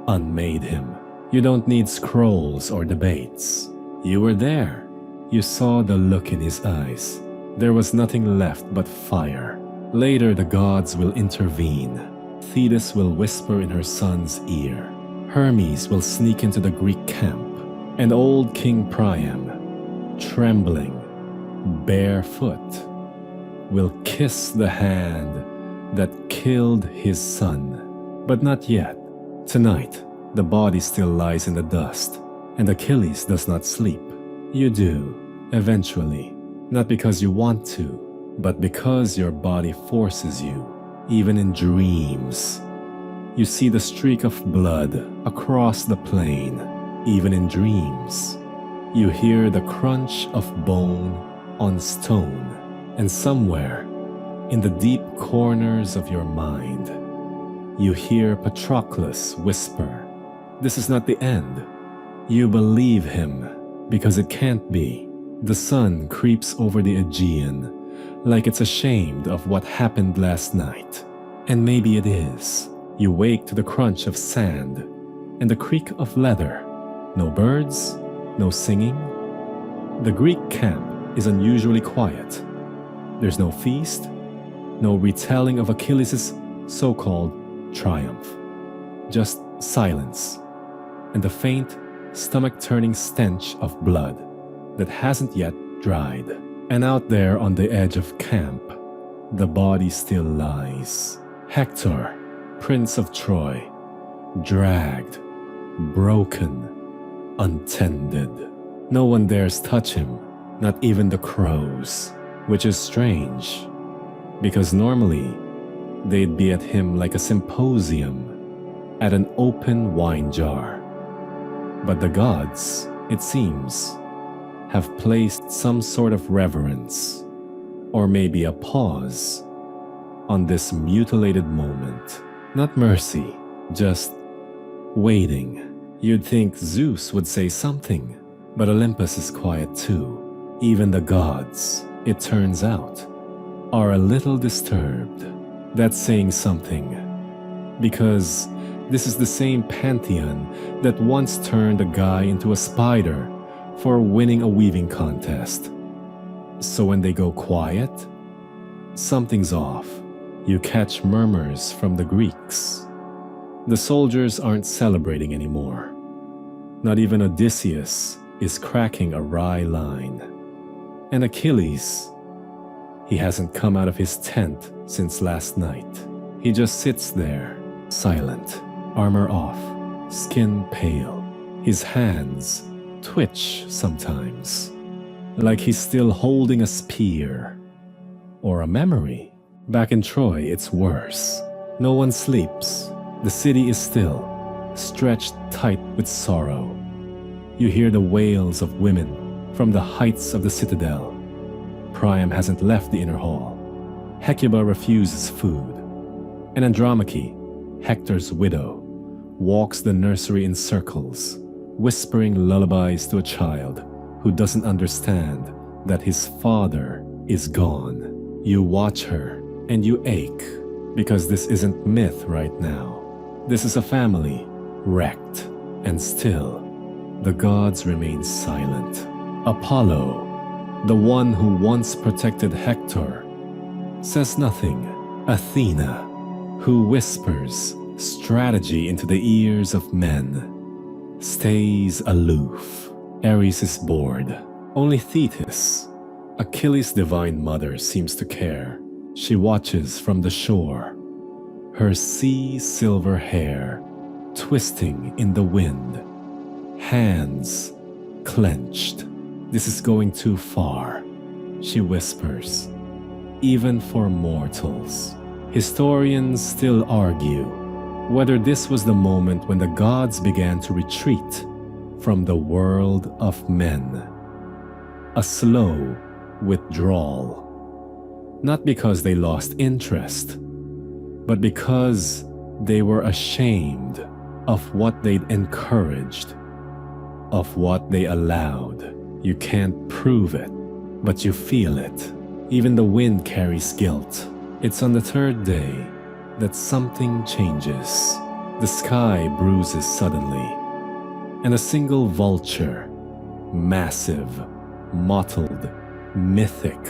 unmade him. You don't need scrolls or debates. You were there. You saw the look in his eyes. There was nothing left but fire. Later the gods will intervene. Thetis will whisper in her son's ear. Hermes will sneak into the Greek camp, and old King Priam, trembling, barefoot, will kiss the hand that killed his son. But not yet. Tonight, the body still lies in the dust, and Achilles does not sleep. You do, eventually, not because you want to, but because your body forces you, even in dreams. You see the streak of blood across the plain, even in dreams. You hear the crunch of bone on stone, and somewhere in the deep corners of your mind, you hear Patroclus whisper, "This is not the end." You believe him because it can't be. The sun creeps over the Aegean like it's ashamed of what happened last night. And maybe it is. You wake to the crunch of sand and the creak of leather. No birds, no singing. The Greek camp is unusually quiet. There's no feast, no retelling of Achilles' so-called triumph. Just silence and the faint, stomach-turning stench of blood that hasn't yet dried. And out there on the edge of camp, the body still lies. Hector, Prince of Troy, dragged, broken, untended. No one dares touch him, not even the crows, which is strange, because normally they'd be at him like a symposium at an open wine jar. But the gods, it seems, have placed some sort of reverence, or maybe a pause, on this mutilated moment. Not mercy, just waiting. You'd think Zeus would say something, but Olympus is quiet too. Even the gods, it turns out, are a little disturbed. That's saying something, because this is the same pantheon that once turned a guy into a spider for winning a weaving contest. So when they go quiet, something's off. You catch murmurs from the Greeks. The soldiers aren't celebrating anymore. Not even Odysseus is cracking a wry line. And Achilles, he hasn't come out of his tent since last night. He just sits there, silent, armor off, skin pale. His hands twitch sometimes, like he's still holding a spear or a memory. Back in Troy, it's worse. No one sleeps. The city is still, stretched tight with sorrow. You hear the wails of women from the heights of the citadel. Priam hasn't left the inner hall. Hecuba refuses food, and Andromache, Hector's widow, walks the nursery in circles, whispering lullabies to a child who doesn't understand that his father is gone. You watch her and you ache, because this isn't myth right now. This is a family wrecked, and still the gods remain silent. Apollo, the one who once protected Hector, says nothing. Athena, who whispers strategy into the ears of men, stays aloof. Ares is bored. Only Thetis, Achilles' divine mother, seems to care. She watches from the shore, her sea-silver hair twisting in the wind, hands clenched. This is going too far, she whispers, even for mortals. Historians still argue whether this was the moment when the gods began to retreat from the world of men. A slow withdrawal. Not because they lost interest, but because they were ashamed of what they'd encouraged, of what they allowed. You can't prove it, but you feel it. Even the wind carries guilt. It's on the third day that something changes. The sky bruises suddenly, and a single vulture, massive, mottled, mythic,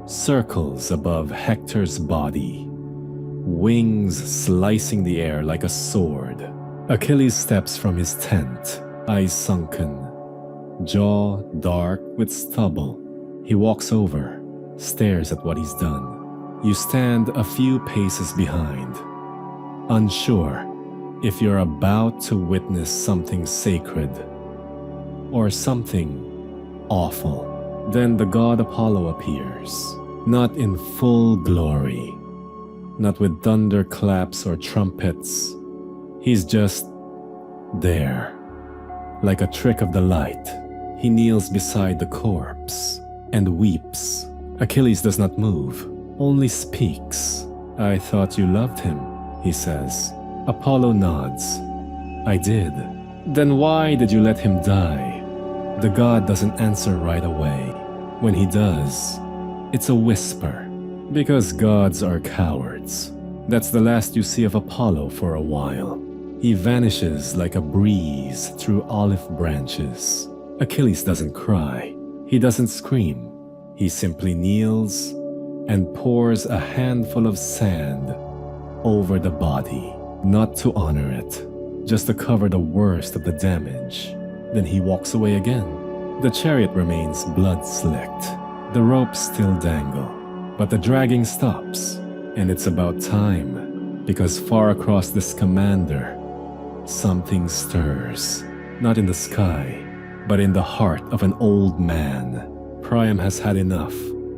circles above Hector's body, wings slicing the air like a sword. Achilles steps from his tent, eyes sunken, jaw dark with stubble. He walks over, stares at what he's done. You stand a few paces behind, unsure if you're about to witness something sacred or something awful. Then the god Apollo appears, not in full glory, not with thunderclaps or trumpets. He's just there, like a trick of the light. He kneels beside the corpse and weeps. Achilles does not move, only speaks. "I thought you loved him," he says. Apollo nods. "I did." "Then why did you let him die?" The god doesn't answer right away. When he does, it's a whisper. Because gods are cowards. That's the last you see of Apollo for a while. He vanishes like a breeze through olive branches. Achilles doesn't cry. He doesn't scream. He simply kneels and pours a handful of sand over the body, not to honor it, just to cover the worst of the damage. Then he walks away again. The chariot remains blood-slicked. The ropes still dangle, but the dragging stops, and it's about time, because far across the Scamander, something stirs, not in the sky, but in the heart of an old man. Priam has had enough.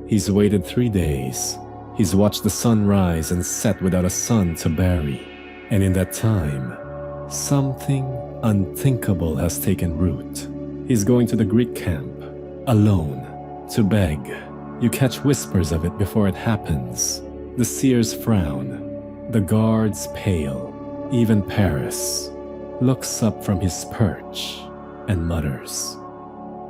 He's waited 3 days. He's watched the sun rise and set without a son to bury. And in that time, something unthinkable has taken root. He's going to the Greek camp, alone, to beg. You catch whispers of it before it happens. The seers frown. The guards pale. Even Paris looks up from his perch and mutters,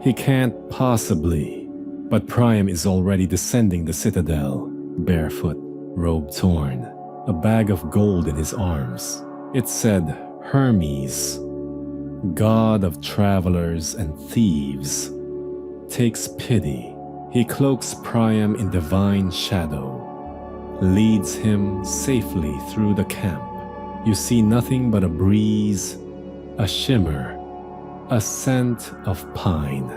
"He can't possibly." But Priam is already descending the citadel, barefoot, robe torn, a bag of gold in his arms. It said Hermes, god of travelers and thieves, takes pity. He cloaks Priam in divine shadow, leads him safely through the camp. You see nothing but a breeze, a shimmer, a scent of pine.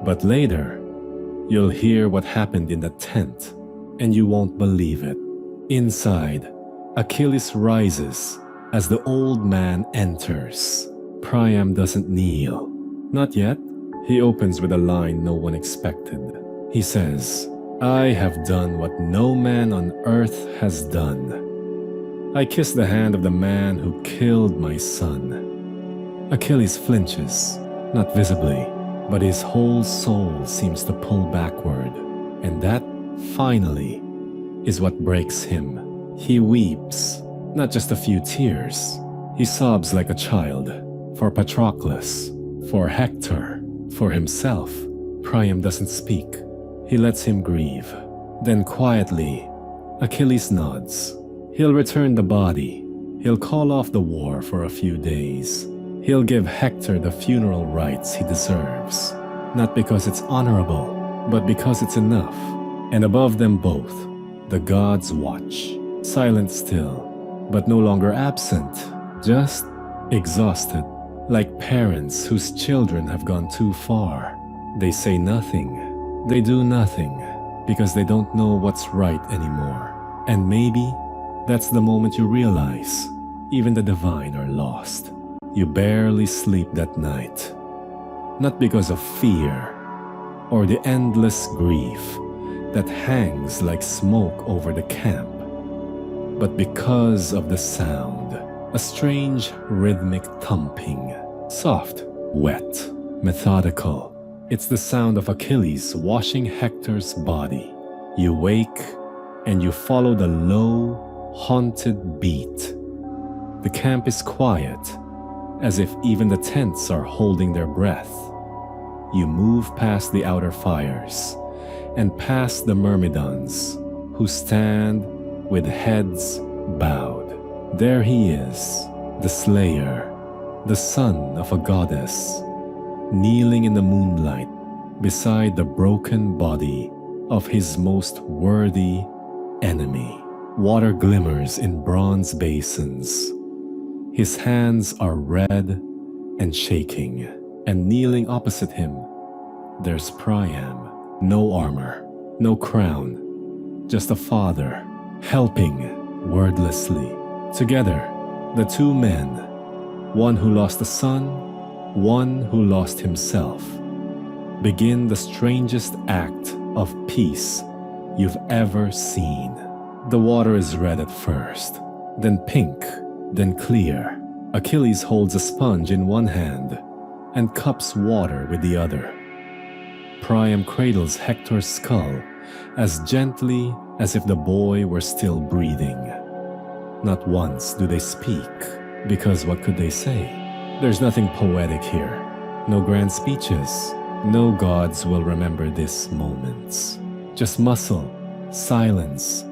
But later, you'll hear what happened in the tent, and you won't believe it. Inside, Achilles rises as the old man enters. Priam doesn't kneel. Not yet. He opens with a line no one expected. He says, "I have done what no man on earth has done. I kiss the hand of the man who killed my son." Achilles flinches, not visibly, but his whole soul seems to pull backward, and that, finally, is what breaks him. He weeps, not just a few tears. He sobs like a child, for Patroclus, for Hector, for himself. Priam doesn't speak. He lets him grieve. Then quietly, Achilles nods. He'll return the body. He'll call off the war for a few days. He'll give Hector the funeral rites he deserves. Not because it's honorable, but because it's enough. And above them both, the gods watch, silent still, but no longer absent, just exhausted, like parents whose children have gone too far. They say nothing, they do nothing, because they don't know what's right anymore. And maybe that's the moment you realize even the divine are lost. You barely sleep that night, not because of fear or the endless grief that hangs like smoke over the camp, but because of the sound, a strange rhythmic thumping, soft, wet, methodical. It's the sound of Achilles washing Hector's body. You wake and you follow the low, haunted beat. The camp is quiet, as if even the tents are holding their breath. You move past the outer fires and past the Myrmidons, who stand with heads bowed. There he is, the slayer, the son of a goddess, kneeling in the moonlight beside the broken body of his most worthy enemy. Water glimmers in bronze basins. His hands are red and shaking, and kneeling opposite him, there's Priam. No armor, no crown, just a father, helping wordlessly. Together, the two men, one who lost a son, one who lost himself, begin the strangest act of peace you've ever seen. The water is red at first, then pink, then clear. Achilles holds a sponge in one hand and cups water with the other. Priam cradles Hector's skull as gently as if the boy were still breathing. Not once do they speak, because what could they say? There's nothing poetic here. No grand speeches. No gods will remember these moments. Just muscle, silence,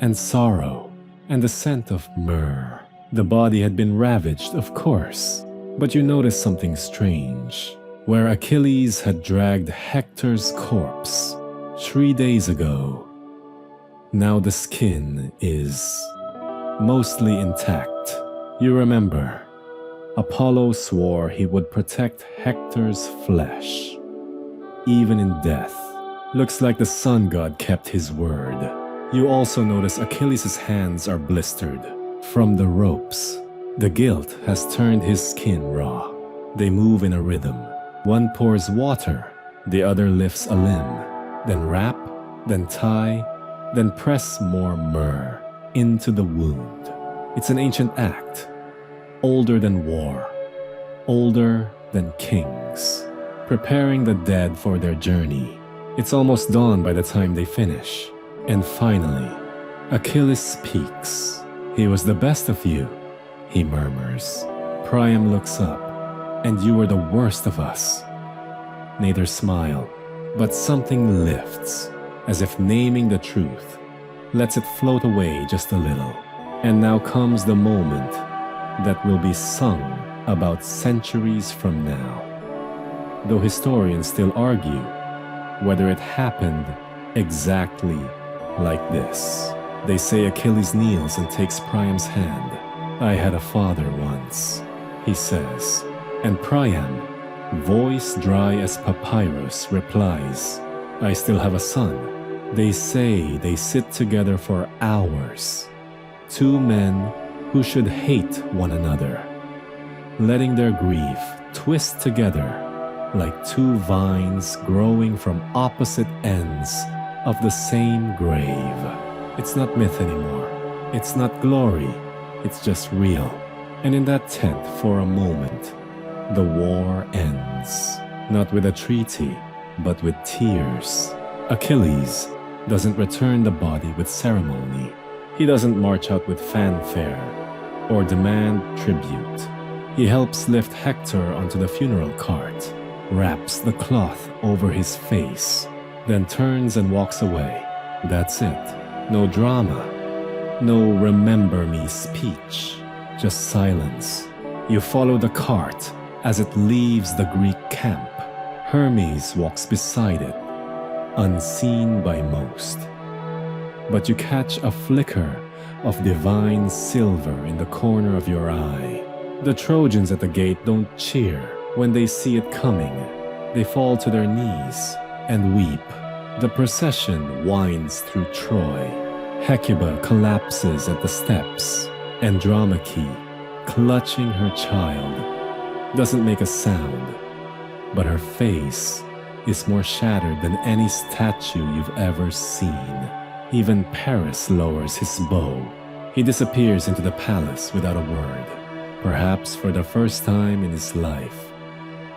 and sorrow, and the scent of myrrh. The body had been ravaged, of course, but you notice something strange. Where Achilles had dragged Hector's corpse 3 days ago, now the skin is mostly intact. You remember, Apollo swore he would protect Hector's flesh, even in death. Looks like the sun god kept his word. You also notice Achilles' hands are blistered from the ropes. The guilt has turned his skin raw. They move in a rhythm. One pours water, the other lifts a limb, then wrap, then tie, then press more myrrh into the wound. It's an ancient act, older than war, older than kings, preparing the dead for their journey. It's almost dawn by the time they finish. And finally, Achilles speaks. "He was the best of you," he murmurs. Priam looks up. "And you were the worst of us." Neither smile, but something lifts, as if naming the truth, lets it float away just a little. And now comes the moment that will be sung about centuries from now. Though historians still argue whether it happened exactly like this. They say Achilles kneels and takes Priam's hand. "I had a father once," he says. And Priam, voice dry as papyrus, replies, "I still have a son." They say they sit together for hours. Two men who should hate one another, letting their grief twist together like two vines growing from opposite ends of the same grave. It's not myth anymore. It's not glory. It's just real. And in that tent, for a moment, the war ends. not with a treaty, but with tears. Achilles doesn't return the body with ceremony. He doesn't march out with fanfare or demand tribute. He helps lift Hector onto the funeral cart, wraps the cloth over his face, then turns and walks away. That's it. No drama. No remember me speech. Just silence. You follow the cart as it leaves the Greek camp. Hermes walks beside it, unseen by most. But you catch a flicker of divine silver in the corner of your eye. The Trojans at the gate don't cheer when they see it coming. They fall to their knees and weep. The procession winds through Troy. Hecuba collapses at the steps. Andromache, clutching her child, doesn't make a sound, but her face is more shattered than any statue you've ever seen. Even Paris lowers his bow. He disappears into the palace without a word. Perhaps for the first time in his life,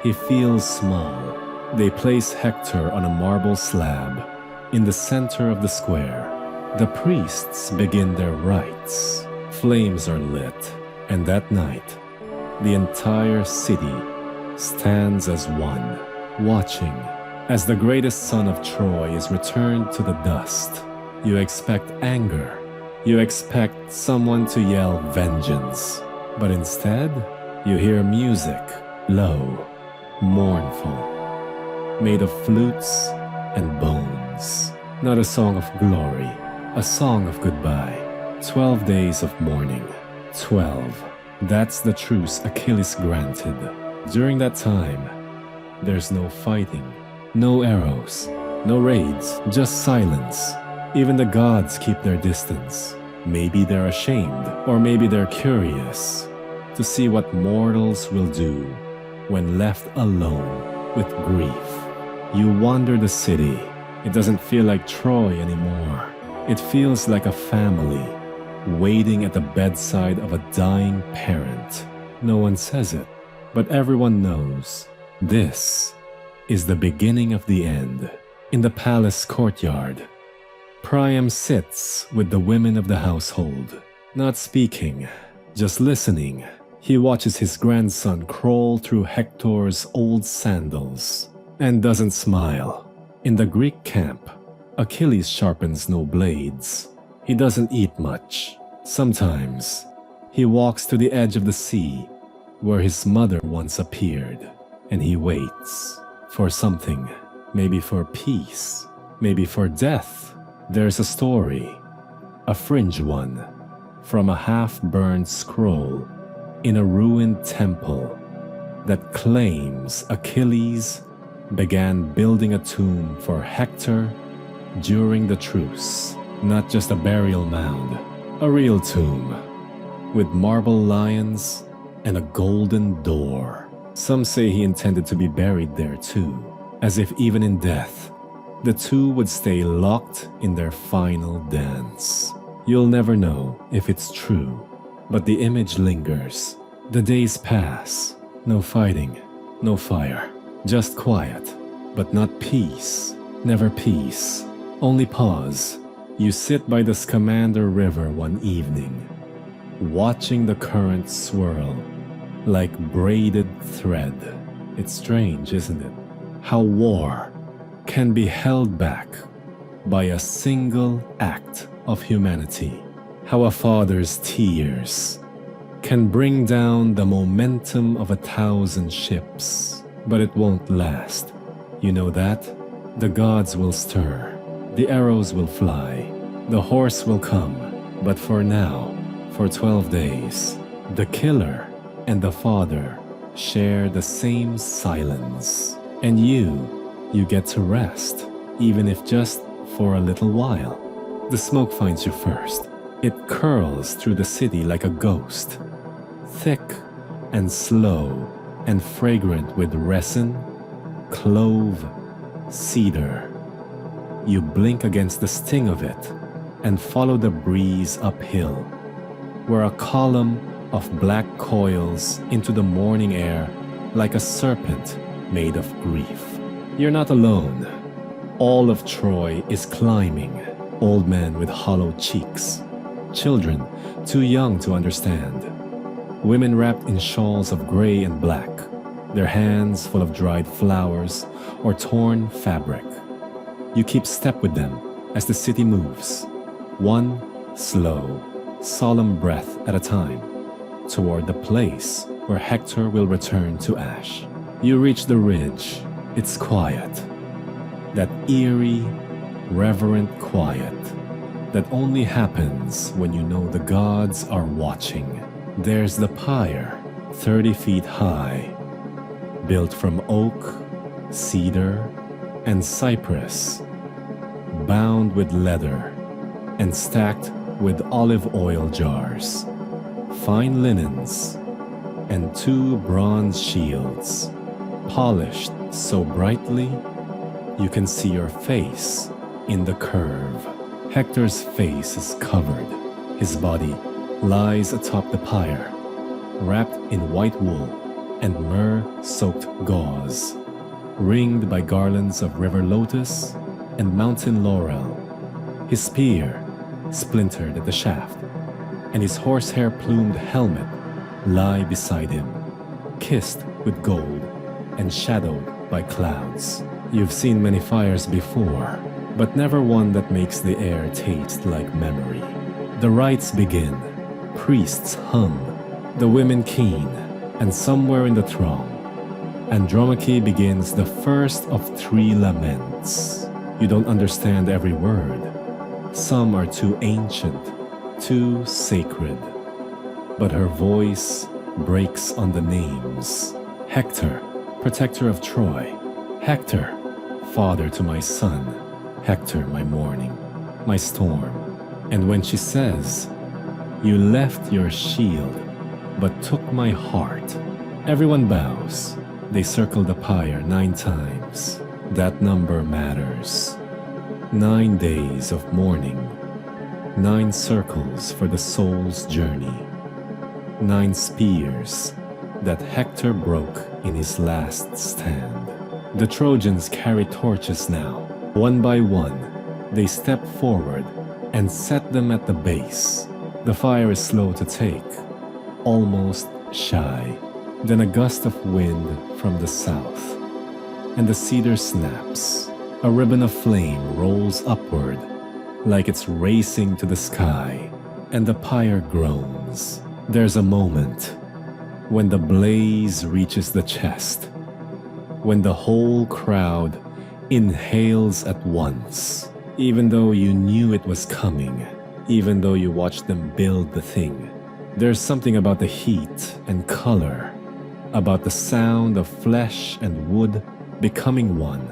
he feels small. They place Hector on a marble slab in the center of the square. The priests begin their rites. Flames are lit, and that night, the entire city stands as one, watching as the greatest son of Troy is returned to the dust. You expect anger. You expect someone to yell vengeance. But instead, you hear music, low, mournful, made of flutes and bones. Not a song of glory, a song of goodbye. 12 days of mourning. 12. That's the truce Achilles granted. During that time, there's no fighting, no arrows, no raids, just silence. Even the gods keep their distance. Maybe they're ashamed, or maybe they're curious to see what mortals will do when left alone with grief. You wander the city. It doesn't feel like Troy anymore. It feels like a family waiting at the bedside of a dying parent. No one says it, but everyone knows. This is the beginning of the end. In the palace courtyard, Priam sits with the women of the household, not speaking, just listening. He watches his grandson crawl through Hector's old sandals and doesn't smile. In the Greek camp, Achilles sharpens no blades. He doesn't eat much. Sometimes, he walks to the edge of the sea where his mother once appeared, and he waits for something, maybe for peace, maybe for death. There's a story, a fringe one, from a half-burned scroll in a ruined temple that claims Achilles began building a tomb for Hector during the truce. Not just a burial mound, a real tomb with marble lions and a golden door. Some say he intended to be buried there too, as if even in death, the two would stay locked in their final dance. You'll never know if it's true, but the image lingers. The days pass. No fighting, no fire, just quiet, but not peace. Never peace, only pause. You sit by the Scamander River one evening, watching the current swirl like braided thread. It's strange, isn't it? How war can be held back by a single act of humanity. How a father's tears can bring down the momentum of 1,000 ships. But it won't last. You know that? The gods will stir. The arrows will fly. The horse will come. But for now, for 12 days, the killer and the father share the same silence. And you get to rest, even if just for a little while. The smoke finds you first. It curls through the city like a ghost, thick and slow and fragrant with resin, clove, cedar. You blink against the sting of it and follow the breeze uphill, where a column of black coils into the morning air like a serpent made of grief. You're not alone. All of Troy is climbing, old men with hollow cheeks, children too young to understand, women wrapped in shawls of gray and black, their hands full of dried flowers or torn fabric. You keep step with them as the city moves, one slow, solemn breath at a time, toward the place where Hector will return to ash. You reach the ridge. It's quiet. That eerie, reverent quiet that only happens when you know the gods are watching. There's the pyre, 30 feet high, built from oak, cedar, and cypress, bound with leather and stacked with olive oil jars, fine linens, and 2 bronze shields, polished so brightly you can see your face in the curve. Hector's face is covered. His body lies atop the pyre, wrapped in white wool and myrrh-soaked gauze, ringed by garlands of river lotus and mountain laurel. His spear splintered at the shaft, and his horsehair plumed helmet lie beside him, kissed with gold and shadowed by clouds. You've seen many fires before, but never one that makes the air taste like memory. The rites begin, priests hum, the women keen, and somewhere in the throng, Andromache begins the first of 3 laments. You don't understand every word. Some are too ancient, too sacred. But her voice breaks on the names. Hector, protector of Troy. Hector, father to my son. Hector, my morning, my storm. And when she says, "You left your shield, but took my heart," everyone bows. They circle the pyre 9 times. That number matters. 9 days of mourning. 9 circles for the soul's journey. 9 spears that Hector broke in his last stand. The Trojans carry torches now. One by one, they step forward and set them at the base. The fire is slow to take, almost shy. Then a gust of wind from the south, and the cedar snaps. A ribbon of flame rolls upward, like it's racing to the sky, and the pyre groans. There's a moment when the blaze reaches the chest, when the whole crowd inhales at once, even though you knew it was coming, even though you watched them build the thing. There's something about the heat and color, about the sound of flesh and wood becoming one,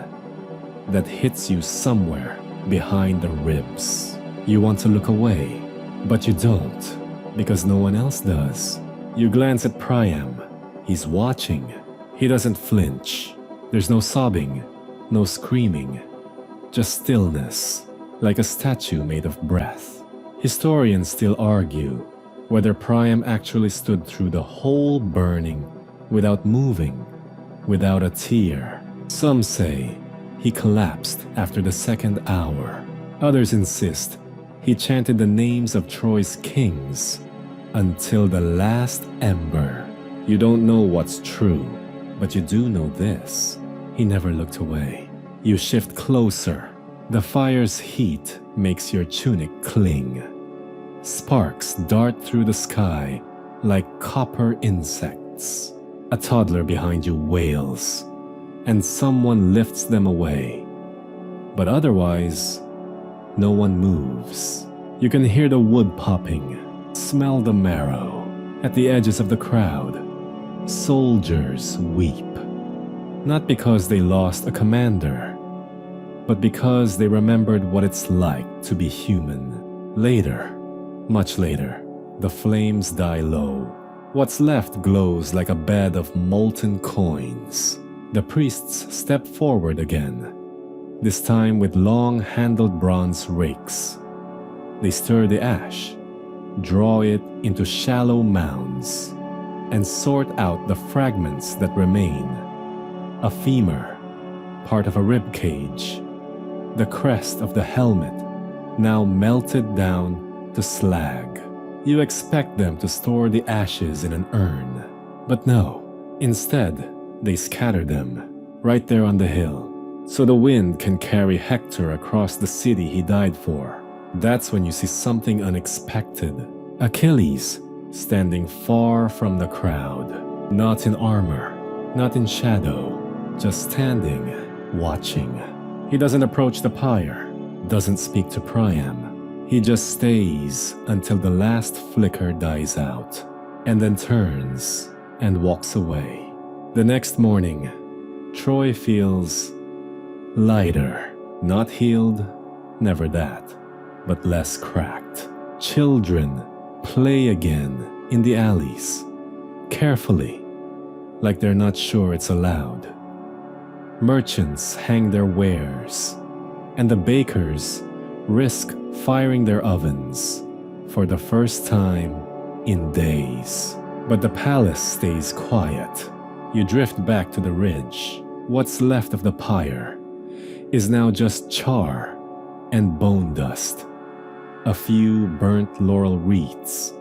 that hits you somewhere behind the ribs. You want to look away, but you don't, because no one else does. You glance at Priam. He's watching. He doesn't flinch. There's no sobbing, no screaming, just stillness, like a statue made of breath. Historians still argue whether Priam actually stood through the whole burning without moving, without a tear. Some say he collapsed after the 2nd hour. Others insist he chanted the names of Troy's kings until the last ember. You don't know what's true, but you do know this: he never looked away. You shift closer. The fire's heat makes your tunic cling. Sparks dart through the sky like copper insects. A toddler behind you wails, and someone lifts them away. But otherwise, no one moves. You can hear the wood popping, smell the marrow. At the edges of the crowd, soldiers weep. Not because they lost a commander, but because they remembered what it's like to be human. Later, much later, the flames die low. What's left glows like a bed of molten coins. The priests step forward again, this time with long-handled bronze rakes. They stir the ash, draw it into shallow mounds, and sort out the fragments that remain. a femur, part of a rib cage, the crest of the helmet, now melted down to slag. You expect them to store the ashes in an urn, but no. Instead, they scatter them right there on the hill, so the wind can carry Hector across the city he died for. That's when you see something unexpected. Achilles, standing far from the crowd, not in armor, not in shadow, just standing, watching. He doesn't approach the pyre, doesn't speak to Priam. He just stays until the last flicker dies out, and then turns and walks away. The next morning, Troy feels lighter, not healed, never that, but less cracked. Children play again in the alleys, carefully, like they're not sure it's allowed. Merchants hang their wares, and the bakers risk firing their ovens for the first time in days. But the palace stays quiet. You drift back to the ridge. What's left of the pyre is now just char and bone dust, a few burnt laurel wreaths,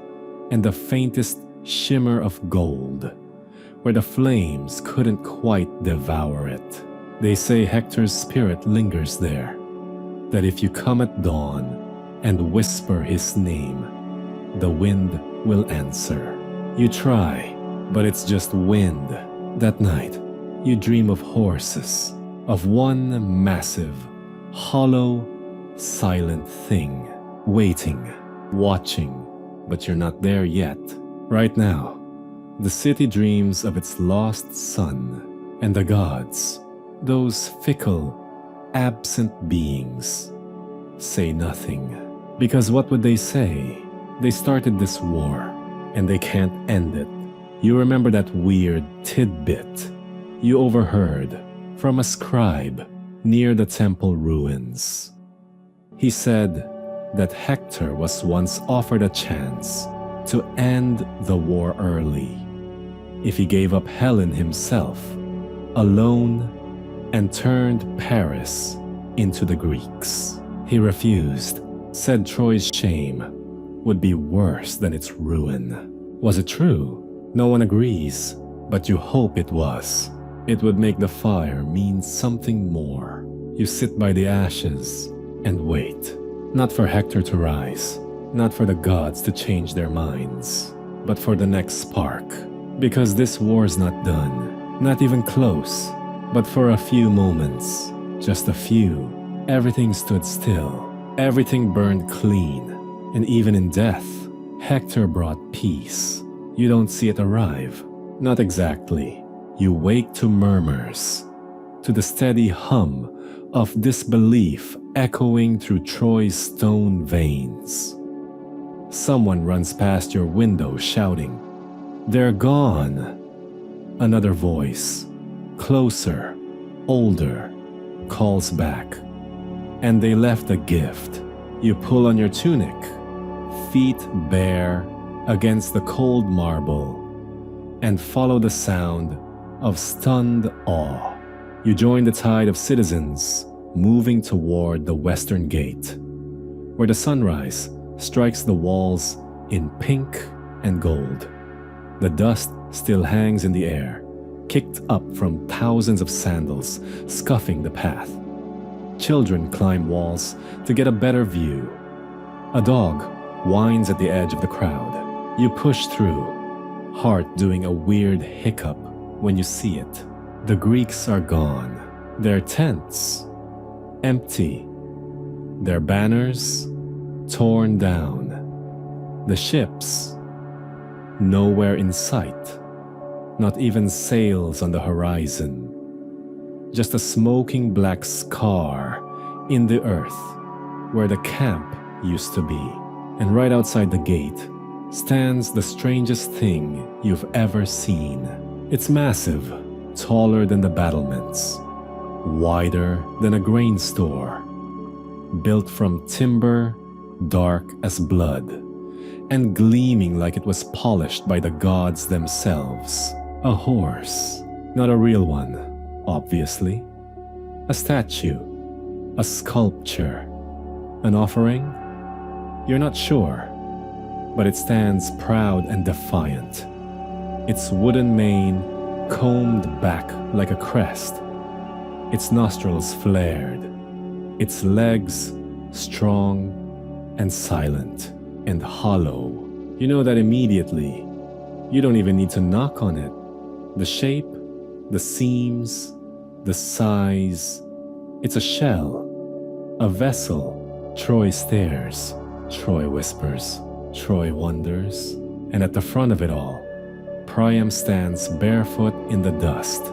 and the faintest shimmer of gold, where the flames couldn't quite devour it. They say Hector's spirit lingers there, that if you come at dawn and whisper his name, the wind will answer. You try, but it's just wind. That night, you dream of horses, of one massive, hollow, silent thing, waiting, watching, but you're not there yet. Right now, the city dreams of its lost son, and the gods, those fickle, absent beings, say nothing. Because what would they say? They started this war, and they can't end it. You remember that weird tidbit you overheard from a scribe near the temple ruins. He said that Hector was once offered a chance to end the war early if he gave up Helen himself, alone, and turned Paris into the Greeks. He refused, said Troy's shame would be worse than its ruin. Was it true? No one agrees, but you hope it was. It would make the fire mean something more. You sit by the ashes and wait, not for Hector to rise, not for the gods to change their minds, but for the next spark. Because this war's not done, not even close, but for a few moments, just a few, everything stood still, everything burned clean, and even in death, Hector brought peace. You don't see it arrive, not exactly. You wake to murmurs, to the steady hum of disbelief echoing through Troy's stone veins. Someone runs past your window shouting, "They're gone!" Another voice, closer, older, calls back, "And they left a gift." You pull on your tunic, feet bare against the cold marble, and follow the sound of stunned awe. You join the tide of citizens moving toward the western gate, where the sunrise strikes the walls in pink and gold. The dust still hangs in the air, kicked up from thousands of sandals scuffing the path. Children climb walls to get a better view. A dog whines at the edge of the crowd. You push through, heart doing a weird hiccup when you see it. The Greeks are gone. Their tents, empty. Their banners, torn down. The ships, nowhere in sight. Not even sails on the horizon. Just a smoking black scar in the earth where the camp used to be. And right outside the gate stands the strangest thing you've ever seen. It's massive, taller than the battlements, wider than a grain store, built from timber, dark as blood, and gleaming like it was polished by the gods themselves. A horse, not a real one, obviously. A statue, a sculpture, an offering? You're not sure, but it stands proud and defiant. Its wooden mane combed back like a crest, its nostrils flared, its legs strong and silent and hollow. You know that immediately. You don't even need to knock on it. The shape, the seams, the size. It's a shell, a vessel. Troy stares, Troy whispers, Troy wonders. And at the front of it all, Priam stands barefoot in the dust,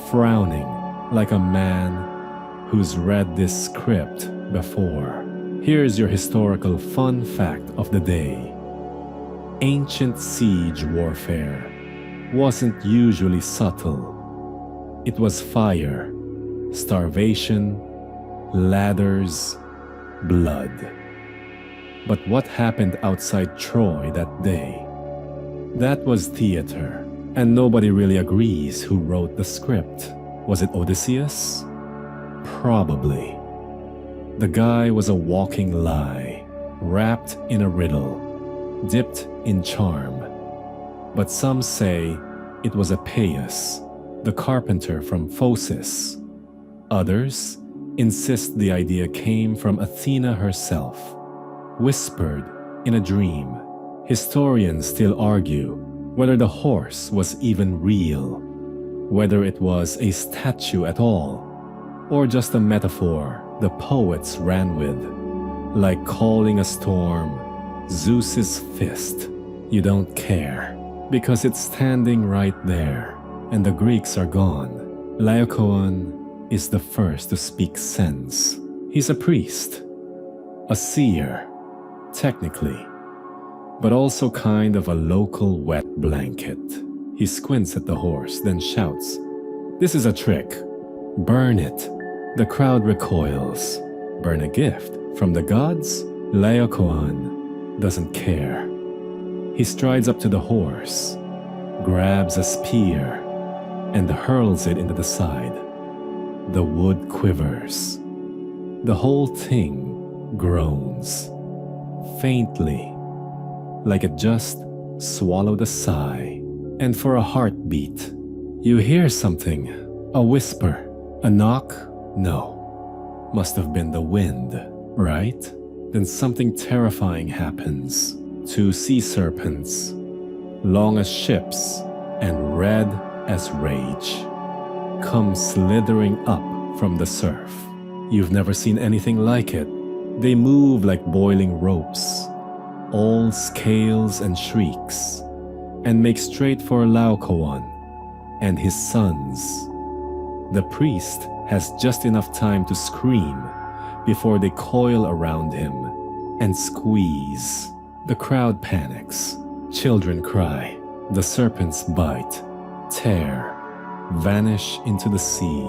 frowning like a man who's read this script before. Here's your historical fun fact of the day. Ancient siege warfare wasn't usually subtle. It was fire, starvation, ladders, blood. But what happened outside Troy that day? That was theater, and nobody really agrees who wrote the script. Was it Odysseus? Probably. The guy was a walking lie, wrapped in a riddle, dipped in charm. But some say it was Epeius, the carpenter from Phocis. Others insist the idea came from Athena herself, whispered in a dream. Historians still argue whether the horse was even real, whether it was a statue at all, or just a metaphor the poets ran with, like calling a storm Zeus's fist. You don't care, because it's standing right there, and the Greeks are gone. Laocoon is the first to speak sense. He's a priest, a seer, technically, but also kind of a local wet blanket. He squints at the horse, then shouts, "This is a trick. Burn it." The crowd recoils. Burn a gift from the gods? Laocoon doesn't care. He strides up to the horse, grabs a spear, and hurls it into the side. The wood quivers. The whole thing groans, faintly, like it just swallowed a sigh. And for a heartbeat, you hear something, a whisper, a knock. No, must have been the wind, right? Then something terrifying happens. Two sea serpents, long as ships and red as rage, come slithering up from the surf. You've never seen anything like it. They move like boiling ropes, all scales and shrieks, and make straight for Laocoon and his sons. The priest has just enough time to scream before they coil around him and squeeze. The crowd panics, children cry, the serpents bite, tear, vanish into the sea,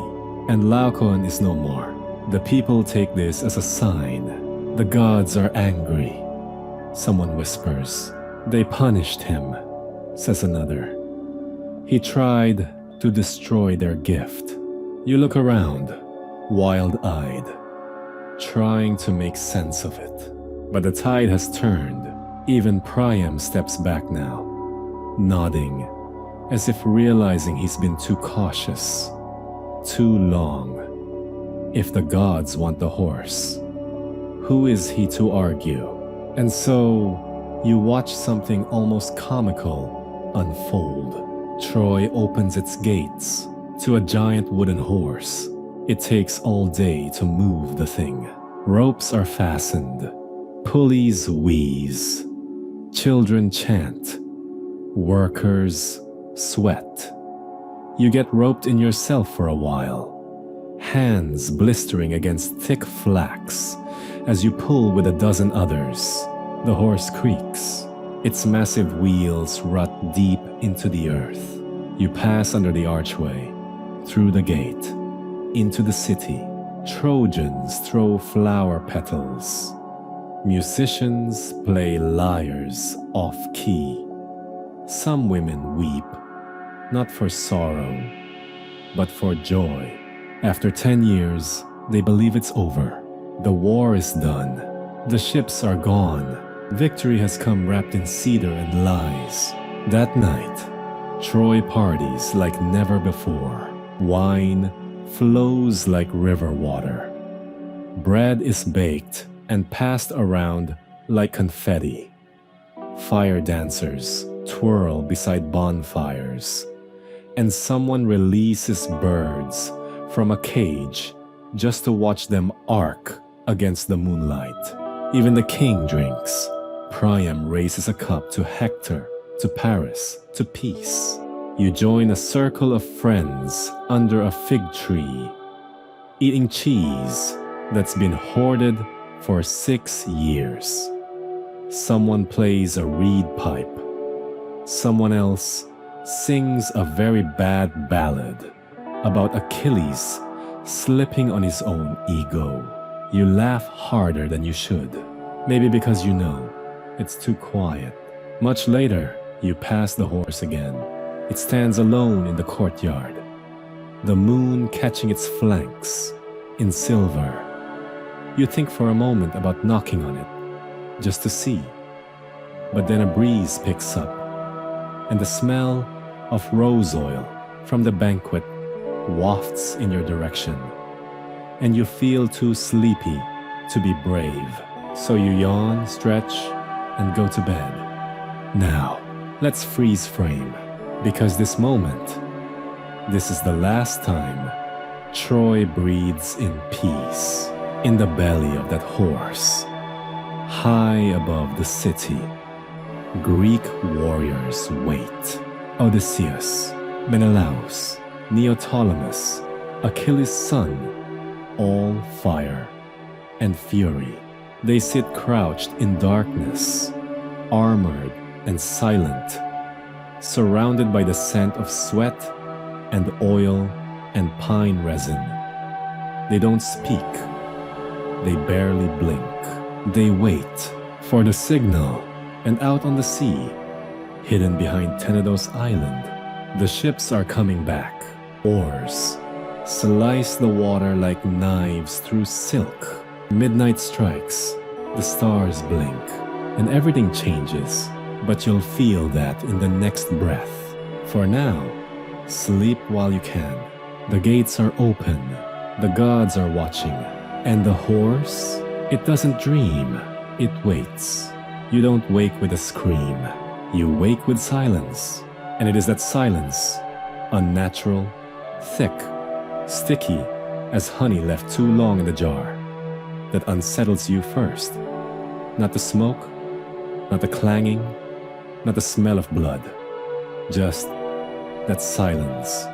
and Laocoon is no more. The people take this as a sign. The gods are angry. Someone whispers, "They punished him," says another. "He tried to destroy their gift." You look around, wild-eyed, trying to make sense of it. But the tide has turned. Even Priam steps back now, nodding, as if realizing he's been too cautious, too long. If the gods want the horse, who is he to argue? And so, you watch something almost comical unfold. Troy opens its gates to a giant wooden horse. It takes all day to move the thing. Ropes are fastened, pulleys wheeze, children chant, workers sweat. You get roped in yourself for a while, hands blistering against thick flax as you pull with a dozen others. The horse creaks. Its massive wheels rut deep into the earth. You pass under the archway, through the gate, into the city. Trojans throw flower petals. Musicians play lyres off-key. Some women weep, not for sorrow, but for joy. After 10 years, they believe it's over. The war is done. The ships are gone. Victory has come wrapped in cedar and lies. That night, Troy parties like never before. Wine flows like river water. Bread is baked and passed around like confetti. Fire dancers twirl beside bonfires, and someone releases birds from a cage just to watch them arc against the moonlight. Even the king drinks. Priam raises a cup to Hector, to Paris, to peace. You join a circle of friends under a fig tree, eating cheese that's been hoarded for 6 years. Someone plays a reed pipe. Someone else sings a very bad ballad about Achilles slipping on his own ego. You laugh harder than you should, maybe because you know it's too quiet. Much later, you pass the horse again. It stands alone in the courtyard, the moon catching its flanks in silver. You think for a moment about knocking on it, just to see. But then a breeze picks up, and the smell of rose oil from the banquet wafts in your direction, and you feel too sleepy to be brave. So you yawn, stretch, and go to bed. Now, let's freeze frame, because this moment, this is the last time Troy breathes in peace in the belly of that horse. High above the city, Greek warriors wait. Odysseus, Menelaus, Neoptolemus, Achilles' son, all fire and fury. They sit crouched in darkness, armored and silent, surrounded by the scent of sweat and oil and pine resin. They don't speak. They barely blink. They wait for the signal, and out on the sea, hidden behind Tenedos Island, the ships are coming back. Oars slice the water like knives through silk. Midnight strikes, the stars blink, and everything changes. But you'll feel that in the next breath. For now, sleep while you can. The gates are open, the gods are watching, and the horse, it doesn't dream, it waits. You don't wake with a scream, you wake with silence. And it is that silence, unnatural, thick, sticky as honey left too long in the jar, that unsettles you first. Not the smoke, not the clanging, not the smell of blood. Just that silence,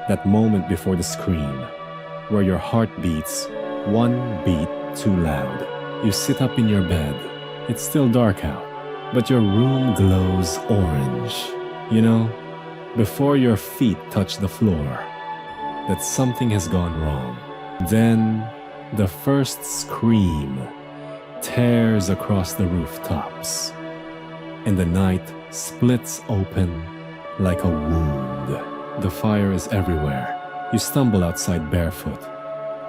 that moment before the scream, where your heart beats one beat too loud. You sit up in your bed. It's still dark out, but your room glows orange. You know, before your feet touch the floor, that something has gone wrong. Then the first scream tears across the rooftops, and the night splits open like a wound. The fire is everywhere. You stumble outside barefoot,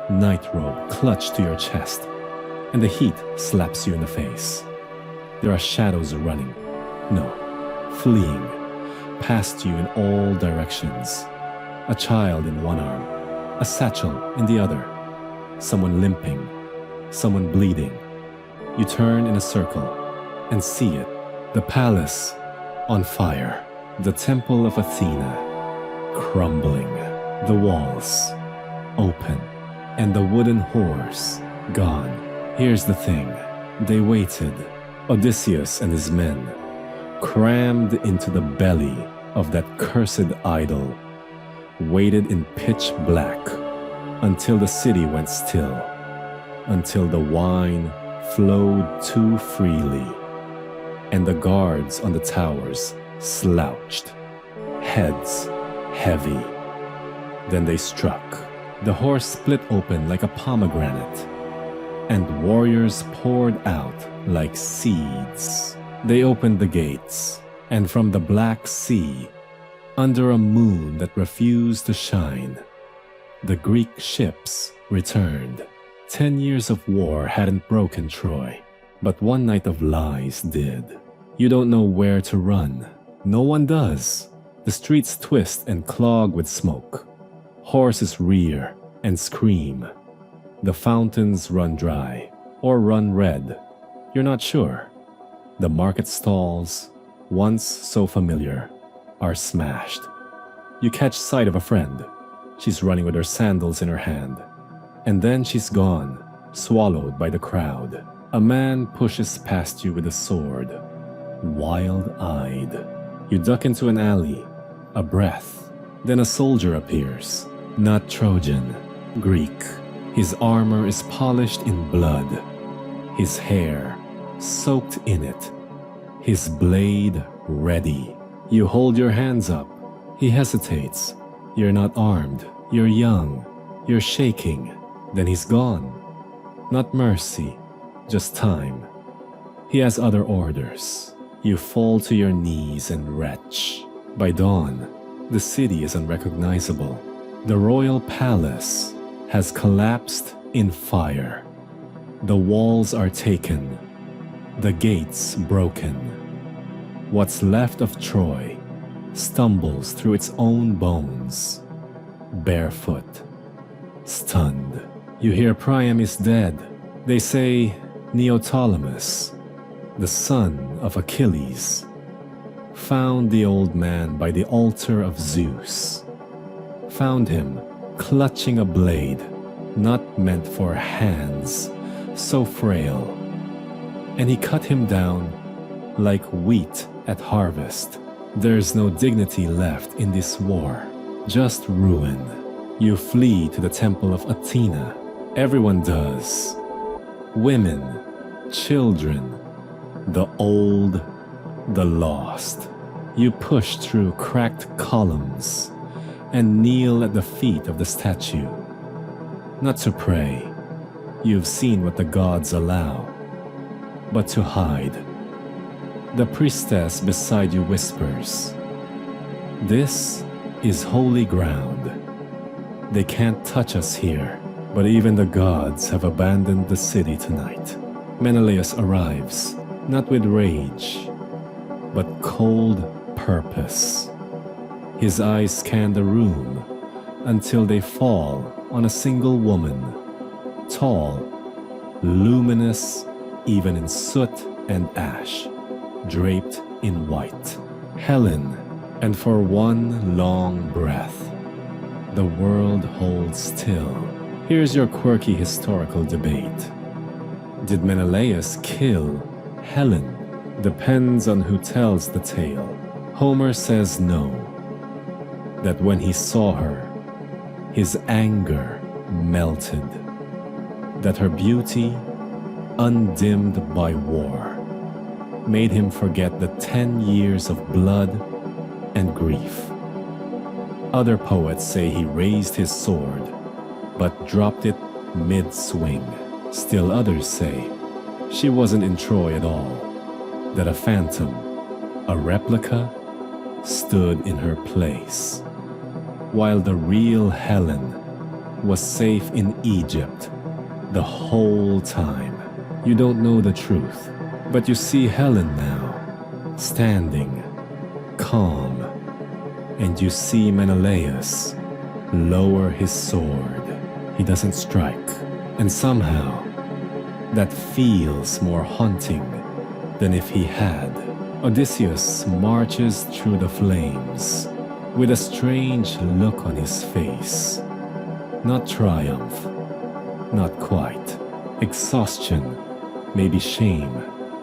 nightrobe clutched to your chest, and the heat slaps you in the face. There are shadows running, no, fleeing, past you in all directions. A child in one arm, a satchel in the other, someone limping, someone bleeding. You turn in a circle and see it. The palace on fire, the temple of Athena crumbling, the walls open, and the wooden horse gone. Here's the thing, they waited. Odysseus and his men crammed into the belly of that cursed idol, waited in pitch black until the city went still, until the wine flowed too freely, and the guards on the towers slouched, heads heavy. Then they struck. The horse split open like a pomegranate, and warriors poured out like seeds. They opened the gates, and from the Black Sea Under a moon that refused to shine, the Greek ships returned. 10 years of war hadn't broken Troy, but one night of lies did. You don't know where to run. No one does. The streets twist and clog with smoke. Horses rear and scream. The fountains run dry or run red. You're not sure. The market stalls, once so familiar, are smashed. You catch sight of a friend. She's running with her sandals in her hand. And then she's gone, swallowed by the crowd. A man pushes past you with a sword, wild-eyed. You duck into an alley, a breath. Then a soldier appears, not Trojan, Greek. His armor is polished in blood, his hair soaked in it, his blade ready. You hold your hands up. He hesitates. You're not armed. You're young. You're shaking. Then he's gone. Not mercy, just time. He has other orders. You fall to your knees and retch. By dawn, the city is unrecognizable. The royal palace has collapsed in fire. The walls are taken. The gates broken. What's left of Troy stumbles through its own bones, barefoot, stunned. You hear Priam is dead. They say Neoptolemus, the son of Achilles, found the old man by the altar of Zeus. Found him clutching a blade not meant for hands so frail. And he cut him down like wheat at harvest. There's no dignity left in this war, just ruin. You flee to the temple of Athena. Everyone does. Women, children, the old, the lost. You push through cracked columns and kneel at the feet of the statue. Not to pray, you've seen what the gods allow, but to hide. The priestess beside you whispers, "This is holy ground. They can't touch us here." But even the gods have abandoned the city tonight. Menelaus arrives, not with rage, but cold purpose. His eyes scan the room until they fall on a single woman, tall, luminous, even in soot and ash, draped in white. Helen, and for one long breath, the world holds still. Here's your quirky historical debate. Did Menelaus kill Helen? Depends on who tells the tale. Homer says no, that when he saw her, his anger melted, that her beauty, undimmed by war, made him forget the 10 years of blood and grief. Other poets say he raised his sword, but dropped it mid-swing. Still others say she wasn't in Troy at all, that a phantom, a replica, stood in her place, while the real Helen was safe in Egypt the whole time. You don't know the truth, but you see Helen now, standing, calm, and you see Menelaus lower his sword. He doesn't strike, and somehow that feels more haunting than if he had. Odysseus marches through the flames with a strange look on his face. Not triumph, not quite. Exhaustion, maybe shame.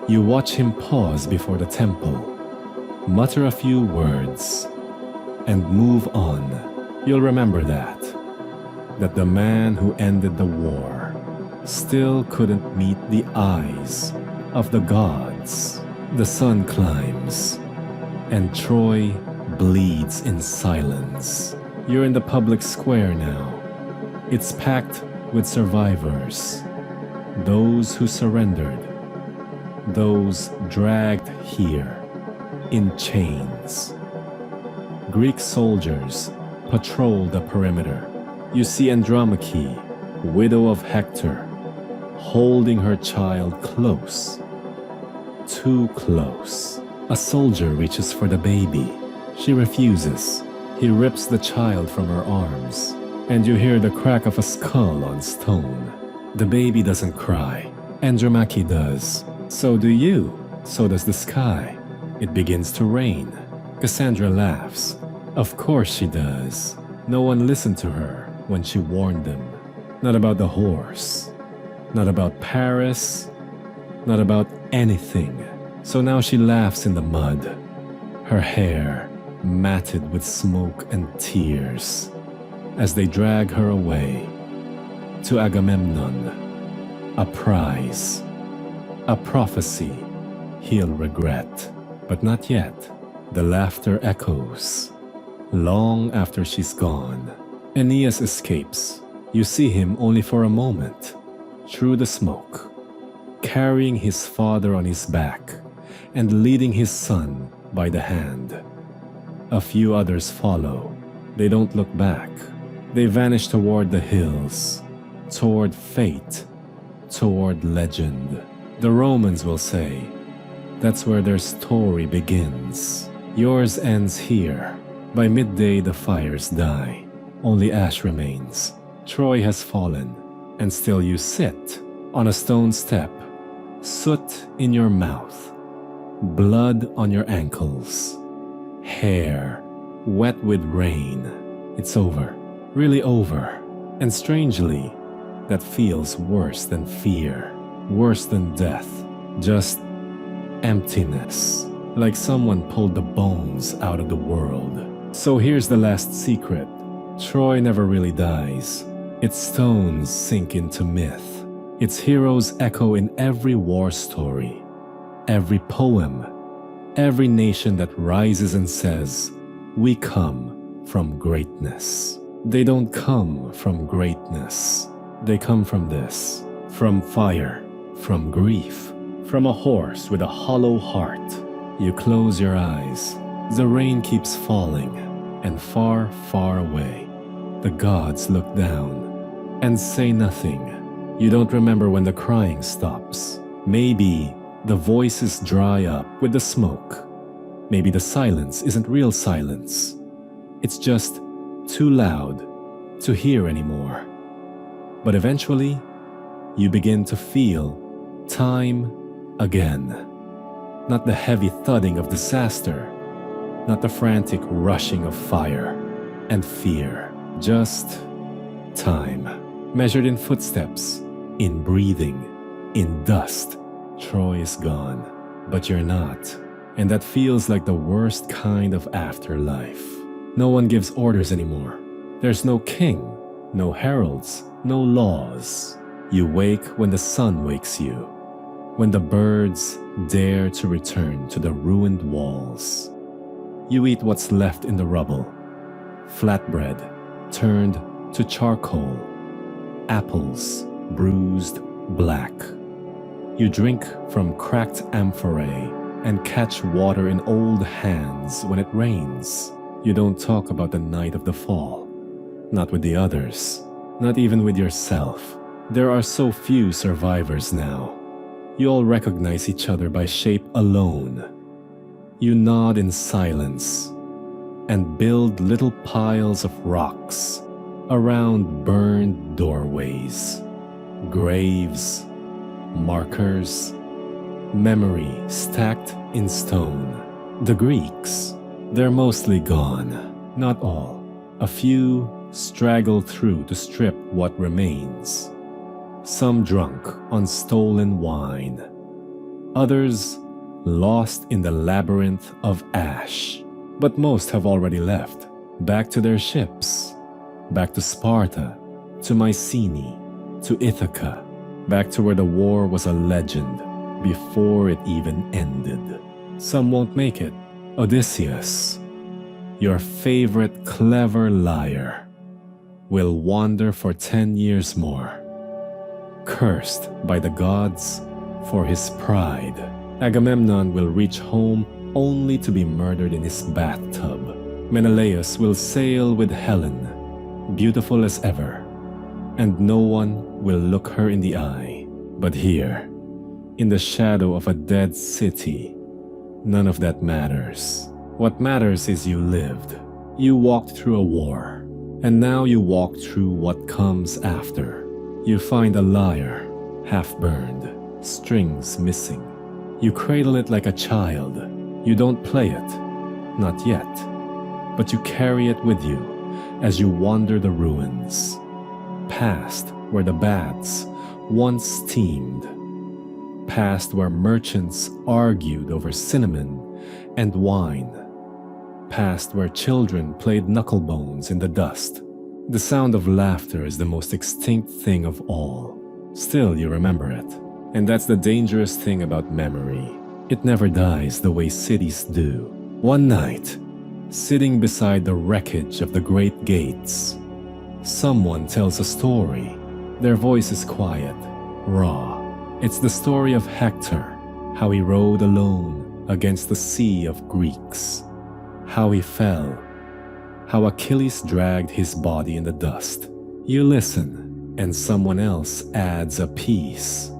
You watch him pause before the temple, mutter a few words, and move on. You'll remember that the man who ended the war still couldn't meet the eyes of the gods. The sun climbs, and Troy bleeds in silence. You're in the public square now. It's packed with survivors, those who surrendered, those dragged here in chains. Greek soldiers patrol the perimeter. You see Andromache, widow of Hector, holding her child close. Too close. A soldier reaches for the baby. She refuses. He rips the child from her arms, and you hear the crack of a skull on stone. The baby doesn't cry. Andromache does. So do you. So does the sky. It begins to rain. Cassandra laughs. Of course she does. No one listened to her when she warned them. Not about the horse. Not about Paris. Not about anything. So now she laughs in the mud. Her hair matted with smoke and tears as they drag her away to Agamemnon. A prize. A prophecy he'll regret. But not yet. The laughter echoes. Long after she's gone, Aeneas escapes. You see him only for a moment, through the smoke, carrying his father on his back and leading his son by the hand. A few others follow. They don't look back. They vanish toward the hills, toward fate, toward legend. The Romans will say, that's where their story begins. Yours ends here. By midday the fires die. Only ash remains. Troy has fallen, and still you sit on a stone step, soot in your mouth, blood on your ankles, hair wet with rain. It's over, really over. And strangely, that feels worse than fear, worse than death. Just emptiness, like someone pulled the bones out of the world. So here's the last secret. Troy never really dies. Its stones sink into myth. Its heroes echo in every war story, every poem, every nation that rises and says, we come from greatness. They don't come from greatness. They come from this, from fire, from grief, from a horse with a hollow heart. You close your eyes. The rain keeps falling, and far, far away, the gods look down and say nothing. You don't remember when the crying stops. Maybe the voices dry up with the smoke. Maybe the silence isn't real silence. It's just too loud to hear anymore. But eventually, you begin to feel time again. Not the heavy thudding of disaster, not the frantic rushing of fire and fear, just time, measured in footsteps, in breathing, in dust. Troy is gone, but you're not, and that feels like the worst kind of afterlife. No one gives orders anymore. There's no king, no heralds, no laws. You wake when the sun wakes you, when the birds dare to return to the ruined walls. You eat what's left in the rubble. Flatbread turned to charcoal. Apples bruised black. You drink from cracked amphorae and catch water in old hands when it rains. You don't talk about the night of the fall. Not with the others. Not even with yourself. There are so few survivors now. You all recognize each other by shape alone. You nod in silence and build little piles of rocks around burned doorways, graves, markers, memory stacked in stone. The Greeks, they're mostly gone, not all. A few straggle through to strip what remains. Some drunk on stolen wine. Others lost in the labyrinth of ash. But most have already left, back to their ships, back to Sparta, to Mycenae, to Ithaca, back to where the war was a legend before it even ended. Some won't make it. Odysseus, your favorite clever liar, will wander for 10 years more, cursed by the gods for his pride. Agamemnon will reach home only to be murdered in his bathtub. Menelaus will sail with Helen, beautiful as ever, and no one will look her in the eye. But here, in the shadow of a dead city, none of that matters. What matters is you lived. You walked through a war, and now you walk through what comes after. You find a lyre, half burned, strings missing. You cradle it like a child. You don't play it, not yet, but you carry it with you as you wander the ruins, past where the baths once steamed, past where merchants argued over cinnamon and wine, past where children played knucklebones in the dust. The sound of laughter is the most extinct thing of all. Still, you remember it. And that's the dangerous thing about memory. It never dies the way cities do. One night, sitting beside the wreckage of the great gates, someone tells a story. Their voice is quiet, raw. It's the story of Hector, how he rode alone against the sea of Greeks, how he fell, how Achilles dragged his body in the dust. You listen, and someone else adds a piece.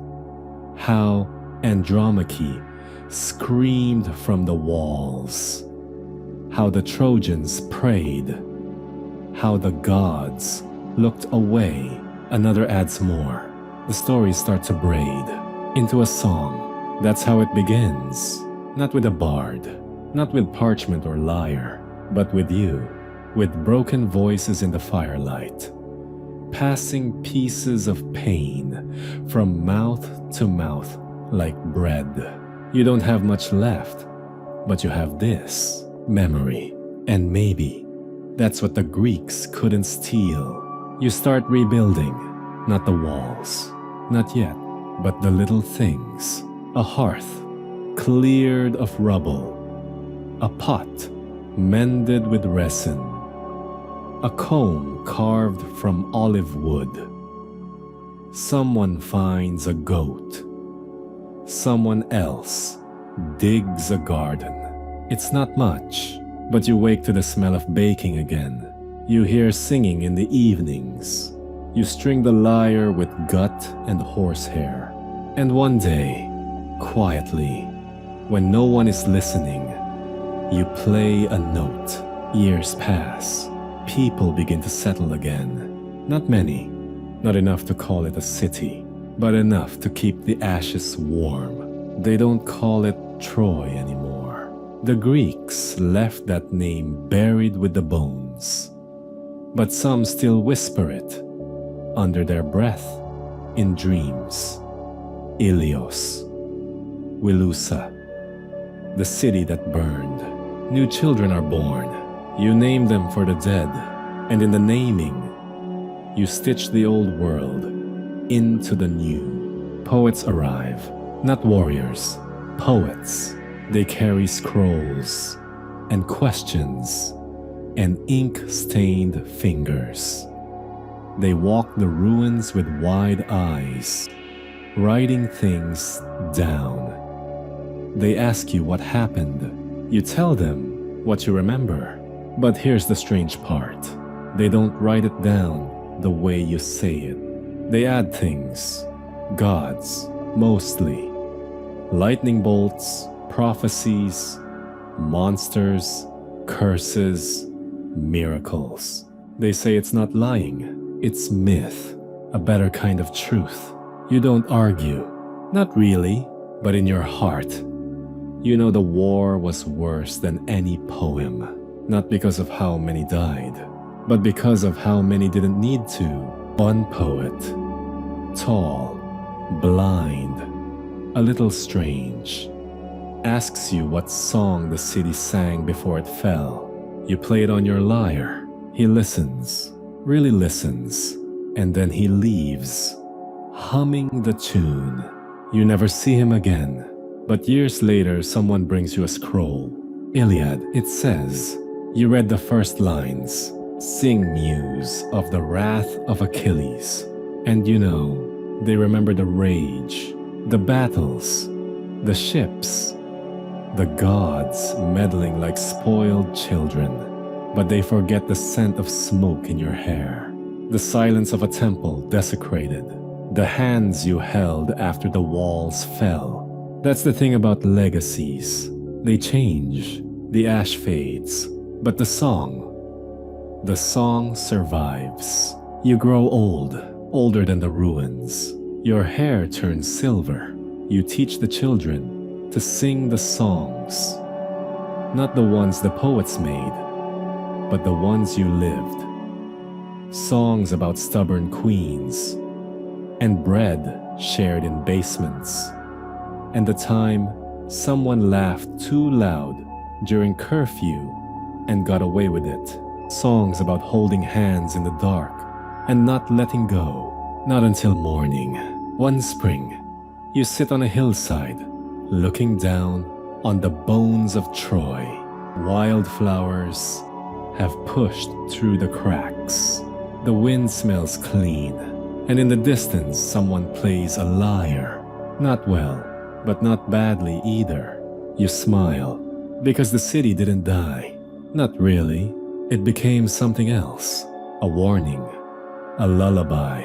How Andromache screamed from the walls, how the Trojans prayed, how the gods looked away. Another adds more. The stories start to braid into a song. That's how it begins. Not with a bard, not with parchment or lyre, but with you, with broken voices in the firelight, passing pieces of pain from mouth to mouth like bread. You don't have much left, but you have this, memory. And maybe that's what the Greeks couldn't steal. You start rebuilding, not the walls, not yet, but the little things. A hearth, cleared of rubble. A pot, mended with resin. A comb carved from olive wood. Someone finds a goat. Someone else digs a garden. It's not much, but you wake to the smell of baking again. You hear singing in the evenings. You string the lyre with gut and horsehair. And one day, quietly, when no one is listening, you play a note. Years pass. People begin to settle again. Not many, not enough to call it a city, but enough to keep the ashes warm. They don't call it Troy anymore. The Greeks left that name buried with the bones, but some still whisper it under their breath in dreams. Ilios, Wilusa, the city that burned. New children are born. You name them for the dead, and in the naming, you stitch the old world into the new. Poets arrive, not warriors, poets. They carry scrolls and questions and ink-stained fingers. They walk the ruins with wide eyes, writing things down. They ask you what happened. You tell them what you remember. But here's the strange part. They don't write it down the way you say it. They add things. Gods, mostly. Lightning bolts, prophecies, monsters, curses, miracles. They say it's not lying. It's myth. A better kind of truth. You don't argue. Not really, but in your heart. You know the war was worse than any poem. Not because of how many died, but because of how many didn't need to. One poet, tall, blind, a little strange, asks you what song the city sang before it fell. You play it on your lyre. He listens, really listens, and then he leaves, humming the tune. You never see him again, but years later someone brings you a scroll. Iliad, it says. You read the first lines, sing muse of the wrath of Achilles. And you know, they remember the rage, the battles, the ships, the gods meddling like spoiled children. but they forget the scent of smoke in your hair, the silence of a temple desecrated, the hands you held after the walls fell. That's the thing about legacies. They change, the ash fades, but the song survives. You grow old, older than the ruins. Your hair turns silver. You teach the children to sing the songs. Not the ones the poets made, but the ones you lived. Songs about stubborn queens, and bread shared in basements, and the time someone laughed too loud during curfew and got away with it. Songs about holding hands in the dark and not letting go, not until morning. One spring, you sit on a hillside, looking down on the bones of Troy. Wildflowers have pushed through the cracks. The wind smells clean, and in the distance someone plays a lyre. Not well, but not badly either. You smile, because the city didn't die. Not really. It became something else. A warning, a lullaby,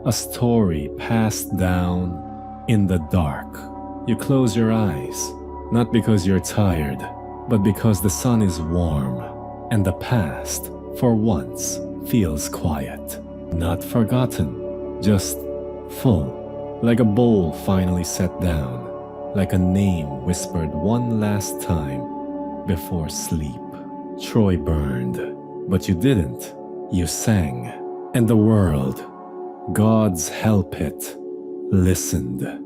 a story passed down in the dark. You close your eyes, not because you're tired, but because the sun is warm, and the past, for once, feels quiet. Not forgotten, just full, like a bowl finally set down, like a name whispered one last time before sleep. Troy burned, but you didn't. You sang, and the world, God's help it, listened.